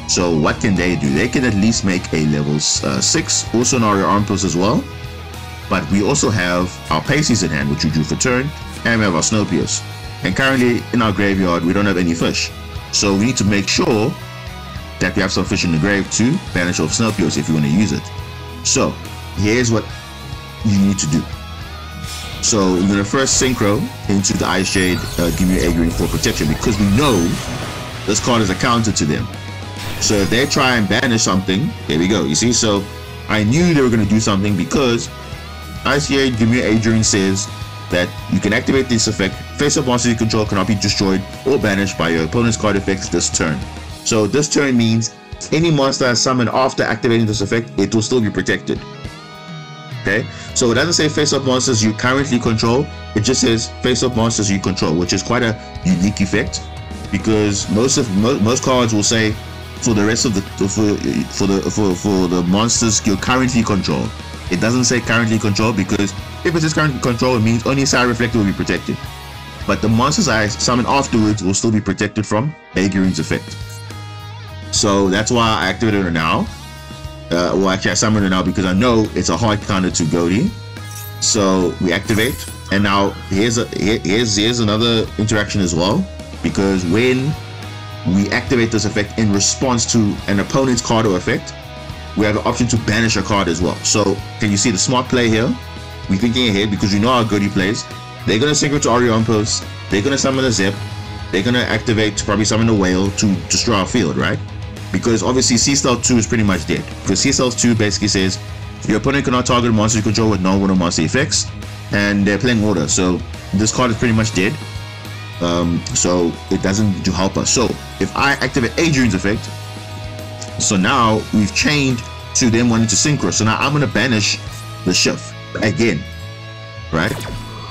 So what can they do? They can at least make a level 6, also an Aria Arm Pulse as well. But we also have our Pasties in hand, which we drew for turn, and we have our Snow Pierce. And currently in our graveyard, we don't have any fish. So we need to make sure that we have some fish in the grave to banish off Snow Pierce if you want to use it. So here's what you need to do. So we're going to first Synchro into the Ice Shade, give you Egg Ring for protection, because we know this card is a counter to them. So if they try and banish something, there we go. You see, so I knew they were going to do something, because Ice Shade, give me Egg Ring says that you can activate this effect. Face-up monsters you control cannot be destroyed or banished by your opponent's card effects this turn. So this turn means any monster summoned after activating this effect, it will still be protected. Okay, so it doesn't say face-up monsters you currently control, it just says face-up monsters you control, which is quite a unique effect, because most cards will say for the rest of the for the monsters you currently control. It doesn't say currently control, because if it says currently control, it means only Side Reflector will be protected, but the monsters I summon afterwards will still be protected from Aegir's effect. So that's why I activated it now. Well, actually I summoned it now because I know it's a hard counter to Ghoti. So we activate, and now here's another interaction as well, because when we activate this effect in response to an opponent's card or effect, we have the option to banish a card as well. So can you see the smart play here? We're thinking ahead, because we know how Ghoti plays. They're going to Synchro to Aria Post, they're going to summon a Zip, they're going to activate to probably summon a Whale to destroy our field, right? Because obviously Sea Stealth 2 is pretty much dead, because Sea Stealth 2 basically says your opponent cannot target a monster you control with non-water monster effects, and they're playing water, so this card is pretty much dead. So it doesn't do help us. So if I activate Adrian's effect, so now we've changed to them wanting to Synchro. So now I'm going to banish the Shift again, right?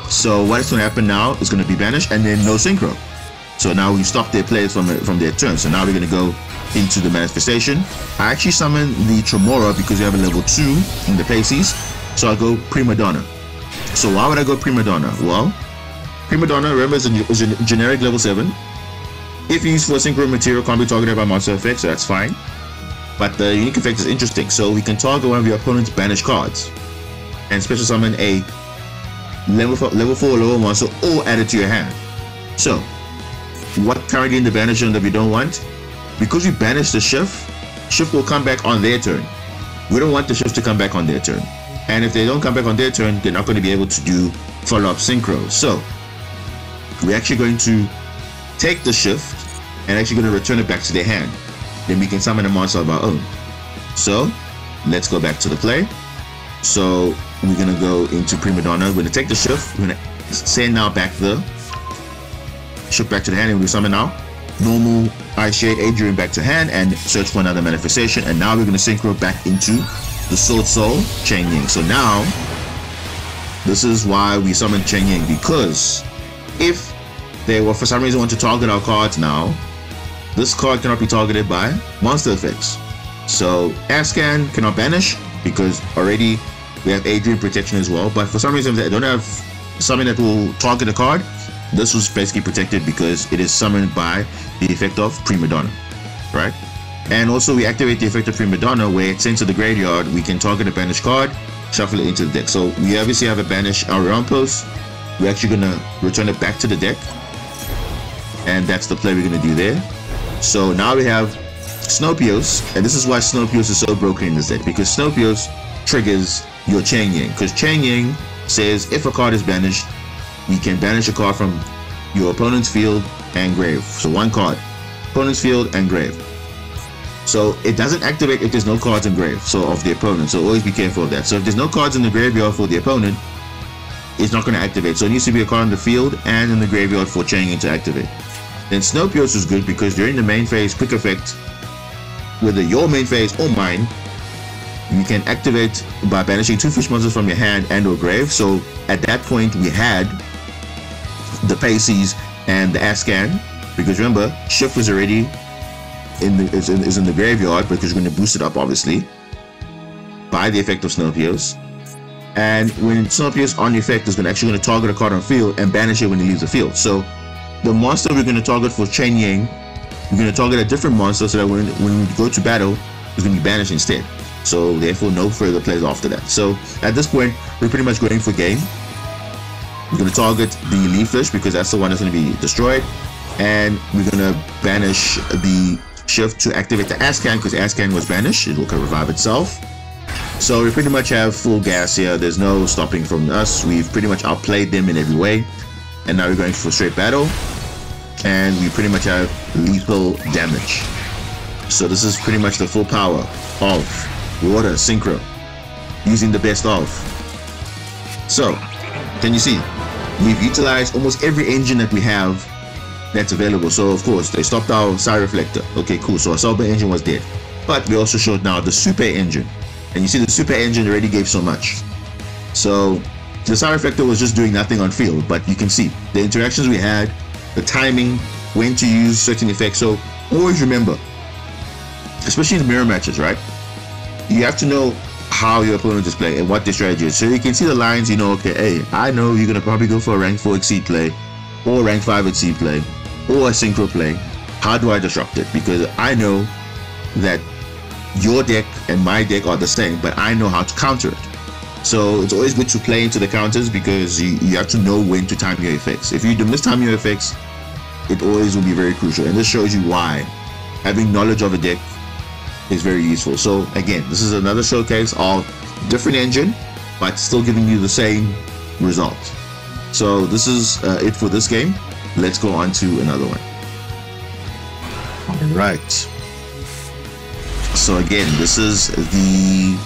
So what is going to happen now is going to be banished, and then no Synchro. So now we stop their players from their turn. So now we're going to go into the manifestation. I actually summon the Tremora because we have a level 2 in the Pasties. So I go Prima Donna. So why would I go Prima Donna? Well, Prima Donna, remember, is a generic level 7. If used for Synchro material, can't be targeted by monster effects, so that's fine. But the unique effect is interesting. So we can target one of your opponent's banished cards and special summon a level 4 lower monster, or add it to your hand. So what currently in the banish zone that we don't want? Because we banish the Shift will come back on their turn. We don't want the Shift to come back on their turn. And if they don't come back on their turn, they're not going to be able to do follow-up Synchro. So we're actually going to take the Shift and actually going to return it back to their hand. Then we can summon a monster of our own. So let's go back to the play. So we're gonna go into Prima Donna. We're gonna take the shift. We're gonna send now back the shift back to the hand, and we summon now normal Ice Shade Adrian back to hand and search for another manifestation. And now we're gonna synchro back into the Sword Soul Cheng Ying. So now this is why we summon Cheng Ying, because if they were for some reason want to target our cards now, this card cannot be targeted by monster effects. So Ascan cannot banish because already we have Adrian protection as well, but for some reason they don't have something that will target a card. This was basically protected because it is summoned by the effect of Prima Donna, right? And also we activate the effect of Prima Donna where it's sent to the graveyard. We can target a banished card, shuffle it into the deck. So we obviously have a banish our round post. We're actually gonna return it back to the deck, and that's the play we're gonna do there. So now we have Snowpios, and this is why Snowpios is so broken in this deck, because Snowpios triggers your Cheng Ying, because Cheng Ying says if a card is banished, you can banish a card from your opponent's field and grave. So one card, opponent's field and grave. So it doesn't activate if there's no cards in grave, so of the opponent. So always be careful of that. So if there's no cards in the graveyard for the opponent, it's not going to activate. So it needs to be a card in the field and in the graveyard for Cheng Ying to activate. Then Snowpios is good because during the main phase quick effect, whether your main phase or mine, you can activate by banishing 2 fish monsters from your hand and or grave. So at that point we had the Pisces and the Ascan, because remember shift was already in the graveyard, because you're going to boost it up obviously by the effect of Snowpios. And when Snowpios on the effect is actually going to target a card on field and banish it when it leaves the field. So the monster we're going to target for Cheng Ying, we're going to target a different monster so that when we go to battle, it's going to be banished instead. So therefore no further plays after that. So at this point we're pretty much going for game. We're going to target the Leaffish because that's the one that's going to be destroyed, and we're going to banish the shift to activate the Ascan because Ascan was banished. It will revive itself. So we pretty much have full gas here. There's no stopping from us. We've pretty much outplayed them in every way, and now we're going for straight battle, and we pretty much have lethal damage. So this is pretty much the full power of Water Synchro using the best of. So can you see we've utilized almost every engine that we have that's available. So of course they stopped our Side Reflector. Okay, cool. So our Supay engine was dead, but we also showed now the Supay engine, and you see the Supay engine already gave so much. So the Side Reflector was just doing nothing on field, but you can see the interactions we had, the timing, when to use certain effects. So always remember, especially in mirror matches, right? You have to know how your opponent is playing and what their strategy is. So you can see the lines, you know, okay, hey, I know you're going to probably go for a rank 4 exceed play, or rank 5 exceed play, or a synchro play. How do I disrupt it? Because I know that your deck and my deck are the same, but I know how to counter it. So it's always good to play into the counters, because you have to know when to time your effects. If you do mistime your effects, it always will be very crucial. And this shows you why having knowledge of a deck is very useful. So again, this is another showcase of different engine, but still giving you the same result. So this is it for this game. Let's go on to another one. All right. So again, this is the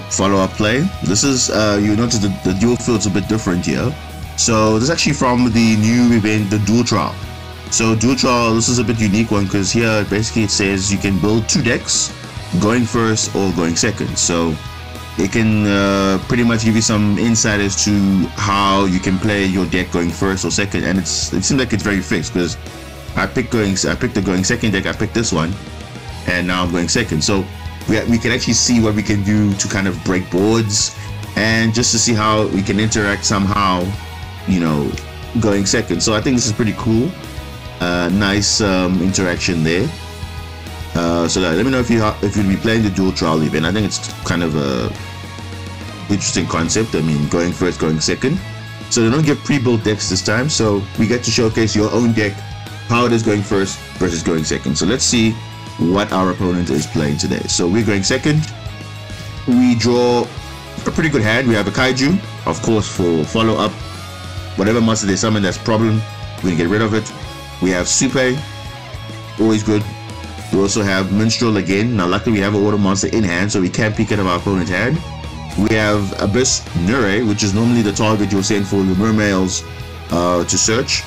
follow-up play. This is you notice the dual field's a bit different here. So this is actually from the new event, the Dual Trial. So Dual Trial, this is a bit unique one, because here basically it says you can build 2 decks, going first or going second. So it can pretty much give you some insight as to how you can play your deck going first or second. And it seems like it's very fixed, because I picked the going second deck. I picked this one, and now I'm going second. So we can actually see what we can do to kind of break boards, and just to see how we can interact somehow, you know, going second. So I think this is pretty cool. Nice interaction there. So let me know if you'll be playing the Dual Trial event. I think it's kind of a interesting concept. I mean, going first, going second. So they don't give pre-built decks this time, so we get to showcase your own deck, how it is going first versus going second. So let's see what our opponent is playing today. So we're going second. We draw a pretty good hand. We have a Kaiju, of course, for follow-up. Whatever monster they summon that's problem, we're gonna get rid of it. We have Supay, always good. We also have Minstrel again. Now luckily we have an auto monster in hand, so we can peek out of our opponent's hand. We have Abyss Nure, which is normally the target you'll send for your mermails to search.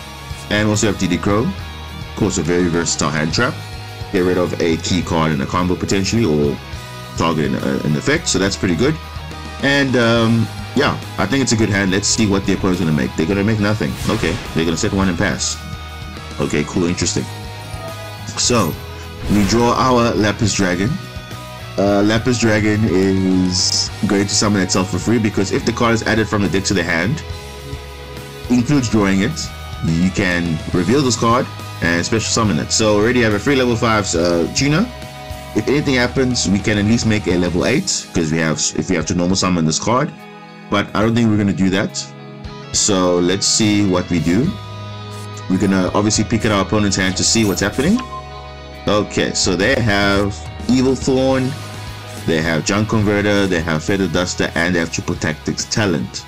And also have DECKLIST, of course, a very versatile hand trap. Get rid of a key card in a combo potentially, or target in an effect, so that's pretty good. And yeah, I think it's a good hand. Let's see what the opponent's gonna make. They're gonna make nothing. Okay, they're gonna set one and pass. Okay, cool, interesting. So we draw our Lapis Dragon. Lapis Dragon is going to summon itself for free, because if the card is added from the deck to the hand, includes drawing it, you can reveal this card and special summon it. So already have a free level 5 tuner. If anything happens, we can at least make a level 8, because if we have to normal summon this card. But I don't think we're going to do that. So let's see what we do. We're going to obviously pick at our opponent's hand to see what's happening. Okay, so they have Evil Thorn, they have Junk Converter, they have Feather Duster, and they have Triple Tactics Talent.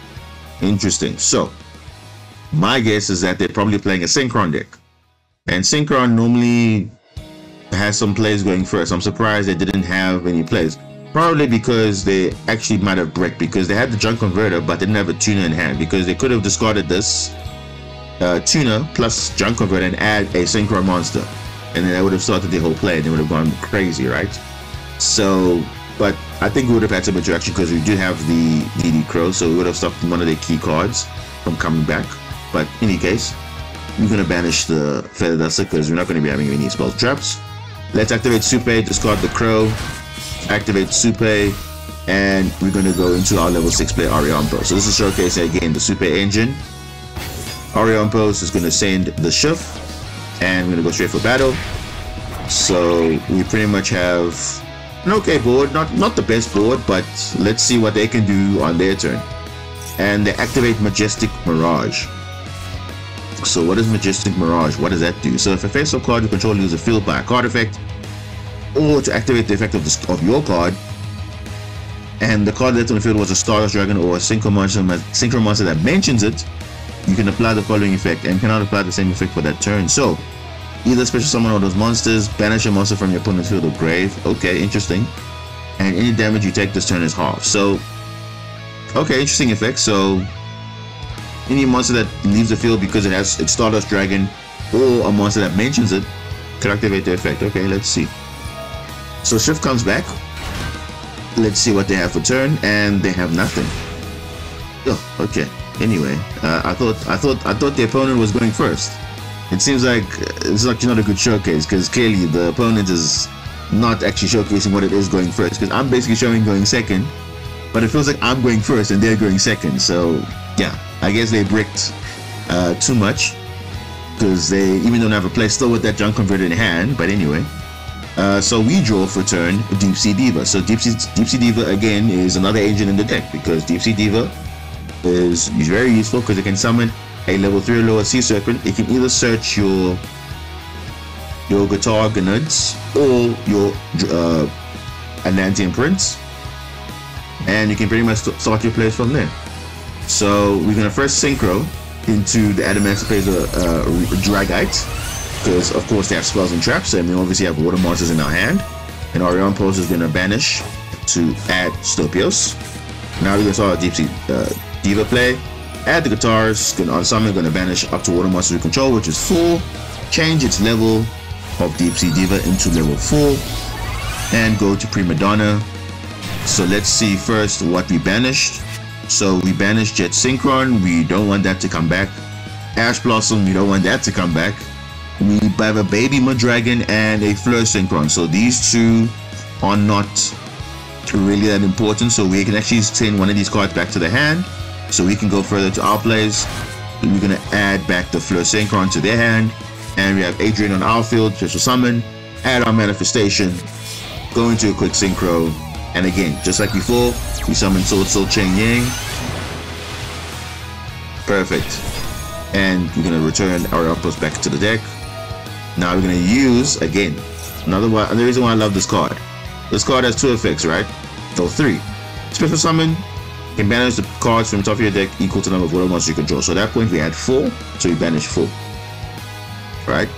Interesting. So my guess is that they're probably playing a Synchron deck. And Synchron normally has some plays going first. I'm surprised they didn't have any plays. Probably because they actually might have bricked, because they had the Junk Converter but didn't have a tuner in hand, because they could have discarded this tuner plus Junk Converter and add a Synchron monster, and then that would have started the whole play and they would have gone crazy, right? So, but I think we would have had some interaction, because we do have the DECKLIST, so we would have stopped one of their key cards from coming back. But in any case, we're going to banish the Feather Duster, because we're not going to be having any spell traps. Let's activate Supay, discard the Crow, activate Supay, and we're going to go into our level 6 play Ariampo. So this is showcasing again the Supay engine. Ariampo is going to send the shift, and we're going to go straight for battle. So we pretty much have an okay board, not the best board, but let's see what they can do on their turn. And they activate Majestic Mirage. So what is Majestic Mirage? What does that do? So if a face-up card you control loses a field by a card effect, or to activate the effect of your card, and the card left on the field was a Stardust Dragon or a Synchro monster that mentions it, you can apply the following effect and cannot apply the same effect for that turn. So either special summon all those monsters, banish a monster from your opponent's field or grave. Okay, interesting. And any damage you take this turn is half. So okay, interesting effect. So any monster that leaves the field because it has its Stardust Dragon or a monster that mentions it can activate the effect. Okay, let's see. So shift comes back. Let's see what they have for turn, and they have nothing. Oh, okay. Anyway, I thought the opponent was going first. It seems like it's actually not a good showcase, because clearly the opponent is not actually showcasing what it is going first, because I'm basically showing going second, but it feels like I'm going first and they're going second. So yeah, I guess they bricked too much, because they even don't have a play still with that Junk Converter in hand. But anyway, so we draw for turn Deep Sea Diva. So Deep Sea Diva again is another engine in the deck, because Deep Sea Diva is very useful, because it can summon a level 3 or lower Sea Serpent. It can either search your Guitar Gnods or your Atlantean Prince, and you can pretty much start your plays from there. So we're gonna first Synchro into the Adamantipator Dragite, because of course they have spells and traps, and we obviously have water monsters in our hand. And Ariampo is gonna banish to add Stopios. Now we're gonna start our Deep Sea Diva play. Add the guitars. On summon, gonna banish up to water monster we control, which is 4. Change its level of Deep Sea Diva into level 4, and go to Prima Donna. So let's see first what we banished. So we banished Jet Synchron. We don't want that to come back. Ash Blossom. We don't want that to come back. We have a Baby Madragon and a Fleur Synchron. So these two are not really that important. So we can actually send one of these cards back to the hand, so we can go further to our plays. We're gonna add back the Fleur Synchron to their hand, and we have Adrian on our field, special summon, add our manifestation, go into a quick Synchro, and again, just like before, we summon Sword Soul Chain Yang. Perfect. And we're gonna return our outpost back to the deck. Now we're gonna use again another reason why I love this card. This card has 2 effects, right? No, 3. Special summon. You can banish the cards from the top of your deck equal to the number of water monsters you control. So at that point we had 4, so we banished 4. Right?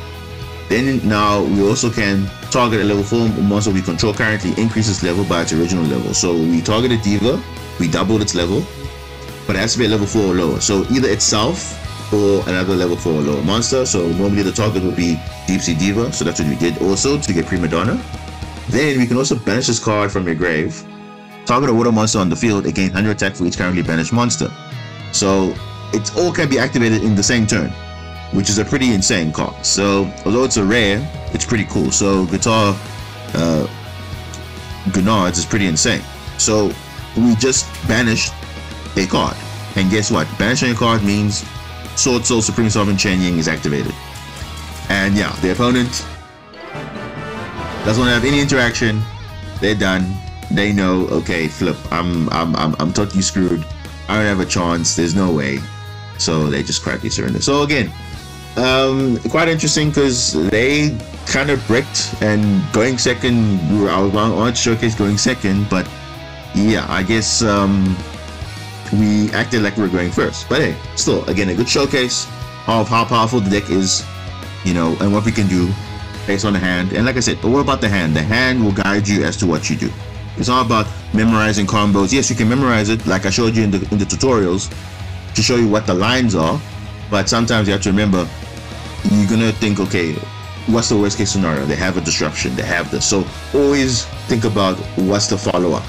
Then now we also can target a level 4 monster we control currently, increase its level by its original level. So we target a diva, we doubled its level, but it has to be at level 4 or lower. So either itself or another level 4 or lower monster. So normally the target would be Deep Sea Diva, so that's what we did also to get Prima Donna. Then we can also banish this card from your grave. Target a water monster on the field, again 100 attack for each currently banished monster. So it all can be activated in the same turn, which is a pretty insane card. So although it's a rare, it's pretty cool. So Guitar Gunards is pretty insane. So we just banished a card, and guess what? Banishing a card means Sword Soul Supreme Sovereign Chen Ying is activated. And yeah, the opponent doesn't want to have any interaction. They're done. They know, okay, flip, I'm totally screwed. I don't have a chance. There's no way. So they just quietly surrender. So again, quite interesting because they kind of bricked, and going second, I wanted to showcase going second, but yeah, I guess we acted like we were going first. But hey, still, again, a good showcase of how powerful the deck is, you know, and what we can do based on the hand. And like I said, what about the hand? The hand will guide you as to what you do. It's not about memorizing combos. Yes, you can memorize it, like I showed you in the tutorials, to show you what the lines are, but sometimes you have to remember, you're gonna think, okay, what's the worst case scenario? They have a disruption, they have this. So always think about what's the follow-up.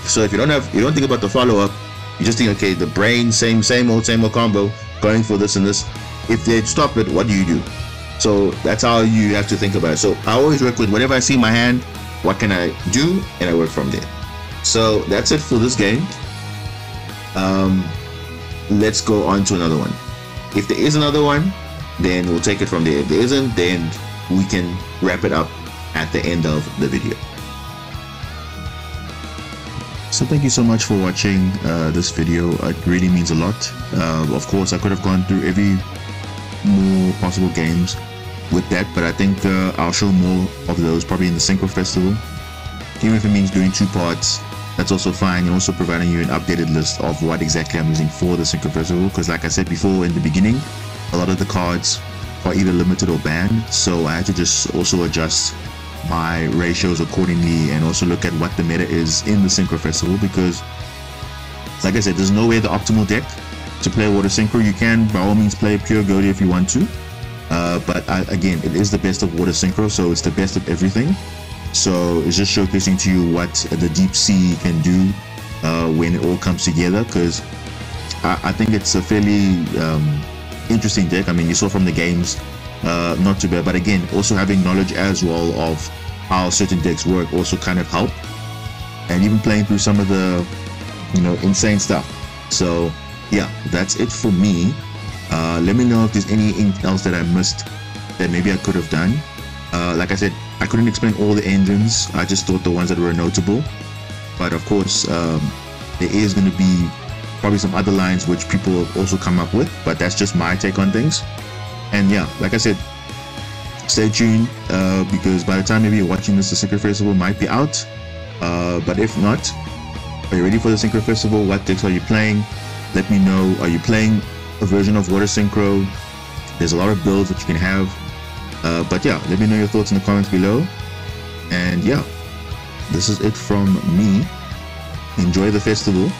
So if you don't think about the follow-up, you just think, okay, the brain, same old combo, going for this and this. If they stop it, what do you do? So that's how you have to think about it. So I always work with whatever I see in my hand, what can I do, and I work from there. So that's it for this game. Let's go on to another one. If there is another one, then we'll take it from there. If there isn't, then we can wrap it up at the end of the video. So thank you so much for watching this video. It really means a lot. Of course, I could have gone through every more possible games with that, but I think I'll show more of those probably in the Synchro Festival. Even if it means doing 2 parts, that's also fine, and also providing you an updated list of what exactly I'm using for the Synchro Festival, because like I said before in the beginning, a lot of the cards are either limited or banned, so I had to just also adjust my ratios accordingly and also look at what the meta is in the Synchro Festival, because like I said, there's no way the optimal deck to play Water Synchro. You can by all means play pure Ghoti if you want to, but again, it is the best of Water Synchro, so it's the best of everything. So it's just showcasing to you what the Deep Sea can do when it all comes together, because I think it's a fairly interesting deck. I mean, you saw from the games, not too bad, but again, also having knowledge as well of how certain decks work also kind of help, and even playing through some of the, you know, insane stuff. So yeah, that's it for me. Let me know if there's anything else that I missed that maybe I could have done. Like I said, I couldn't explain all the engines. I just thought the ones that were notable, but of course there is going to be probably some other lines which people have also come up with, but that's just my take on things. And yeah, like I said, stay tuned, because by the time maybe you're watching this, the Synchro Festival might be out, but if not, are you ready for the Synchro Festival? What decks are you playing? Let me know. Are you playing a version of Water Synchro? There's a lot of builds that you can have, but yeah, let me know your thoughts in the comments below. And yeah, this is it from me. Enjoy the festival,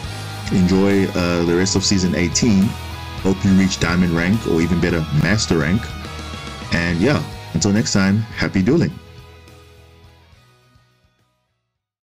enjoy the rest of season 18. Hope you reach diamond rank, or even better, master rank. And yeah, until next time, happy dueling.